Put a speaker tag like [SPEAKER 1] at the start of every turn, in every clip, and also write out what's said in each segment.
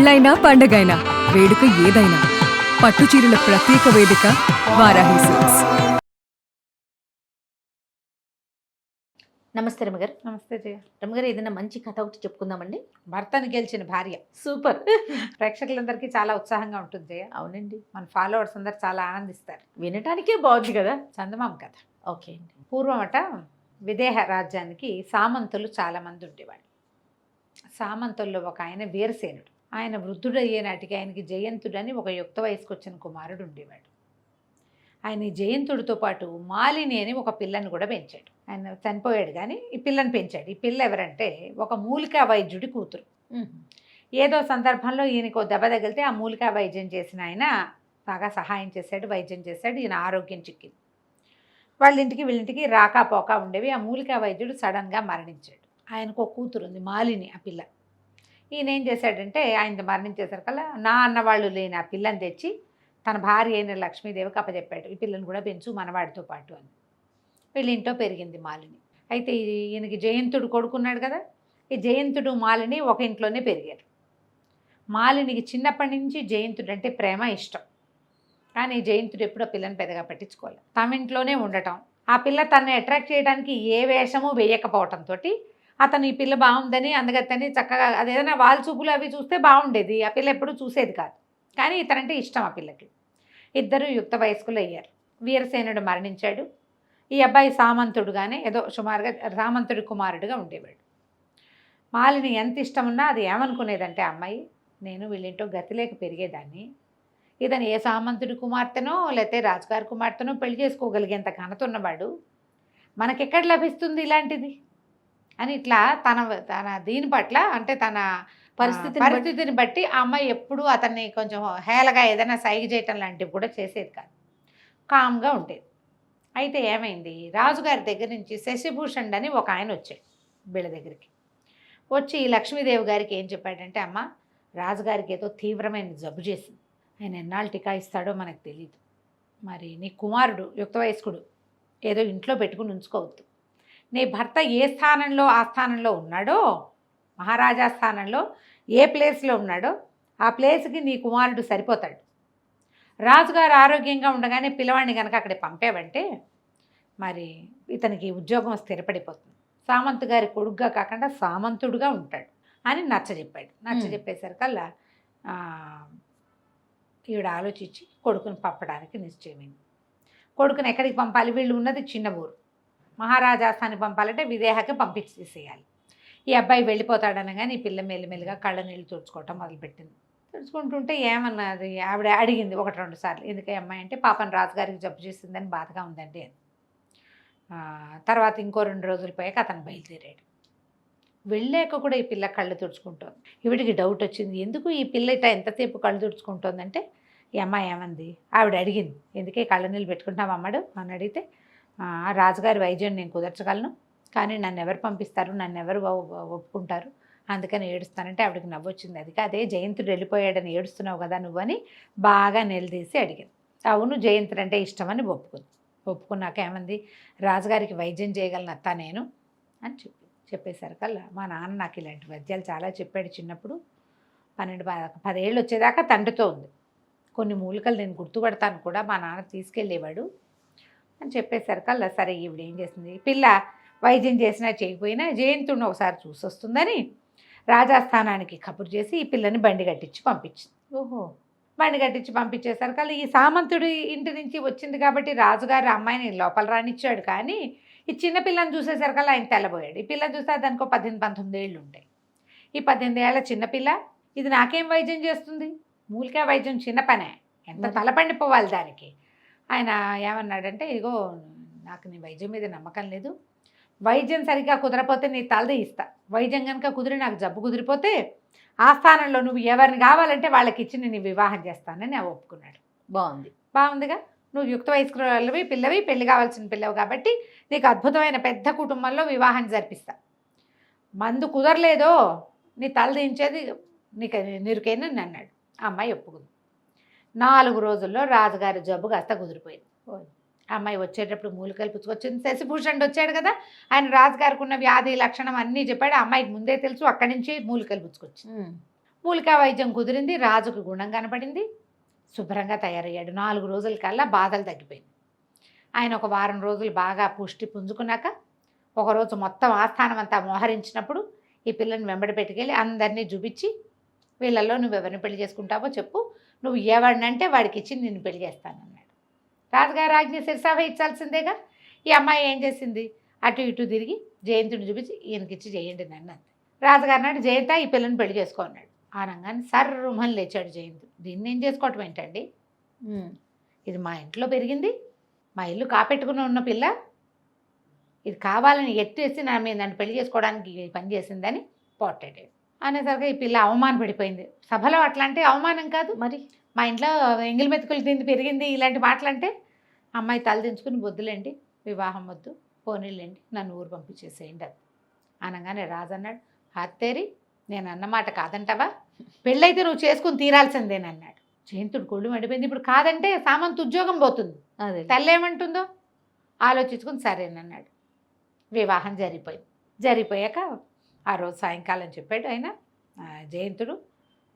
[SPEAKER 1] పెళ్ళైనా పండగైనా వేడుక ఏదైనా పట్టు చీరల ప్రత్యేక వేదిక వారాహి సిల్క్స్.
[SPEAKER 2] నమస్తే రమగారు.
[SPEAKER 3] నమస్తే జయ.
[SPEAKER 2] రమగారు, ఏదైనా మంచి కథ ఒకటి చెప్పుకుందామండి.
[SPEAKER 3] భర్తను గెలిచిన భార్య
[SPEAKER 2] సూపర్.
[SPEAKER 3] ప్రేక్షకులందరికీ చాలా ఉత్సాహంగా ఉంటుంది జయ.
[SPEAKER 2] అవునండి,
[SPEAKER 3] మన ఫాలోవర్స్ అందరు చాలా ఆనందిస్తారు.
[SPEAKER 2] వినటానికే బాగుంది కదా.
[SPEAKER 3] చందమామ కథ.
[SPEAKER 2] ఓకే అండి.
[SPEAKER 3] పూర్వమట విదేహ రాజ్యానికి సామంతులు చాలా మంది ఉండేవాళ్ళు. సామంతుల్లో ఒక ఆయన వీరసేనుడు. ఆయన వృద్ధుడయ్యే నాటికి ఆయనకి జయంతుడని ఒక యుక్త వయసుకు వచ్చిన కుమారుడు ఉండేవాడు. ఆయన ఈ జయంతుడితో పాటు మాలిని అని ఒక పిల్లని కూడా పెంచాడు. ఆయన చనిపోయాడు కానీ ఈ పిల్లని పెంచాడు. ఈ పిల్ల ఎవరంటే ఒక మూలికా వైద్యుడి కూతురు. ఏదో సందర్భంలో ఈయనకు దెబ్బ తగిలితే ఆ మూలికా వైద్యం చేసిన ఆయన బాగా సహాయం చేశాడు, వైద్యం చేశాడు. ఈయన ఆరోగ్యం చిక్కింది. వాళ్ళ ఇంటికి వీళ్ళింటికి రాకపోక ఉండేవి. ఆ మూలికా వైద్యుడు సడన్గా మరణించాడు. ఆయనకు ఒక కూతురు ఉంది, మాలిని. ఆ పిల్ల ఈయన ఏం చేశాడంటే ఆయన మరణించేసరికల్లా నా అన్నవాళ్ళు లేని ఆ పిల్లని తెచ్చి తన భార్య అయిన లక్ష్మీదేవికి అప్పచెప్పాడు. ఈ పిల్లని కూడా పెంచు మనవాడితో పాటు అని. వీళ్ళ ఇంట్లో పెరిగింది మాలిని. అయితే ఈయనకి జయంతుడు కొడుకున్నాడు కదా, ఈ జయంతుడు మాలిని ఒక ఇంట్లోనే పెరిగారు. మాలినికి చిన్నప్పటి నుంచి జయంతుడు అంటే ప్రేమ, ఇష్టం. కానీ జయంతుడు ఎప్పుడూ ఆ పిల్లని పెద్దగా పట్టించుకోవాలి. తమ ఇంట్లోనే ఉండటం, ఆ పిల్ల తనని అట్రాక్ట్ చేయడానికి ఏ వేషము వేయకపోవటంతో అతను ఈ పిల్ల బాగుందని అందుకని చక్కగా అదేదైనా వాళ్ళ చూపులు అవి చూస్తే బాగుండేది. ఆ పిల్ల ఎప్పుడూ చూసేది కాదు. కానీ ఇతనంటే ఇష్టం ఆ పిల్లకి. ఇద్దరు యుక్త వయస్కులు అయ్యారు. వీరసేనుడు మరణించాడు. ఈ అబ్బాయి సామంతుడుగానే ఏదో సుమారుగా సామంతుడి కుమారుడుగా ఉండేవాడు. మాలిని ఎంత ఇష్టం ఉన్నా అది ఏమనుకునేదంటే అమ్మాయి, నేను వీళ్ళింటో గతి లేక పెరిగేదాన్ని, ఇతను ఏ సామంతుడి కుమార్తెనో లేకపోతే రాజుగారి కుమార్తెనో పెళ్లి చేసుకోగలిగేంత ఘనత ఉన్నవాడు, మనకెక్కడ లభిస్తుంది ఇలాంటిది అని ఇట్లా తన దీని పట్ల అంటే తన పరిస్థితిని బట్టి ఆ అమ్మాయి ఎప్పుడూ అతన్ని కొంచెం హేళగా ఏదైనా సైగ చేయటం లాంటివి కూడా చేసేది కాదు. కామ్గా ఉండేది. అయితే ఏమైంది, రాజుగారి దగ్గర నుంచి శశిభూషణ్ అని ఒక ఆయన వచ్చాడు వీళ్ళ దగ్గరికి. వచ్చి లక్ష్మీదేవి గారికి ఏం చెప్పాడంటే, అమ్మ రాజుగారికి ఏదో తీవ్రమైన జబ్బు చేసింది, ఆయన ఎన్నాళ్ళు టీకా ఇస్తాడో మనకు తెలియదు, మరి నీ కుమారుడు యుక్త వయస్కుడు ఏదో ఇంట్లో పెట్టుకుని ఉంచుకోవద్దు, నీ భర్త ఏ స్థానంలో ఆ స్థానంలో ఉన్నాడో, మహారాజా స్థానంలో ఏ ప్లేస్లో ఉన్నాడో ఆ ప్లేస్కి నీ కుమారుడు సరిపోతాడు. రాజుగారు ఆరోగ్యంగా ఉండగానే పిల్లవాడిని కనుక అక్కడ పంపేవంటే మరి ఇతనికి ఉద్యోగం స్థిరపడిపోతుంది, సామంతు గారి కొడుగ్గా కాకుండా సామంతుడుగా ఉంటాడు అని నచ్చజెప్పాడు. నచ్చజెప్పేసరికల్లా ఈవిడ ఆలోచించి కొడుకుని పంపడానికి నిశ్చయమైంది. కొడుకుని ఎక్కడికి పంపాలి, వీళ్ళు ఉన్నది చిన్న ఊరు, మహారాజాస్థానికి పంపాలంటే విదేహకి పంపించేసేయాలి. ఈ అబ్బాయి వెళ్ళిపోతాడనగానే ఈ పిల్ల మెల్లిమెల్లిగా కళ్ళ నీళ్ళు తుడుచుకోవటం మొదలుపెట్టింది. తుడుచుకుంటుంటే ఏమన్నది, ఆవిడ అడిగింది 1-2 సార్లు, ఎందుకే అమ్మాయి అంటే, పాపం రాజుగారికి జబ్బు చేసిందని బాధగా ఉందండి అని. తర్వాత ఇంకో 2 రోజులు పోయాక అతను బయలుదేరాడు. వెళ్ళాక కూడా ఈ పిల్ల కళ్ళు తుడుచుకుంటోంది. ఈవిడికి డౌట్ వచ్చింది, ఎందుకు ఈ పిల్ల ఇట ఎంతసేపు కళ్ళు తుడుచుకుంటోందంటే, ఈ అమ్మాయి ఏమంది, ఆవిడ అడిగింది, ఎందుకే కళ్ళ నీళ్ళు పెట్టుకుంటావు అమ్మడు అని అడిగితే, రాజుగారి వైద్యం నేను కుదర్చగలను, కానీ నన్ను ఎవరు పంపిస్తారు, నన్ను ఎవరు ఒప్పుకుంటారు, అందుకని ఏడుస్తానంటే ఆవిడకి నవ్వొచ్చింది. అది కాదే జయంతుడు వెళ్ళిపోయాడని ఏడుస్తున్నావు కదా నువ్వని బాగా నిలదీసి అడిగింది. అవును జయంతుడు అంటే ఇష్టమని ఒప్పుకున్నాక ఏమంది, రాజుగారికి వైద్యం చేయగలను అత్త నేను అని చెప్పేసరికల్లా, మా నాన్న నాకు ఇలాంటి వైద్యాలు చాలా చెప్పాడు చిన్నప్పుడు, 12-10 ఏళ్ళు వచ్చేదాకా తండ్రితో ఉంది, కొన్ని మూలికలు నేను గుర్తుపడతాను కూడా, మా నాన్న తీసుకెళ్ళేవాడు అని చెప్పేసరికల్లా, సరే ఈవిడ ఏం చేసింది, పిల్ల వైద్యం చేసినా చేయకపోయినా జయంతుడిని ఒకసారి చూసి వస్తుందని రాజాస్థానానికి కబురు చేసి ఈ పిల్లని బండి కట్టించి పంపించింది. బండి కట్టించి పంపించేసరికల్లా ఈ సామంతుడి ఇంటి నుంచి వచ్చింది కాబట్టి రాజుగారి అమ్మాయిని లోపల రానిచ్చాడు, కానీ ఈ చిన్న పిల్లని చూసేసరికల్లా ఆయన తెల్లబోయాడు. ఈ పిల్లని చూస్తే దానికో 18-19 ఏళ్ళు ఉంటాయి. ఈ 18 ఏళ్ల చిన్నపిల్ల ఇది నాకేం వైద్యం చేస్తుంది, మూలికా వైద్యం చిన్న పనే, ఎంత తలపండిపోవాలి దానికి. ఆయన ఏమన్నాడంటే, ఇగో నాకు నీ వైద్యం మీద నమ్మకం లేదు, వైద్యం సరిగ్గా కుదరపోతే నీ తలది ఇస్తా, వైద్యం కనుక కుదిరి నాకు జబ్బు కుదిరిపోతే ఆ స్థానంలో నువ్వు ఎవరిని కావాలంటే వాళ్ళకి ఇచ్చి నేను వివాహం చేస్తానని ఒప్పుకున్నాడు. బాగుందిగా, నువ్వు యుక్త వయస్కులవి పిల్లవి, పెళ్లి కావాల్సిన పిల్లవి కాబట్టి నీకు అద్భుతమైన పెద్ద కుటుంబంలో వివాహం జరిపిస్తా, మందు కుదరలేదో నీ తల దించేది నీకు నిరుకేనని అన్నాడు. ఆ అమ్మాయి ఒప్పుకుంది. 4 రోజుల్లో రాజుగారి జబ్బు కాస్త కుదిరిపోయింది. అమ్మాయి వచ్చేటప్పుడు మూలికలు పుచ్చుకొచ్చింది. శశిభూషణ్ వచ్చాడు కదా, ఆయన రాజుగారికి ఉన్న వ్యాధి లక్షణం అన్నీ చెప్పాడు. అమ్మాయికి ముందే తెలుసు, అక్కడి నుంచి మూలికలు పుచ్చుకొచ్చింది. మూలికా వైద్యం కుదిరింది, రాజుకు గుణం కనపడింది, శుభ్రంగా తయారయ్యాడు. 4 రోజుల కల్లా బాధలు తగ్గిపోయింది. ఆయన ఒక వారం రోజులు బాగా పుష్టి పుంజుకున్నాక ఒకరోజు మొత్తం ఆస్థానం అంతా మోహరించినప్పుడు ఈ పిల్లని వెంబడి పెట్టుకెళ్ళి అందరినీ చూపించి, వీళ్ళల్లో నువ్వు ఎవరిని పెళ్లి చేసుకుంటావో చెప్పు, నువ్వు ఎవరినంటే వాడికి ఇచ్చి నిన్ను పెళ్లి చేస్తానన్నాడు. రాజుగారు ఆజ్ఞ శిరసావహించాల్సిందేగా. ఈ అమ్మాయి ఏం చేసింది, అటు ఇటు తిరిగి జయంతుడిని చూపించి ఈయనకిచ్చి చేయండి నన్ను అంది. రాజుగారు నాడు జయంత ఈ పిల్లని పెళ్లి చేసుకో అన్నాడు. అనగానే సర్రుమని లేచాడు జయంతుడు. దీన్ని ఏం చేసుకోవటం ఏంటండి, ఇది మా ఇంట్లో పెరిగింది, మా ఇల్లు కాపెట్టుకుని ఉన్న పిల్ల, ఇది కావాలని ఎత్తేసి నన్ను పెళ్లి చేసుకోవడానికి పని చేసిందని పోట్టాడు. అనేసరికి ఈ పిల్ల అవమానపడిపోయింది. సభలో అట్లా అంటే అవమానం కాదు మరి, మా ఇంట్లో ఎంగిలి మెతుకులు తింది పెరిగింది ఇలాంటి మాటలంటే అమ్మాయి తలదించుకుని వద్దులేండి, వివాహం వద్దు, పోనీలేండి, నన్ను ఊరు పంపించేసేయండి అది అనగానే రాజు అన్నాడు, హత్తేరి నేను అన్నమాట కాదంటావా, పెళ్ళైతే నువ్వు చేసుకుని తీరాల్సిందేనన్నాడు. జయంతుడు కొళ్ళు మండిపోయింది. ఇప్పుడు కాదంటే సామంతు ఉద్యోగం పోతుంది,
[SPEAKER 2] అదే
[SPEAKER 3] తల్లి ఏమంటుందో ఆలోచించుకుని సరేనన్నాడు. వివాహం జరిగిపోయింది. జరిగిపోయాక ఆ రోజు సాయంకాలం చెప్పాడు ఆయన, జయంతుడు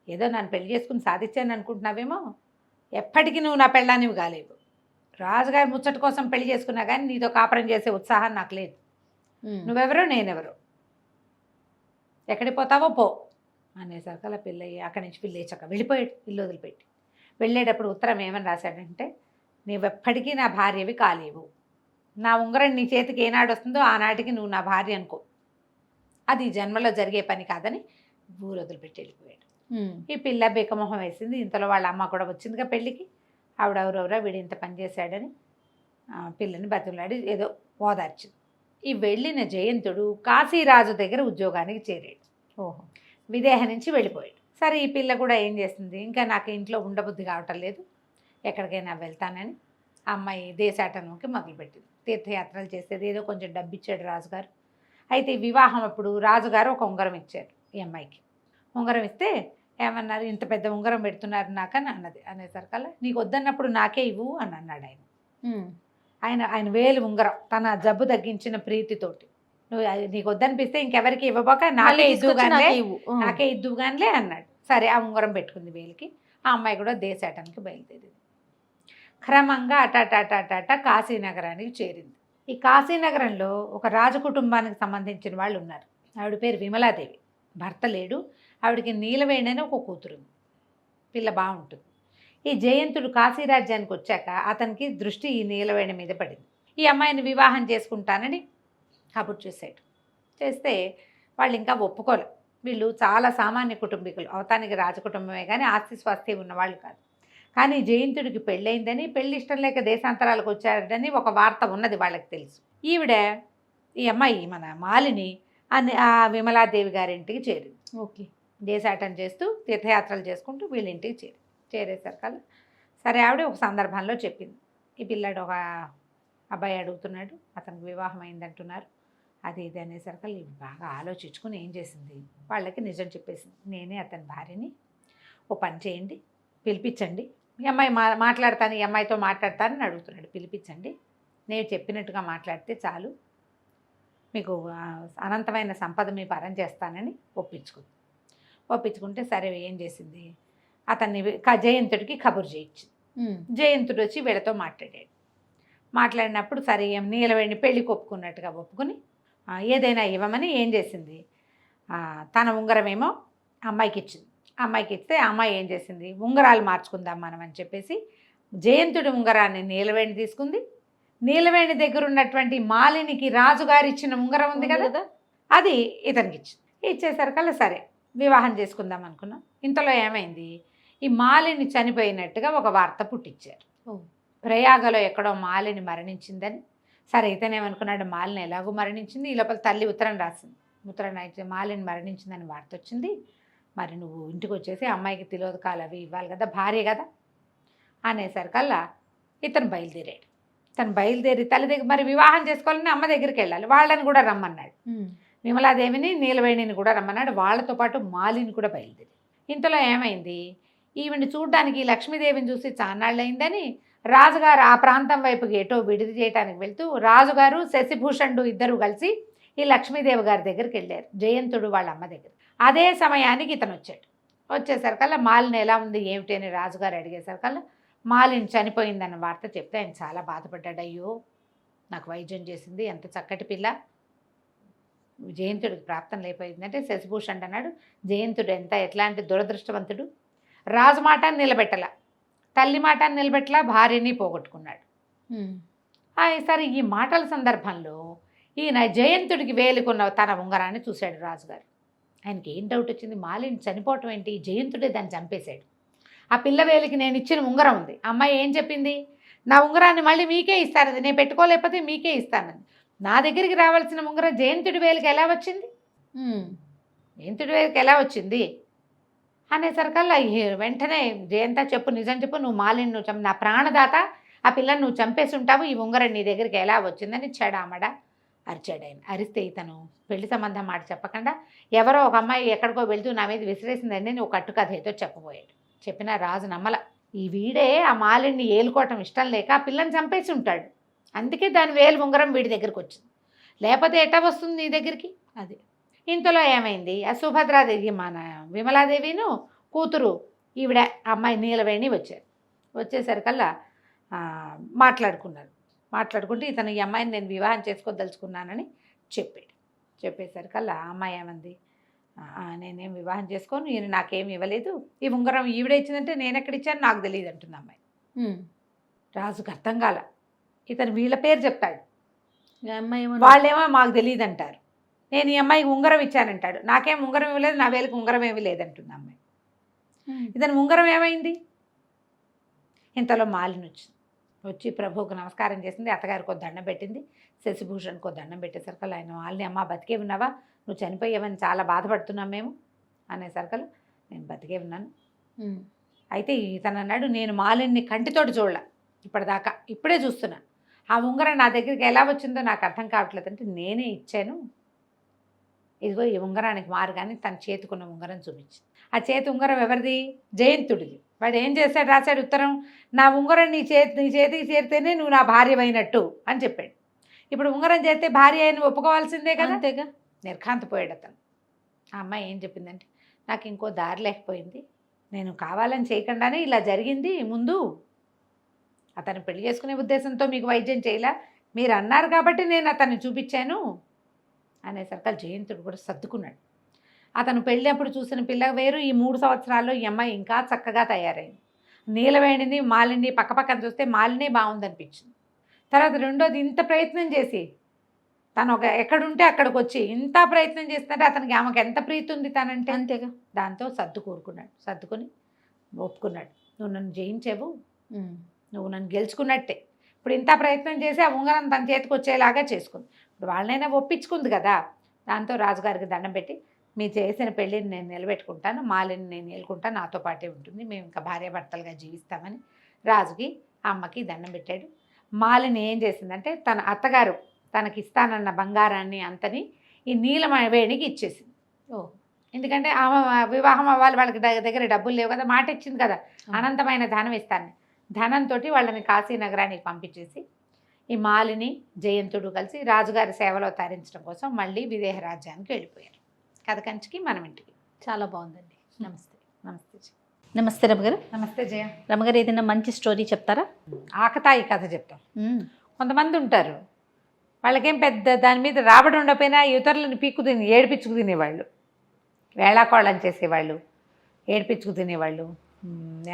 [SPEAKER 3] ఏదో నన్ను పెళ్లి చేసుకుని సాధించాను అనుకుంటున్నావేమో, ఎప్పటికీ నువ్వు నా పెళ్ళానివి కాలేవు, రాజుగారి ముచ్చట కోసం పెళ్లి చేసుకున్నా కానీ నీతో కాపురం చేసే ఉత్సాహం నాకు లేదు, నువ్వెవరో నేనెవరో, ఎక్కడికి పోతావో పో అనేసరికి అలా పిల్లయ్యి అక్కడి నుంచి పిల్లేచక్క వెళ్ళిపోయాడు. ఇల్లు వదిలిపెట్టి వెళ్ళేటప్పుడు ఉత్తరం ఏమని రాశాడంటే, నువ్వెప్పటికీ నా భార్యవి కాలేవు, నా ఉంగరం నీ చేతికి ఏనాడు వస్తుందో ఆనాటికి నువ్వు నా భార్య అనుకో, అది జన్మలో జరిగే పని కాదని ఊరు వదిలిపెట్టి వెళ్ళిపోయాడు. ఈ పిల్ల బేకమొహం వేసింది. ఇంతలో వాళ్ళ అమ్మ కూడా వచ్చిందిగా పెళ్ళికి. ఆవిడెవరెవరో వీడు ఇంత పని చేశాడని పిల్లని బతిమలాడి ఏదో ఓదార్చింది. ఈ వెళ్ళిన జయంతుడు కాశీరాజు దగ్గర ఉద్యోగానికి చేరాడు.
[SPEAKER 2] ఓహో,
[SPEAKER 3] విదేహ నుంచి వెళ్ళిపోయాడు. సరే ఈ పిల్ల కూడా ఏం చేస్తుంది, ఇంకా నాకు ఇంట్లో ఉండబుద్ధి కావటం లేదు, ఎక్కడికైనా వెళ్తానని అమ్మాయి దేశాటనంకి మొదలుపెట్టింది. తీర్థయాత్రలు చేసేది, ఏదో కొంచెం డబ్బు ఇచ్చాడు రాజుగారు. అయితే వివాహం అప్పుడు రాజుగారు ఒక ఉంగరం ఇచ్చారు ఈ అమ్మాయికి. ఉంగరం ఇస్తే ఏమన్నారు, ఇంత పెద్ద ఉంగరం పెడుతున్నారు నాకని అన్నది. అనేసరికల్లా నీకు వద్దన్నప్పుడు నాకే ఇవ్వు అని అన్నాడు ఆయన. ఆయన వేలు ఉంగరం తన జబ్బు తగ్గించిన ప్రీతితోటి, నువ్వు నీకు వద్దనిపిస్తే ఇంకెవరికి ఇవ్వబోక నాకే ఇద్దుగానిలే అన్నాడు. సరే ఆ ఉంగరం పెట్టుకుంది వేలికి. ఆ అమ్మాయి కూడా దేశాటానికి బయలుదేరింది. క్రమంగా అటాటాటాట కాశీనగరానికి చేరింది. ఈ కాశీనగరంలో ఒక రాజకుటుంబానికి సంబంధించిన వాళ్ళు ఉన్నారు. ఆవిడ పేరు విమలాదేవి. భర్త లేడు. ఆవిడకి నీలవేణి అని ఒక కూతురు ఉంది. పిల్ల బాగుంటుంది. ఈ జయంతుడు కాశీరాజ్యానికి వచ్చాక అతనికి దృష్టి ఈ నీలవేణి మీద పడింది. ఈ అమ్మాయిని వివాహం చేసుకుంటానని కబుర్ చేశాడు. చేస్తే వాళ్ళు ఇంకా ఒప్పుకోలే. వీళ్ళు చాలా సామాన్య కుటుంబీకులు, అవతానికి రాజకుటుంబమే కానీ ఆస్తి స్వాస్థ్యం ఉన్నవాళ్ళు కాదు. కానీ జయంతుడికి పెళ్ళయిందని, పెళ్ళి ఇష్టం లేక దేశాంతరాలకు వచ్చాడని ఒక వార్త ఉన్నది వాళ్ళకి తెలుసు. ఈ అమ్మాయి మన మాలిని ఆ విమలాదేవి గారింటికి చేరింది.
[SPEAKER 2] ఓకే,
[SPEAKER 3] దేశాటం చేస్తూ తీర్థయాత్రలు చేసుకుంటూ వీళ్ళింటికి చేరేసరికల్లా సరే ఆవిడ ఒక సందర్భంలో చెప్పింది, ఈ పిల్లాడు ఒక అబ్బాయి అడుగుతున్నాడు, అతనికి వివాహం అయిందంటున్నారు, అది ఇది అనేసరికల్లా ఇవి బాగా ఆలోచించుకుని ఏం చేసింది, వాళ్ళకి నిజం చెప్పేసింది. నేనే అతని భార్యని, ఓ పని చేయండి, పిలిపించండి, ఈ అమ్మాయి మాట్లాడతాను, ఈ అమ్మాయితో మాట్లాడతానని అడుగుతున్నాడు. పిలిపించండి, నేను చెప్పినట్టుగా మాట్లాడితే చాలు, మీకు అనంతమైన సంపద మీ పరం చేస్తానని ఒప్పించుకుంటే సరే ఏం చేసింది, అతన్ని జయంతుడికి కబురు చేయించింది. జయంతుడు వచ్చి వీళ్ళతో మాట్లాడినప్పుడు సరే నీలవేణి పెళ్ళికి ఒప్పుకుని ఏదైనా ఇవ్వమని ఏం చేసింది, తన ఉంగరమేమో అమ్మాయికి ఇచ్చింది. అమ్మాయికి ఇస్తే అమ్మాయి ఏం చేసింది, ఉంగరాలు మార్చుకుందాం మనం అని చెప్పేసి జయంతుడి ఉంగరాన్ని నీలవేణి తీసుకుంది. నీలవేణి దగ్గర ఉన్నటువంటి మాలినికి రాజుగారు ఇచ్చిన ఉంగరం ఉంది కదా, అది ఇతనికి ఇచ్చేసరికల్లా సరే వివాహం చేసుకుందాం అనుకున్నాం. ఇంతలో ఏమైంది, ఈ మాలిని చనిపోయినట్టుగా ఒక వార్త పుట్టించారు. ప్రయాగలో ఎక్కడో మాలిని మరణించిందని. సరే ఇతనేమనుకున్నాడు, మాలిని ఎలాగో మరణించింది, ఈ లోపల తల్లి ఉత్తరం రాసింది. ఉత్తరం అయితే మాలిని మరణించిందని వార్త వచ్చింది, మరి నువ్వు ఇంటికి వచ్చేసి అమ్మాయికి తిలోదకాలు అవి ఇవ్వాలి కదా, భార్య కదా అనేసరికల్లా ఇతను బయలుదేరాడు. తను బయలుదేరి తల్లి దగ్గర మరి వివాహం చేసుకోవాలని అమ్మ దగ్గరికి వెళ్ళాలి, వాళ్ళని కూడా రమ్మన్నాడు. విమలాదేవిని నీలవేణిని కూడా రమ్మన్నాడు. వాళ్ళతో పాటు మాలిని కూడా బయలుదేరి. ఇంతలో ఏమైంది, ఈవిని చూడ్డానికి లక్ష్మీదేవిని చూసి చాన్నాళ్ళు అయిందని రాజుగారు ఆ ప్రాంతం వైపుకి ఎటో విడిది చేయడానికి వెళ్తూ రాజుగారు శశిభూషణుడు ఇద్దరు కలిసి ఈ లక్ష్మీదేవి గారి దగ్గరికి వెళ్ళారు, జయంతుడు వాళ్ళ అమ్మ దగ్గర. అదే సమయానికి ఇతను వచ్చాడు. వచ్చేసరికల్లా మాలిని ఎలా ఉంది ఏమిటి అని రాజుగారు అడిగేసరికల్లా మాలిని చనిపోయిందన్న వార్త చెప్తే ఆయన చాలా బాధపడ్డాడు. అయ్యో నాకు వైద్యం చేసింది ఎంత చక్కటి పిల్ల, జయంతుడికి ప్రాప్తం లేకపోయిందంటే శశిభూషణ్ అన్నాడు జయంతుడు ఎట్లాంటి దురదృష్టవంతుడు, రాజు మాటని నిలబెట్టలా, తల్లి మాటని నిలబెట్టలా, భార్యని పోగొట్టుకున్నాడు. సరే ఈ మాటల సందర్భంలో ఈయన జయంతుడికి వేలుకున్న తన ఉంగరాన్ని చూశాడు రాజుగారు. ఆయనకి ఏం డౌట్ వచ్చింది, మాలిని చనిపోవటం ఏంటి, జయంతుడే దాన్ని చంపేశాడు. ఆ పిల్ల వేలికి నేను ఇచ్చిన ఉంగరం ఉంది, అమ్మాయి ఏం చెప్పింది, నా ఉంగరాన్ని మళ్ళీ మీకే ఇస్తానంది, నేను పెట్టుకోలేకపోతే మీకే ఇస్తానంది. నా దగ్గరికి రావాల్సిన ఉంగరం జయంతుడి వేలికి ఎలా వచ్చింది, జయంతుడి వేలికి ఎలా వచ్చింది అనేసరికల్లా వెంటనే జయంత చెప్పు, నిజం చెప్పు, నువ్వు మాలిని నువ్వు నా ప్రాణదాత, ఆ పిల్లని నువ్వు చంపేసి ఉంటావు, ఈ ఉంగరం నీ దగ్గరికి ఎలా వచ్చిందని చెడామడ అరిచాడు ఆయన. అరిస్తే ఇతను పెళ్లి సంబంధం మాట చెప్పకుండా ఎవరో ఒక అమ్మాయి ఎక్కడికో వెళ్తూ నా మీద విసిరేసిందండి నువ్వు కట్టుకథ ఏదో చెప్పబోయాడు. చెప్పిన రాజు నమ్మల. ఈ వీడే ఆ మాలిని ఏలుకోవటం ఇష్టం లేక ఆ పిల్లని చంపేసి ఉంటాడు, అందుకే దాని వేలు ఉంగరం వీడి దగ్గరికి వచ్చింది, లేకపోతే ఎట్టా వస్తుంది నీ దగ్గరికి. అది ఇంతలో ఏమైంది, ఆ సుభద్రాదేవి మన విమలాదేవిను కూతురు ఈవిడ అమ్మాయి నీలవేణి వచ్చారు. వచ్చేసరికల్లా మాట్లాడుకుంటే ఇతను ఈ అమ్మాయిని నేను వివాహం చేసుకోదలుచుకున్నానని చెప్పాడు. చెప్పేసరికల్లా ఆ అమ్మాయి ఏమంది, నేనేం వివాహం చేసుకోను, ఈయన నాకేం ఇవ్వలేదు, ఈ ఉంగరం ఈవిడ ఇచ్చిందంటే నేను ఎక్కడిచ్చాను నాకు తెలియదు అంటుంది అమ్మాయి. రాజుకు అర్థం కాల. ఇతను వీళ్ళ పేరు చెప్తాడు, వాళ్ళేమో మాకు తెలియదు అంటారు, నేను ఈ అమ్మాయికి ఉంగరం ఇచ్చానంటాడు, నాకేం ఉంగరం ఇవ్వలేదు, నా వేలకు ఉంగరం ఏమీ లేదంటుంది అమ్మాయి. ఇతను ఉంగరం ఏమైంది, ఇంతలో మాలిని వచ్చి ప్రభువుకు నమస్కారం చేసింది, అత్తగారికి ఒక దండం పెట్టింది, శశిభూషణ్కి ఒక దండం పెట్టేసరికల్లా ఆయన మాలిని అమ్మ బతికే ఉన్నావా, నువ్వు చనిపోయావని చాలా బాధపడుతున్నాం మేము అనేసరికల్లా నేను బతికే ఉన్నాను. అయితే ఇతను అన్నాడు నేను మాలిని కంటితోటి చూడలే ఇప్పటిదాకా, ఇప్పుడే చూస్తున్నా, ఆ ఉంగరం నా దగ్గరికి ఎలా వచ్చిందో నాకు అర్థం కావట్లేదు అంటే నేనే ఇచ్చాను, ఇదిగో ఈ ఉంగరానికి మారుగానే తన చేతికున్న ఉంగరం చూపించింది. ఆ చేతి ఉంగరం ఎవరిది, జయంతుడిది. వాడు ఏం చేశాడు, రాశాడు ఉత్తరం, నా ఉంగరం నీ చేతికి చేరితేనే నువ్వు నా భార్యమైనట్టు అని చెప్పాడు. ఇప్పుడు ఉంగరం చేస్తే భార్య అయిన ఒప్పుకోవాల్సిందే కదా, అంతేగా. నిర్ఘాంతపోయాడు అతను. ఆ అమ్మాయి ఏం చెప్పిందంటే నాకు ఇంకో దారి లేకపోయింది, నేను కావాలని చేయకుండానే ఇలా జరిగింది, ముందు అతను పెళ్లి చేసుకునే ఉద్దేశంతో మీకు వైద్యం చేయలే, మీరు అన్నారు కాబట్టి నేను అతన్ని చూపించాను అనేసరికి జయంతుడు కూడా సర్దుకున్నాడు. అతను పెళ్ళినప్పుడు చూసిన పిల్ల వేరు, ఈ 3 సంవత్సరాల్లో ఈ అమ్మాయి ఇంకా చక్కగా తయారైంది. నీలవేణిని మాలిని పక్కపక్కన చూస్తే మాలినే బాగుందనిపించింది. తర్వాత రెండోది ఇంత ప్రయత్నం చేసి తను ఎక్కడుంటే అక్కడికి వచ్చి ఇంత ప్రయత్నం చేస్తుంటే అతనికి ఆమెకు ఎంత ప్రీతి ఉంది తనంటే, అంతేగా. దాంతో సర్దుకుని ఒప్పుకున్నాడు, నువ్వు నన్ను జయించావు, నువ్వు నన్ను గెలుచుకున్నట్టే, ఇప్పుడు ఇంత ప్రయత్నం చేసి ఆ ఉంగరం తన చేతికి వచ్చేలాగా చేసుకుంది, ఇప్పుడు వాళ్ళనైనా ఒప్పించుకుంది కదా. దాంతో రాజుగారికి దండం పెట్టి మీరు చేసిన పెళ్ళిని నేను నిలబెట్టుకుంటాను, మాలిని నేను ఏలుకుంటాను, నాతో పాటే ఉంటుంది, మేము ఇంకా భార్యాభర్తలుగా జీవిస్తామని రాజుకి అమ్మకి దండం పెట్టాడు. మాలిని ఏం చేసిందంటే తన అత్తగారు తనకి ఇస్తానన్న బంగారాన్ని అంతని ఈ నీలవేణికి ఇచ్చేసింది. ఎందుకంటే ఆమె వివాహం అవ్వాలి, వాళ్ళకి దగ్గర డబ్బులు లేవు కదా, మాట ఇచ్చింది కదా, అనంతమైన ధనం ఇస్తాను. ధనంతో వాళ్ళని కాశీ నగరానికి పంపించేసి ఈ మాలిని జయంతుడు కలిసి రాజుగారి సేవలో తరించడం కోసం మళ్ళీ విదేహ రాజ్యానికి వెళ్ళిపోయారు. కథ కంచికి మనం ఇంటికి.
[SPEAKER 2] చాలా బాగుందండి. నమస్తే.
[SPEAKER 3] నమస్తే.
[SPEAKER 2] నమస్తే రమగారు.
[SPEAKER 3] నమస్తే జయ.
[SPEAKER 2] రమగారు ఏదైనా మంచి స్టోరీ చెప్తారా?
[SPEAKER 3] ఆకతాయి కథ చెప్తాం. కొంతమంది ఉంటారు, వాళ్ళకేం పెద్ద దాని మీద రాబడి ఉండకపోయినా ఇతరులను ఏడిపించుకు తినేవాళ్ళు, వేళాకోళం చేసేవాళ్ళు, ఏడిపించుకు తినేవాళ్ళు,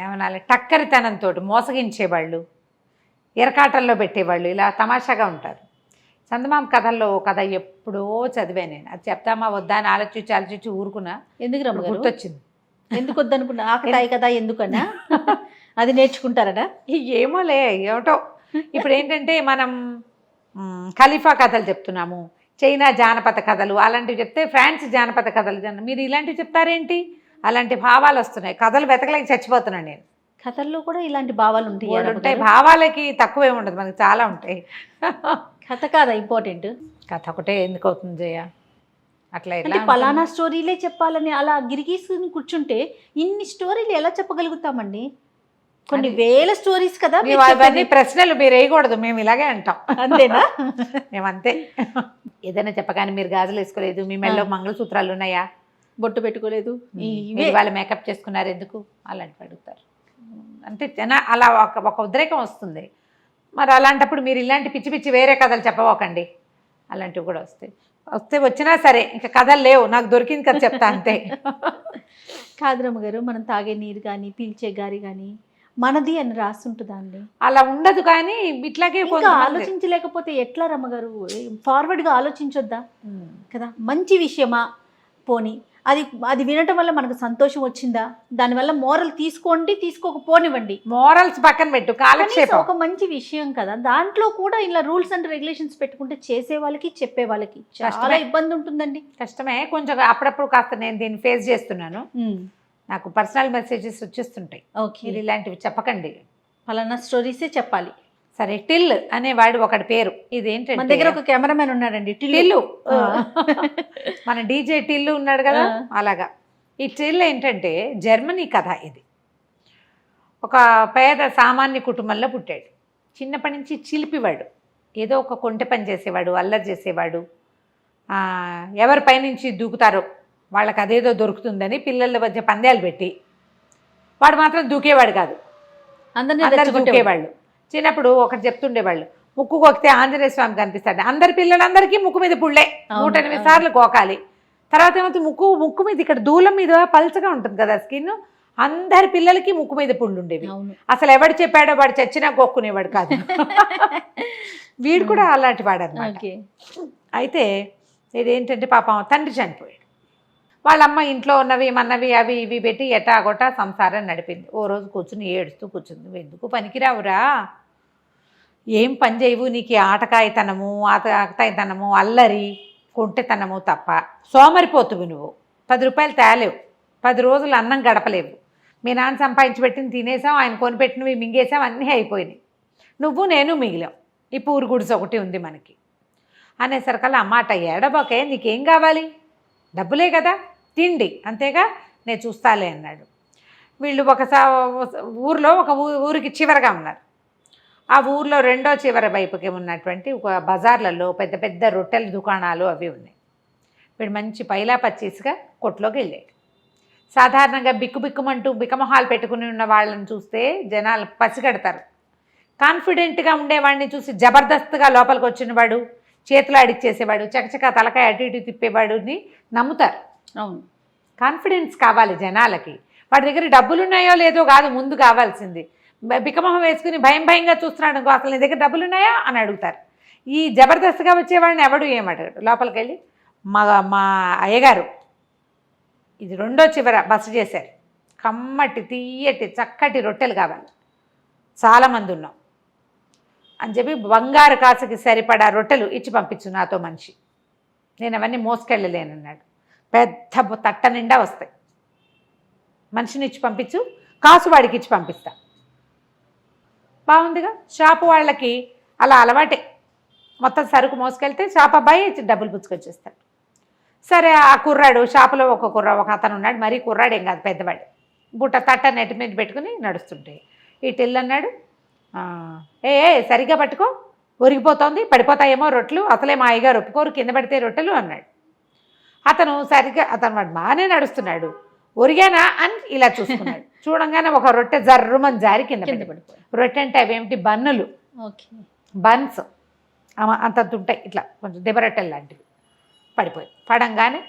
[SPEAKER 3] ఏమనాలి టక్కరితనంతో మోసగించేవాళ్ళు, ఎరకాటల్లో పెట్టేవాళ్ళు, ఇలా తమాషాగా ఉంటారు. చందమామ కథల్లో కథ ఎప్పుడో చదివా నేను, అది చెప్తామా వద్దా అని ఆలోచించి ఊరుకున్నా.
[SPEAKER 2] ఎందుకు రమ్మగారు?
[SPEAKER 3] గుర్తొచ్చింది.
[SPEAKER 2] ఎందుకు వద్దనుకున్నా? ఆకతాయి కదా ఎందుకన్నా? అది నేర్చుకుంటారట?
[SPEAKER 3] ఏమోలే, ఏమిటో. ఇప్పుడు ఏంటంటే మనం ఖలీఫా కథలు చెప్తున్నాము, చైనా జానపద కథలు అలాంటివి చెప్తే ఫ్రాన్స్ జానపద కథలు, మీరు ఇలాంటివి చెప్తారేంటి? అలాంటి భావాలు వస్తున్నాయి, కథలు వెతకలేక చచ్చిపోతున్నాను నేను.
[SPEAKER 2] కథల్లో కూడా ఇలాంటి భావాలు ఉంటాయి.
[SPEAKER 3] భావాలకి తక్కువే ఉండదు, మనకి చాలా ఉంటాయి.
[SPEAKER 2] కథ కాదా ఇంపార్టెంట్?
[SPEAKER 3] కథ ఒకటే ఎందుకు అవుతుంది జయ? అట్లా
[SPEAKER 2] పలానా స్టోరీలే చెప్పాలని అలా గిరిగీసుకుని కూర్చుంటే ఇన్ని స్టోరీలు ఎలా చెప్పగలుగుతామండి? కొన్ని వేల స్టోరీస్ కదా.
[SPEAKER 3] అవన్నీ ప్రశ్నలు మీరు వేయకూడదు, మేము ఇలాగే అంటాం.
[SPEAKER 2] అంతేనా?
[SPEAKER 3] మేమంతే. ఏదైనా చెప్పగానే మీరు గాజులు వేసుకోలేదు, మీ మెళ్ళలో మంగళసూత్రాలు ఉన్నాయా,
[SPEAKER 2] బొట్టు పెట్టుకోలేదు ఇవే
[SPEAKER 3] మీరు వాళ్ళు మేకప్ చేసుకున్నారు ఎందుకు అలాంటివి అడుగుతారు. అంటే అలా ఒక ఉద్రేకం వస్తుంది. మరి అలాంటప్పుడు మీరు ఇలాంటి పిచ్చి పిచ్చి వేరే కథలు చెప్పవకండి. అలాంటివి కూడా వచ్చినా సరే ఇంకా కథలు లేవు, నాకు దొరికింది కదా చెప్తా అంతే.
[SPEAKER 2] కాదు రమ్మగారు, మనం తాగే నీరు కానీ పీల్చే గారి కానీ మనది అని రాస్తుంటుందా అండి?
[SPEAKER 3] అలా ఉండదు, కానీ ఇట్లాగే
[SPEAKER 2] ఇంకా ఆలోచించలేకపోతే ఎట్లా రమ్మగారు? ఫార్వర్డ్గా ఆలోచించొద్దా కదా? మంచి విషయమా పోనీ, అది వినటం వల్ల మనకు సంతోషం వచ్చిందా, దానివల్ల మోరల్ తీసుకోండి తీసుకోకపోనివ్వండి,
[SPEAKER 3] మోరల్స్ పక్కన పెట్టు, కాలక్షేపం
[SPEAKER 2] ఒక మంచి విషయం కదా. దాంట్లో కూడా ఇలా రూల్స్ అండ్ రెగ్యులేషన్స్ పెట్టుకుంటే చేసే వాళ్ళకి చెప్పే వాళ్ళకి చాలా ఇబ్బంది ఉంటుందండి.
[SPEAKER 3] కష్టమే కొంచెం. అప్పుడప్పుడు కాస్త నేను దీన్ని ఫేస్ చేస్తున్నాను. నాకు పర్సనల్ మెసేజెస్ వచ్చేస్తుంటాయి, మీరు ఇలాంటివి చెప్పకండి,
[SPEAKER 2] ఫలానా స్టోరీసే చెప్పాలి.
[SPEAKER 3] సరే, టిల్ అనేవాడు ఒకటి పేరు. ఇదేంటంటే
[SPEAKER 2] మన దగ్గర ఒక కెమెరామెన్ ఉన్నాడండి,
[SPEAKER 3] టిల్లు. మన డీజే టిల్లు ఉన్నాడు కదా, అలాగా. ఈ టిల్ ఏంటంటే జర్మనీ కథ. ఇది ఒక పేద సామాన్య కుటుంబంలో పుట్టాడు. చిన్నప్పటి నుంచి చిలిపివాడు, ఏదో ఒక కొంటె పని చేసేవాడు, అల్లరి చేసేవాడు. ఎవరి పైనుంచి దూకుతారో వాళ్ళకి అదేదో దొరుకుతుందని పిల్లల మధ్య పందాలు పెట్టి వాడు మాత్రం దూకేవాడు కాదు, అందరు దూకేవాళ్ళు. చిన్నప్పుడు ఒకటి చెప్తుండేవాళ్ళు, ముక్కు కొక్కితే ఆంజనేయ స్వామి కనిపిస్తాడు. అందరి పిల్లలందరికీ ముక్కు మీద పుళ్ళే 108 సార్లు కోకాలి. తర్వాత ఏమవుతుంది, ముక్కు మీద ఇక్కడ దూలం మీద పల్చగా ఉంటుంది కదా స్కిన్, అందరి పిల్లలకి ముక్కు మీద పుళ్ళు ఉండేవి. అసలు ఎవడు చెప్పాడో వాడు చచ్చినా కొక్కునేవాడు కాదు. వీడు కూడా అలాంటి వాడు అన్నమాట. అయితే ఇదేంటంటే పాపం తండ్రి చనిపోయాడు. వాళ్ళమ్మ ఇంట్లో ఉన్నవి మన్నవి అవి ఇవి పెట్టి ఎటాగొట్టా సంసారం నడిపింది. ఓ రోజు కూర్చుని ఏడుస్తూ కూర్చుంది. నువ్వు ఎందుకు పనికిరావురా, ఏం పని చేయవు, నీకు ఆటకాయతనము ఆటకాయతనము అల్లరి కొంటెతనము తప్ప, సోమరిపోతువు నువ్వు, 10 రూపాయలు తేలేవు, 10 రోజులు అన్నం గడపలేవు, మీ నాన్న సంపాదించి పెట్టింది తినేసాం, ఆయన కొనిపెట్టినవి మింగేసాం, అన్నీ అయిపోయినాయి, నువ్వు నేను మిగిలాం, ఈ పూరు గుడిసె ఒకటి ఉంది మనకి అనేసరికల్లా అమ్మాట ఏడబాకే, నీకేం కావాలి, డబ్బులే కదా, తిండి అంతేగా, నేను చూస్తాలే అన్నాడు. వీళ్ళు ఊరిలో ఒక ఊరికి చివరగా ఉన్నారు. ఆ ఊర్లో రెండో చివరి వైపుకి ఉన్నటువంటి ఒక బజార్లలో పెద్ద పెద్ద రొట్టెల దుకాణాలు అవి ఉన్నాయి. వీడు మంచి పైలా పచ్చేసిగా కొట్లోకి వెళ్ళాడు. సాధారణంగా బిక్కుబిక్కుమంటూ బిక్కమొహాలు పెట్టుకుని ఉన్న వాళ్ళని చూస్తే జనాలు పసిగడతారు. కాన్ఫిడెంట్గా ఉండేవాడిని చూసి జబర్దస్త్గా లోపలికి వచ్చిన వాడు, చేతులు ఆడిచ్చేసేవాడు, చకచక తలకాయ అటు ఇటు తిప్పేవాడుని నమ్ముతారు.
[SPEAKER 2] అవును,
[SPEAKER 3] కాన్ఫిడెన్స్ కావాలి జనాలకి. వాడి దగ్గర డబ్బులు ఉన్నాయో లేదో కాదు ముందు కావాల్సింది. బిక్కమొహం వేసుకుని భయంగా చూస్తున్నాడు అనుకో, అసలు నీ దగ్గర డబ్బులు ఉన్నాయా అని అడుగుతారు. ఈ జబర్దస్త్గా వచ్చేవాడిని ఎవడు ఏమడగాడు. లోపలికి వెళ్ళి మా అయ్యగారు ఇది రెండో చివర బస చేశారు, కమ్మటి తీయటి చక్కటి రొట్టెలు కావాలి, చాలామంది ఉన్నాం అని చెప్పి బంగారు కాసుకి సరిపడా రొట్టెలు ఇచ్చి పంపించు నాతో మనిషి, నేను అవన్నీ మోసుకెళ్ళలేనన్నాడు. పెద్ద తట్ట నిండా వస్తాయి, మనిషిని ఇచ్చి పంపించు, కాసు వాడికి ఇచ్చి పంపిస్తా. బాగుందిగా. షాపు వాళ్ళకి అలా అలవాటే, మొత్తం సరుకు మోసుకెళ్తే షాప్ అబ్బాయి డబ్బులు పుచ్చుకొచ్చేస్తాడు. సరే, ఆ కుర్రాడు షాపులో ఒక అతను ఉన్నాడు, మరీ కుర్రాడు ఏం కాదు, పెద్దవాడు, బుట్ట తట్ట నెట్టి మీద పెట్టుకుని నడుస్తుంటే ఈ టిల్ అన్నాడు, సరిగ్గా పట్టుకో, ఒరిగిపోతోంది, పడిపోతాయేమో రొట్టెలు, అసలే మా అయ్యగారు ఒప్పుకోరు కింద పడితే రొట్టెలు అన్నాడు. అతను వాడు బాగానే నడుస్తున్నాడు, ఒరిగానా అని ఇలా చూసుకున్నాడు. చూడంగానే ఒక రొట్టె జర్రుమని జారి కింద పడిపోయి. రొట్టె అంటే అవేమిటి, బన్నులు, బన్స్ అంతంత ఉంటాయి, ఇట్లా కొంచెం దెబ్బరొట్టెలు లాంటివి, పడిపోయి. పడంగానే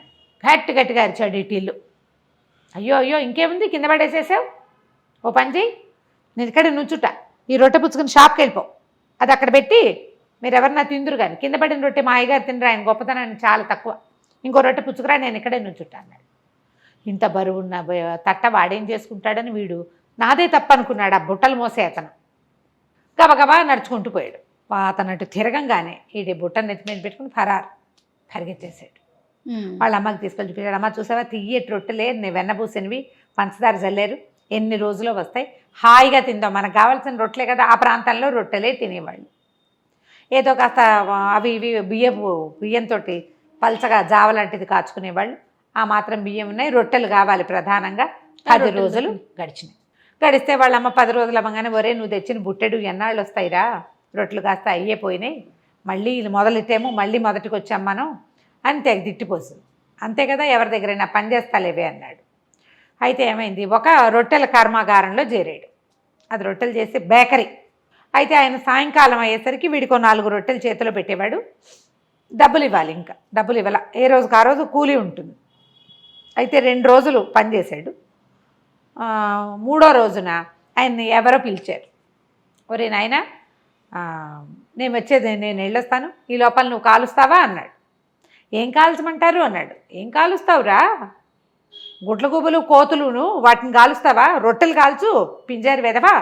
[SPEAKER 3] గట్టిగా అరిచాడు ఈ టిల్లు. అయ్యో ఇంకేముంది, కింద పడేసేసావు, ఓ పని చేయి, నేను ఇక్కడ నుంచుట, ఈ రొట్టె పుచ్చుకుని షాప్కి వెళ్ళిపో, అది అక్కడ పెట్టి మీరు ఎవరన్నా తిందురు కానీ, కింద పడిన రొట్టె మా అయ్యగారు తినరు, ఆయన గొప్పతనాన్ని చాలా తక్కువ, ఇంకో రొట్టె పుచ్చుకురా, నేను ఇక్కడే నుంచుట అన్నాడు. ఇంత బరువున్న తట్ట వాడేం చేసుకుంటాడని వీడు నాదే తప్పనుకున్నాడు. ఆ బుట్టలు మోసే అతను గబగబా నడుచుకుంటూ పోయాడు. అతనట్టు తిరగంగానే ఈ బుట్టను నెత్తి మీద పెట్టుకుని పరిగెత్తేసాడు. వాళ్ళ అమ్మకి తీసుకొని చూపించాడు. అమ్మ చూసావా, తీయటి రొట్టెలే, వెన్నబూసినవి, పంచదార జల్లేరు, ఎన్ని రోజులో వస్తాయి, హాయిగా తిందాం, మనకు కావాల్సిన రొట్టెలే కదా. ఆ ప్రాంతంలో రొట్టెలే తినేవాళ్ళు. ఏదో కాస్త అవి ఇవి బియ్యంతో పల్చగా జావ లాంటిది కాచుకునేవాళ్ళు. ఆ మాత్రం బియ్యం ఉన్నాయి, రొట్టెలు కావాలి ప్రధానంగా. 10 రోజులు గడిస్తే వాళ్ళమ్మ 10 రోజులు అవ్వగానే, ఒరే నువ్వు తెచ్చిన బుట్టెడు ఎన్నాళ్ళు వస్తాయిరా, రొట్టెలు కాస్త అయ్యే పోయినాయి, మళ్ళీ మొదలెట్టేమో, మళ్ళీ మొదటికి వచ్చాం మనం అని తెగ తిట్టిపోతుంది. అంతే కదా, ఎవరి దగ్గరైనా పని చేస్తాలేవే అన్నాడు. అయితే ఏమైంది, ఒక రొట్టెల కర్మాగారంలో చేరాడు. అది రొట్టెలు చేసే బేకరీ. అయితే ఆయన సాయంకాలం అయ్యేసరికి వీడికో 4 రొట్టెలు చేతిలో పెట్టేవాడు. డబ్బులు ఇవ్వాలి, ఇంకా డబ్బులు ఇవ్వాల, ఏ రోజుకి ఆ రోజు కూలీ ఉంటుంది. అయితే 2 రోజులు పనిచేశాడు. 3వ రోజున ఆయన్ని ఎవరో పిలిచారు. ఒరే నాయనా, నేను వెళ్ళొస్తాను, ఈ లోపల నువ్వు కాలుస్తావా అన్నాడు. ఏం కాల్చమంటారు అన్నాడు. ఏం కాలుస్తావురా, గుడ్ల గుబులు కోతులును వాటిని కాలుస్తావా, రొట్టెలు కాల్చు పింజారి వెదవా,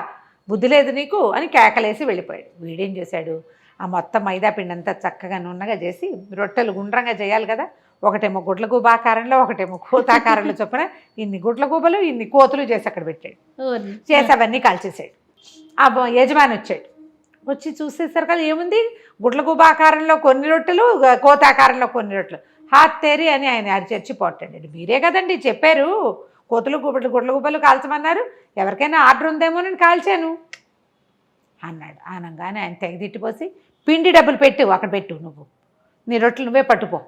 [SPEAKER 3] బుద్ధి లేదు నీకు అని కేకలేసి వెళ్ళిపోయాడు. వీడేం చేశాడు, ఆ మొత్తం మైదా పిండి అంతా చక్కగా నున్నగా చేసి రొట్టెలు గుండ్రంగా చేయాలి కదా, ఒకటేమో గుడ్ల గూబ ఆకారంలో ఒకటేమో కోతాకారంలో చొప్పున ఇన్ని గుడ్ల గూబలు ఇన్ని కోతులు చేసి అక్కడ పెట్టాడు. చేసి అవన్నీ కాల్చేసాడు. ఆ యజమాని వచ్చాడు. వచ్చి చూసేసరికి ఏముంది, గుడ్ల గూబ ఆకారంలో కొన్ని రొట్టెలు, కోతాకారంలో కొన్ని రొట్టెలు. హాత్ తేరి అని ఆయన అరిచర్చి పోటాడు. మీరే కదండి చెప్పారు కోతులు గుడ్ల గుబ్బలు కాల్చమన్నారు, ఎవరికైనా ఆర్డర్ ఉందేమోనని కాల్చాను అన్నాడు. అనగానే ఆయన తెగదిట్టిపోసి, పిండి డబ్బులు పెట్టు, అక్కడ పెట్టు, నువ్వు నీ రొట్టెలు నువ్వే పట్టుపో,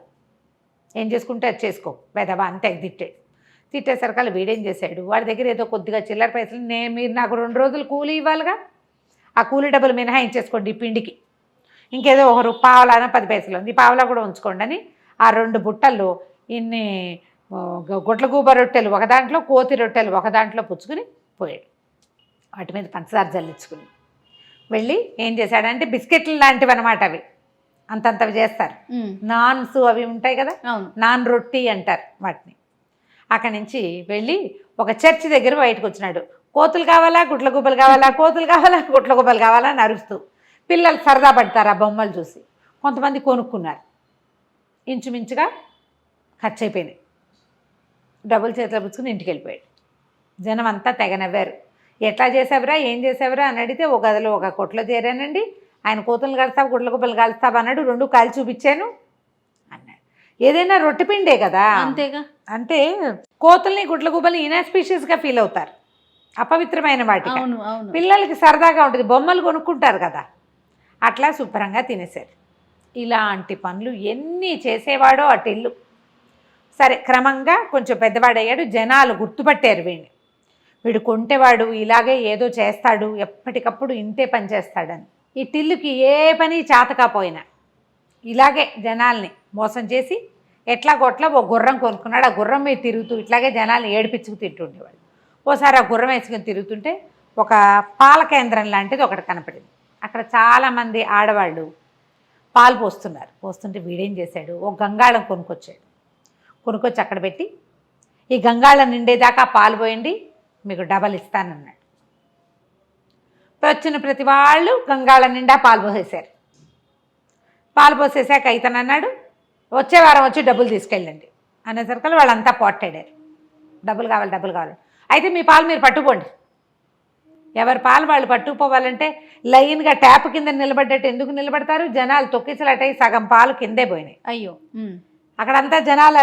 [SPEAKER 3] ఏం చేసుకుంటే అది చేసుకో వెదవా అని తెగదిట్టాడు. తిట్టేసరికల్లా వీడేం చేశాడు, వాడి దగ్గర ఏదో కొద్దిగా చిల్లర పైసలు, మీరు నాకు 2 రోజులు కూలీ ఇవ్వాలిగా, ఆ కూలీ డబ్బులు మినహాయించేసుకోండి ఈ పిండికి, ఇంకేదో 1 రూపాయలైనా 10 పైసలు ఉంది, పావలా కూడా ఉంచుకోండి అని ఆ 2 బుట్టల్లో ఇన్ని గుడ్ల గూబ రొట్టెలు ఒక దాంట్లో, కోతి రొట్టెలు ఒక దాంట్లో పుచ్చుకుని పోయాడు. వాటి మీద పంచదార జల్లించుకుని వెళ్ళి ఏం చేశాడంటే, బిస్కెట్లు లాంటివి అనమాట, అవి అంతంతవి చేస్తారు, నాన్స్ అవి ఉంటాయి కదా, నాన్ రొట్టి అంటారు వాటిని. అక్కడి నుంచి వెళ్ళి ఒక చర్చి దగ్గర బయటకు వచ్చినాడు. కోతులు కావాలా, గుడ్ల గుబ్బలు కావాలా, కోతులు కావాలా, గుడ్ల గుబ్బలు కావాలా అని అరుస్తూ. పిల్లలు సరదా పడతారు ఆ బొమ్మలు చూసి. కొంతమంది కొనుక్కున్నారు. ఇంచుమించుగా ఖర్చు అయిపోయినాయి. డబ్బులు చేతిలో పుచ్చుకుని ఇంటికి వెళ్ళిపోయాడు. జనం అంతా తెగ నవ్వారు. ఎట్లా చేసావురా, ఏం చేసావురా అని అడిగితే, ఒక గదిలో ఒక కొట్లో చేరానండి, ఆయన కోతులు కలుస్తావు గుడ్ల గుబ్బలు కలుస్తావు అన్నాడు, 2 కాలు చూపించాను అన్నాడు. ఏదైనా రొట్టె పిండే కదా,
[SPEAKER 2] అంతేగా.
[SPEAKER 3] అంటే కోతుల్ని గుడ్ల గుబ్బల్ని ఇనాస్పీషియస్గా ఫీల్ అవుతారు, అపవిత్రమైన వాటికి. పిల్లలకి సరదాగా ఉంటుంది, బొమ్మలు కొనుక్కుంటారు కదా, అట్లా శుభ్రంగా తినేశారు. ఇలాంటి పనులు ఎన్ని చేసేవాడో అటిల్లు. సరే, క్రమంగా కొంచెం పెద్దవాడయ్యాడు. జనాలు గుర్తుపట్టారు వీడిని, వీడు కొంటేవాడు, ఇలాగే ఏదో చేస్తాడు, ఎప్పటికప్పుడు ఇంతే పని చేస్తాడని. ఈ టిల్లుకి ఏ పని చేతకపోయినా ఇలాగే జనాల్ని మోసం చేసి ఎట్లా కొట్లా ఓ గుర్రం కొనుక్కున్నాడు. ఆ గుర్రం మీద తిరుగుతూ ఇట్లాగే జనాల్ని ఏడిపించుకు తింటుండేవాడు. ఓసారి ఆ గుర్రం వేసుకుని తిరుగుతుంటే ఒక పాల కేంద్రం లాంటిది ఒకటి కనపడింది. అక్కడ చాలామంది ఆడవాళ్ళు పాలు పోస్తుంటే వీడేం చేశాడు, ఓ గంగాళం కొనుక్కొచ్చి అక్కడ పెట్టి, ఈ గంగాళం నిండేదాకా పాలు పోయండి, మీకు డబల్ ఇస్తానన్నాడు. వచ్చిన ప్రతి వాళ్ళు గంగాళం నిండా పాలు పోసేశారు. పాలు పోసేసాక ఇతనన్నాడు, వచ్చే వారం వచ్చి డబ్బులు తీసుకెళ్ళండి అనేసరికి వాళ్ళంతా పోట్టాడారు. డబ్బులు కావాలి, అయితే మీ పాలు మీరు పట్టుకోండి. ఎవరి పాలు వాళ్ళు పట్టుకుపోవాలంటే లైన్గా ట్యాప్ కింద నిలబడ్డట్టు ఎందుకు నిలబడతారు, జనాలు తొక్కిసలటై సగం పాలు కిందే పోయినాయి.
[SPEAKER 2] అయ్యో,
[SPEAKER 3] అక్కడంతా జనాలు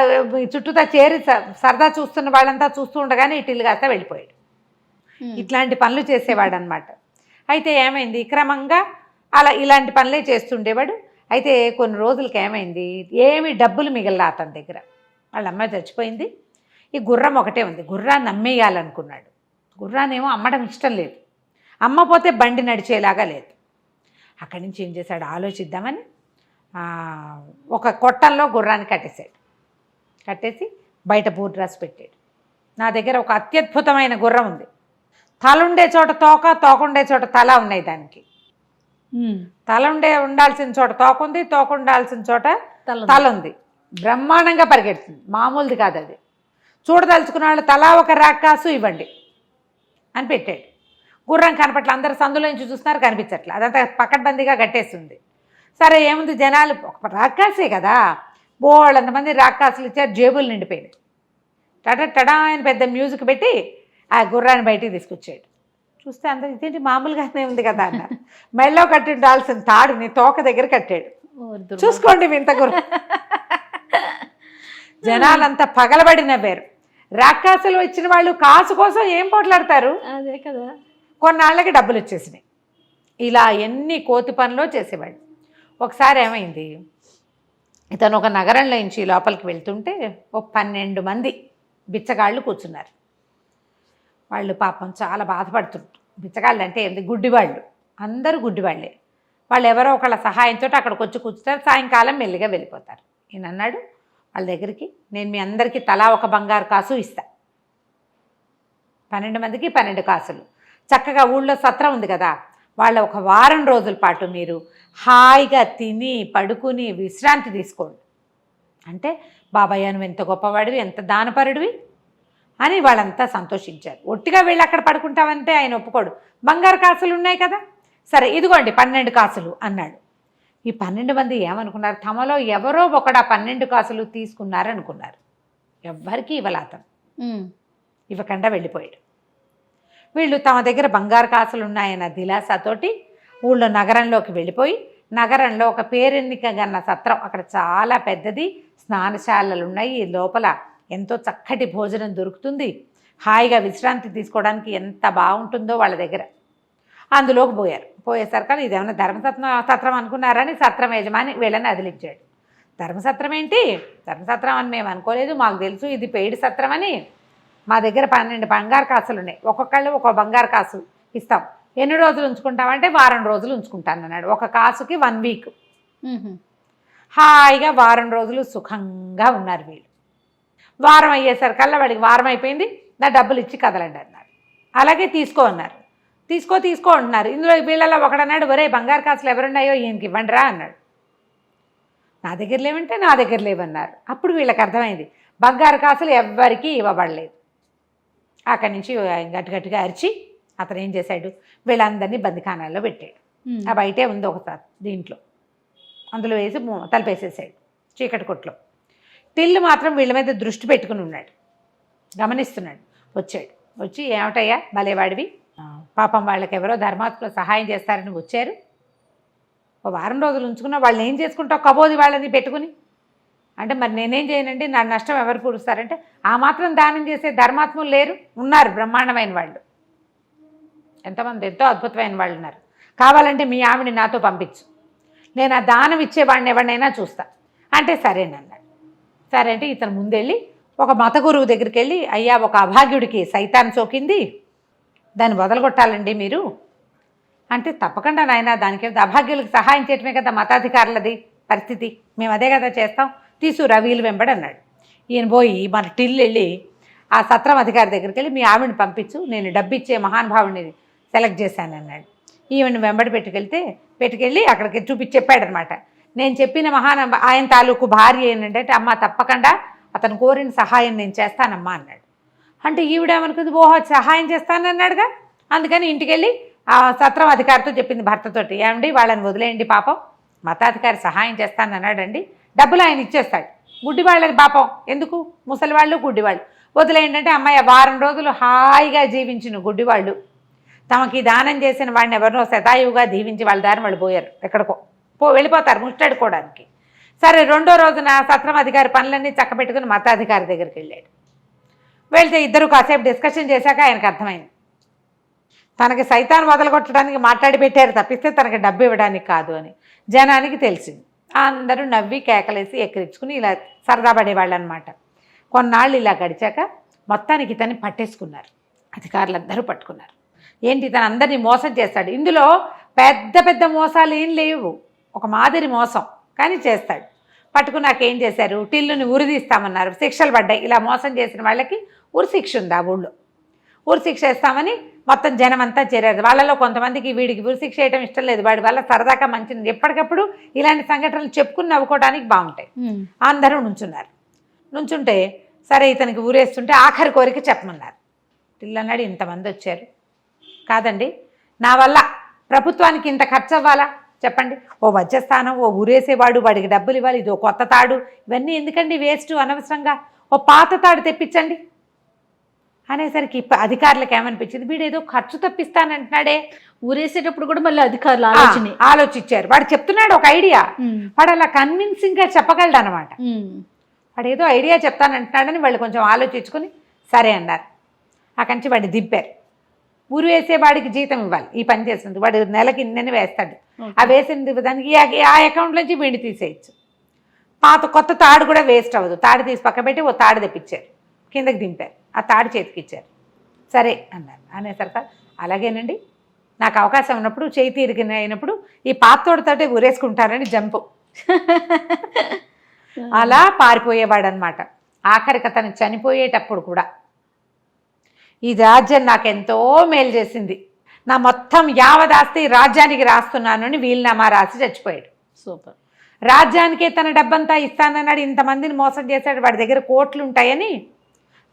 [SPEAKER 3] చుట్టూతా చేరి సరదా చూస్తున్న వాళ్ళంతా చూస్తూ ఉండగానే ఇటిల్లు కాస్తా వెళ్ళిపోయాడు. ఇట్లాంటి పనులు చేసేవాడు అనమాట. అయితే ఏమైంది, క్రమంగా అలా ఇలాంటి పనులే చేస్తుండేవాడు. అయితే కొన్ని రోజులకి ఏమైంది, ఏమి డబ్బులు మిగల్లా అతని దగ్గర. వాళ్ళ అమ్మాయి చచ్చిపోయింది, ఈ గుర్రం ఒకటే ఉంది. గుర్రాన్ని అమ్మేయాలనుకున్నాడు. గుర్రాన్నేమో అమ్మడం ఇష్టం లేదు, అమ్మపోతే బండి నడిచేలాగా లేదు. అక్కడి నుంచి ఏం చేశాడు, ఆలోచిద్దామని ఒక కొట్టంలో గుర్రాన్ని కట్టేసి బయట బోర్డు రాసి పెట్టాడు. నా దగ్గర ఒక అత్యద్భుతమైన గుర్రం ఉంది, తలుండే చోట తోక, తోకుండే చోట తల ఉన్నాయి. దానికి తల ఉండాల్సిన చోట తోక ఉంది, తోక ఉండాల్సిన చోట తల ఉంది. బ్రహ్మాండంగా పరిగెడుతుంది, మామూలుది కాదు అది. చూడదలుచుకున్న వాళ్ళు తలా ఒక రాక్కాసు ఇవ్వండి అని పెట్టాడు. గుర్రం కనపట్ల, అందరు సందులో నుంచి చూస్తున్నారు, కనిపించట్లే, అదంతా పకడ్బందీగా కట్టేస్తుంది. సరే ఏముంది, జనాలు ఒక రాక్కాసే కదా, బోళ్ళంతమంది రాక్కాసులు ఇచ్చారు, జేబులు నిండిపోయినాయి. టడా ఆయన పెద్ద మ్యూజిక్ పెట్టి ఆ గుర్రాన్ని బయటికి తీసుకొచ్చాడు. చూస్తే అందరూ ఇదేంటి మామూలుగానే ఉంది కదా అన్న. మెళ్ళో కట్టి ఉండాల్సిన తాడుని తోక దగ్గర కట్టాడు. చూసుకోండి వింత గుర్రం. జనాలంతా పగలబడి నవ్వారు. రాక్కాసులు వచ్చిన వాళ్ళు కాసు కోసం ఏం పోట్లాడతారు,
[SPEAKER 2] అదే కదా.
[SPEAKER 3] కొన్నాళ్ళకి డబ్బులు వచ్చేసినాయి. ఇలా ఎన్ని కోతి పనులు చేసేవాడు. ఒకసారి ఏమైంది, ఇతను ఒక నగరంలో నుంచి లోపలికి వెళ్తుంటే ఒక 12 మంది బిచ్చగాళ్ళు కూర్చున్నారు. వాళ్ళు పాపం చాలా బాధపడుతుంటారు. బిచ్చగాళ్ళు అంటే ఏంటి, గుడ్డివాళ్ళు, అందరూ గుడ్డివాళ్ళే. వాళ్ళు ఎవరో ఒకళ్ళ సహాయంతో అక్కడికి వచ్చి కూర్చుంటారు, సాయంకాలం మెల్లిగా వెళ్ళిపోతారు. ఈయన అన్నాడు వాళ్ళ దగ్గరికి, నేను మీ అందరికీ తలా ఒక బంగారు కాసు ఇస్తా. 12 మందికి 12 కాసులు. చక్కగా ఊళ్ళో సత్రం ఉంది కదా, వాళ్ళ ఒక వారం రోజుల పాటు మీరు హాయిగా తిని పడుకుని విశ్రాంతి తీసుకోండి. అంటే బాబాయ్ నువ్వు ఎంత గొప్పవాడివి, ఎంత దానపరుడివి అని వాళ్ళంతా సంతోషించారు. ఒట్టిగా వెళ్ళి అక్కడ పడుకుంటామంటే ఆయన ఒప్పుకోడు. బంగారు కాసులు ఉన్నాయి కదా, సరే ఇదిగోండి 12 కాసులు అన్నాడు. ఈ 12 మంది ఏమనుకున్నారు, తమలో ఎవరో ఒకడు 12 కాసులు తీసుకున్నారనుకున్నారు. ఎవ్వరికీ ఇవ్వలాతం, ఇవ్వకుండా వెళ్ళిపోయాడు. వీళ్ళు తమ దగ్గర బంగారు కాసులు ఉన్నాయన్న దిలాసాతోటి ఊళ్ళో నగరంలోకి వెళ్ళిపోయి, నగరంలో ఒక పేరెన్నిక గన్న సత్రం, అక్కడ చాలా పెద్దది, స్నానశాలలు ఉన్నాయి, లోపల ఎంతో చక్కటి భోజనం దొరుకుతుంది, హాయిగా విశ్రాంతి తీసుకోవడానికి ఎంత బాగుంటుందో వాళ్ళ దగ్గర. అందులోకి పోయేసరికి ఇదేమన్నా ధర్మసత్రం అనుకున్నారని సత్రం యజమాని వీళ్ళని అదిలించాడు. ధర్మసత్రం ఏంటి, ధర్మసత్రం అని మేము అనుకోలేదు, మాకు తెలుసు ఇది పెయిడ్ సత్రం అని. మా దగ్గర 12 బంగారు కాసులు ఉన్నాయి, ఒక్కొక్కళ్ళు ఒక బంగారు కాసు ఇస్తాం. ఎన్ని రోజులు ఉంచుకుంటామంటే వారం రోజులు ఉంచుకుంటాను అన్నాడు. ఒక కాసుకి 1 వీక్. హాయిగా వారం రోజులు సుఖంగా ఉన్నారు వీళ్ళు. వారం అయ్యేసరికల్లా వాడికి వారం అయిపోయింది, నా డబ్బులు ఇచ్చి కదలండి అన్నారు. అలాగే తీసుకో అన్నారు. తీసుకో అంటున్నారు. ఇందులో వీళ్ళలో ఒకడన్నాడు, ఒరే బంగారు కాసులు ఎవరున్నాయో ఈయనకి ఇవ్వండి రా అన్నాడు. నా దగ్గర లేవంటే నా దగ్గర లేవన్నారు. అప్పుడు వీళ్ళకి అర్థమైంది బంగారు కాసులు ఎవ్వరికీ ఇవ్వబడలేదు. అక్కడి నుంచి గట్టిగా అరిచి అతను ఏం చేశాడు, వీళ్ళందరినీ బందిఖానాల్లో పెట్టాడు. ఆ బయటే ఉంది ఒకసారి దీంట్లో, అందులో వేసి తలపేసేసాడు చీకటి కొట్లో. టిల్లు మాత్రం వీళ్ళ మీద దృష్టి పెట్టుకుని ఉన్నాడు, గమనిస్తున్నాడు. వచ్చి ఏమిటయ్యా భలేవాడివి, పాపం వాళ్ళకి ఎవరో ధర్మాత్మలో సహాయం చేస్తారని వచ్చారు, ఒక వారం రోజులు ఉంచుకున్నా వాళ్ళని ఏం చేసుకుంటావు కబోది వాళ్ళని పెట్టుకుని అంటే, మరి నేనేం చేయనండి, నా నష్టం ఎవరు పూడుస్తారంటే, ఆ మాత్రం దానం చేసే ధర్మాత్ములు లేరు, ఉన్నారు బ్రహ్మాండమైన వాళ్ళు, ఎంతమంది ఎంతో అద్భుతమైన వాళ్ళు ఉన్నారు. కావాలంటే మీ ఆవిడ నాతో పంపించు, నేను ఆ దానం ఇచ్చేవాడిని ఎవరినైనా చూస్తా అంటే సరేనన్నాడు. సరే అంటే ఇతను ముందెళ్ళి ఒక మత గురువు దగ్గరికి వెళ్ళి, అయ్యా ఒక అభాగ్యుడికి సైతాన్ సోకింది, దాన్ని వదలగొట్టాలండి మీరు అంటే, తప్పకుండా నాయన దానికి అభాగ్యులకు సహాయం చేయటమే కదా మతాధికారులది పరిస్థితి, మేము అదే కదా చేస్తాం, తీసుకురా వీలు వెంబడి అన్నాడు. ఈయన పోయి మన టిల్లు వెళ్ళి ఆ సత్రం అధికారి దగ్గరికి వెళ్ళి, మీ ఆవిడని పంపించు, నేను డబ్బిచ్చే మహానుభావుని సెలెక్ట్ చేశాను అన్నాడు. ఈవిని వెంబడి పెట్టుకెళ్ళి అక్కడికి చెప్పాడనమాట. నేను చెప్పిన ఆయన తాలూకు భార్య ఏంటంటే, అమ్మ తప్పకుండా అతను కోరిన సహాయం నేను చేస్తానమ్మా అన్నాడు. అంటే ఈవిడేమనుకుంది, ఓహో సహాయం చేస్తానన్నాడుగా, అందుకని ఇంటికి వెళ్ళి ఆ సత్రం అధికారితో చెప్పింది భర్తతోటి, ఏమండి వాళ్ళని వదిలేయండి, పాపం మతాధికారి సహాయం చేస్తానన్నాడండి, డబ్బులు ఆయన ఇచ్చేస్తాడు, గుడ్డివాళ్ళని పాపం ఎందుకు, ముసలివాళ్ళు గుడ్డివాళ్ళు వదిలేయండి అంటే, అమ్మాయి వారం రోజులు హాయిగా జీవించిన గుడ్డివాళ్ళు తమకి దానం చేసిన వాడిని ఎవరినో శతాయువుగా దీవించి వాళ్ళ దారిని వాళ్ళు పోయారు, ఎక్కడికో వెళ్ళిపోతారు ముష్టడుకోవడానికి. సరే రెండో రోజున సత్రం అధికారి పనులన్నీ చక్కబెట్టుకుని మతాధికారి దగ్గరికి వెళ్ళాడు. వెళ్తే ఇద్దరు కాసేపు డిస్కషన్ చేశాక ఆయనకు అర్థమైంది, తనకి సైతాన్ వదలగొట్టడానికి మాట్లాడి పెట్టారు తప్పిస్తే తనకి డబ్బు ఇవ్వడానికి కాదు అని జనానికి తెలిసింది. అందరూ నవ్వి కేకలేసి ఎక్కిరించుకుని ఇలా సరదా పడేవాళ్ళు అనమాట. కొన్నాళ్ళు ఇలా గడిచాక మొత్తానికి ఇతన్ని పట్టేసుకున్నారు, అధికారులందరూ పట్టుకున్నారు. ఏంటి ఇతను అందరినీ మోసం చేస్తాడు, ఇందులో పెద్ద పెద్ద మోసాలు ఏం లేవు, ఒక మాదిరి మోసం కానీ చేస్తాడు. పట్టుకున్నాక ఏం చేశారు, టిల్లుని ఉరిదీస్తామన్నారు, శిక్షలు పడ్డాయి. ఇలా మోసం చేసిన వాళ్ళకి ఉరిశిక్ష ఉంది ఆ ఊళ్ళో, ఉరిశిక్ష వేస్తామని మొత్తం జనం అంతా చేరారు. వాళ్ళలో కొంతమందికి వీడికి ఉరిశిక్ష వేయడం ఇష్టం లేదు, వాడి వల్ల సరదాగా మంచిది, ఎప్పటికప్పుడు ఇలాంటి సంఘటనలు చెప్పుకుని నవ్వుకోవడానికి బాగుంటాయి. అందరూ నుంచుంటే సరే ఇతనికి ఊరేస్తుంటే ఆఖరి కోరిక చెప్పమన్నారు. టిల్లు అన్నాడు, ఇంతమంది వచ్చారు కాదండి, నా వల్ల ప్రభుత్వానికి ఇంత ఖర్చు అవ్వాలా చెప్పండి, ఓ వజ్రస్థానం, ఓ ఊరేసేవాడు, వాడికి డబ్బులు ఇవ్వాలి, ఇది ఓ కొత్త తాడు, ఇవన్నీ ఎందుకండి వేస్ట్ అనవసరంగా, ఓ పాత తాడు తెప్పించండి అనేసరికి అధికారులకు ఏమనిపించింది, వీడు ఏదో ఖర్చు తప్పిస్తానంటున్నాడే,
[SPEAKER 2] ఊరేసేటప్పుడు కూడా మళ్ళీ అధికారులు
[SPEAKER 3] ఆలోచించారు. వాడు చెప్తున్నాడు ఒక ఐడియా, వాడు అలా కన్విన్సింగ్గా చెప్పగలడు అనమాట. వాడు ఏదో ఐడియా చెప్తానంటున్నాడని వాళ్ళు కొంచెం ఆలోచించుకొని సరే అన్నారు. అక్కడి నుంచి వాడిని దింపారు. ఊరు వేసేవాడికి జీతం ఇవ్వాలి, ఈ పని చేస్తుంది, వాడు నెలకి ఇన్నని వేస్తాడు, ఆ వేసిన దానికి ఆ అకౌంట్ నుంచి వీడిని తీసేయచ్చు. కొత్త తాడు కూడా వేస్ట్ అవ్వదు. తాడు తీసి పక్క పెట్టి ఓ తాడు తెప్పించారు, కిందకి దింపారు, ఆ తాడు చేతికి ఇచ్చారు. సరే అన్నారు. అనేసరికి అలాగేనండి, నాకు అవకాశం ఉన్నప్పుడు చేయి తీరిగిన అయినప్పుడు ఈ పాతోడితోటే ఊరేసుకుంటారని జంపు. అలా పారిపోయేవాడు అనమాట. ఆఖరికి అతను చనిపోయేటప్పుడు కూడా ఈ రాజ్యం నాకెంతో మేలు చేసింది, నా మొత్తం యావదాస్తి రాజ్యానికి రాస్తున్నాను అని వీలునామా రాసి చచ్చిపోయాడు.
[SPEAKER 2] సూపర్.
[SPEAKER 3] రాజ్యానికే తన డబ్బంతా ఇస్తానన్నాడు, ఇంతమందిని మోసం చేశాడు, వాడి దగ్గర కోట్లు ఉంటాయని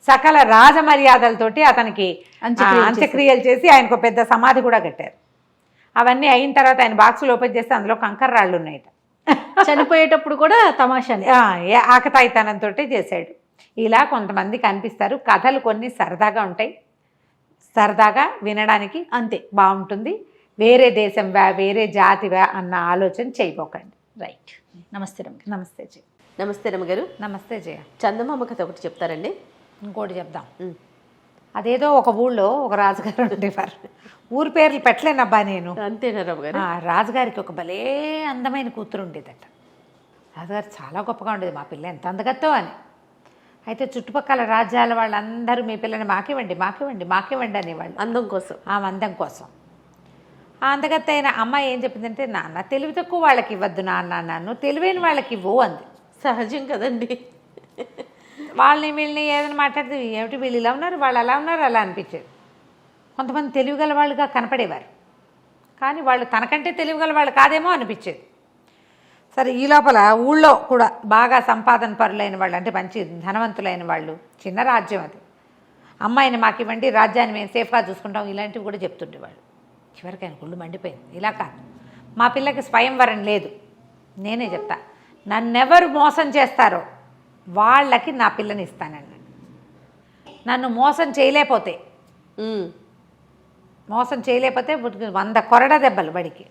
[SPEAKER 3] సకల రాజమర్యాదలతోటి అతనికి అంత్యక్రియలు చేసి ఆయనకు పెద్ద సమాధి కూడా కట్టారు. అవన్నీ అయిన తర్వాత ఆయన బాక్సులు ఓపెన్ చేస్తే అందులో కంకర రాళ్ళు ఉన్నాయట.
[SPEAKER 2] చనిపోయేటప్పుడు కూడా తమాషానే,
[SPEAKER 3] ఆకతాయితనంతో చేశాడు. ఇలా కొంతమంది కనిపిస్తారు. కథలు కొన్ని సరదాగా ఉంటాయి, సరదాగా వినడానికి
[SPEAKER 2] అంతే
[SPEAKER 3] బాగుంటుంది. వేరే దేశం వేరే జాతివా అన్న ఆలోచన చేయబోకండి.
[SPEAKER 2] రైట్. నమస్తే రమ్మగారు.
[SPEAKER 3] నమస్తే జయ.
[SPEAKER 4] నమస్తే రమ్మగారు.
[SPEAKER 3] నమస్తే జయ.
[SPEAKER 4] చందమామ కథ ఒకటి చెప్తారండి?
[SPEAKER 3] ఇంకోటి చెప్దాం. అదేదో ఒక ఊళ్ళో ఒక రాజుగారు ఉండేవారు. ఊరి పేర్లు పెట్టలేనబ్బా నేను.
[SPEAKER 4] అంతేనా రమ్మగారు?
[SPEAKER 3] రాజుగారికి ఒక భలే అందమైన కూతురు ఉండేదట. రాజుగారు చాలా గొప్పగా ఉండేది, మా పిల్ల ఎంత అందగత్తో అని. అయితే చుట్టుపక్కల రాజ్యాల వాళ్ళందరూ మీ పిల్లని మాకివ్వండి మాకివ్వండి మాకివ్వండి అనేవాళ్ళు,
[SPEAKER 4] అందం కోసం.
[SPEAKER 3] ఆ అందం కోసం. ఆ అందగత్త అయిన అమ్మాయి ఏం చెప్పిందంటే, నాన్న తెలివి తక్కువ వాళ్ళకి ఇవ్వద్దు నాన్న, నన్ను తెలివైన వాళ్ళకి ఇవ్వు అంది.
[SPEAKER 4] సహజం కదండి.
[SPEAKER 3] వాళ్ళని వీళ్ళని ఏదైనా మాట్లాడితే ఏమిటి వీళ్ళు ఇలా ఉన్నారు వాళ్ళు అలా ఉన్నారు అలా అనిపించేది. కొంతమంది తెలివిగల వాళ్ళుగా కనపడేవారు, కానీ వాళ్ళు తనకంటే తెలివిగల వాళ్ళు కాదేమో అనిపించేది. సరే, ఈ లోపల ఊళ్ళో కూడా బాగా సంపాదన పరులైన వాళ్ళు, అంటే మంచి ధనవంతులైన వాళ్ళు, చిన్న రాజ్యం అది, అమ్మాయిని మాకు ఇవ్వండి రాజ్యాన్ని మేము సేఫ్గా చూసుకుంటాం ఇలాంటివి కూడా చెప్తుండేవాళ్ళు. చివరికి ఆయన గుళ్ళు మండిపోయింది. ఇలా కాదు, మా పిల్లకి స్వయంవరం లేదు, నేనే చెప్తా, నన్నెవరు మోసం చేస్తారో వాళ్ళకి నా పిల్లని ఇస్తానండి. నన్ను మోసం చేయలేకపోతే 100 కొరడ దెబ్బలు బడికి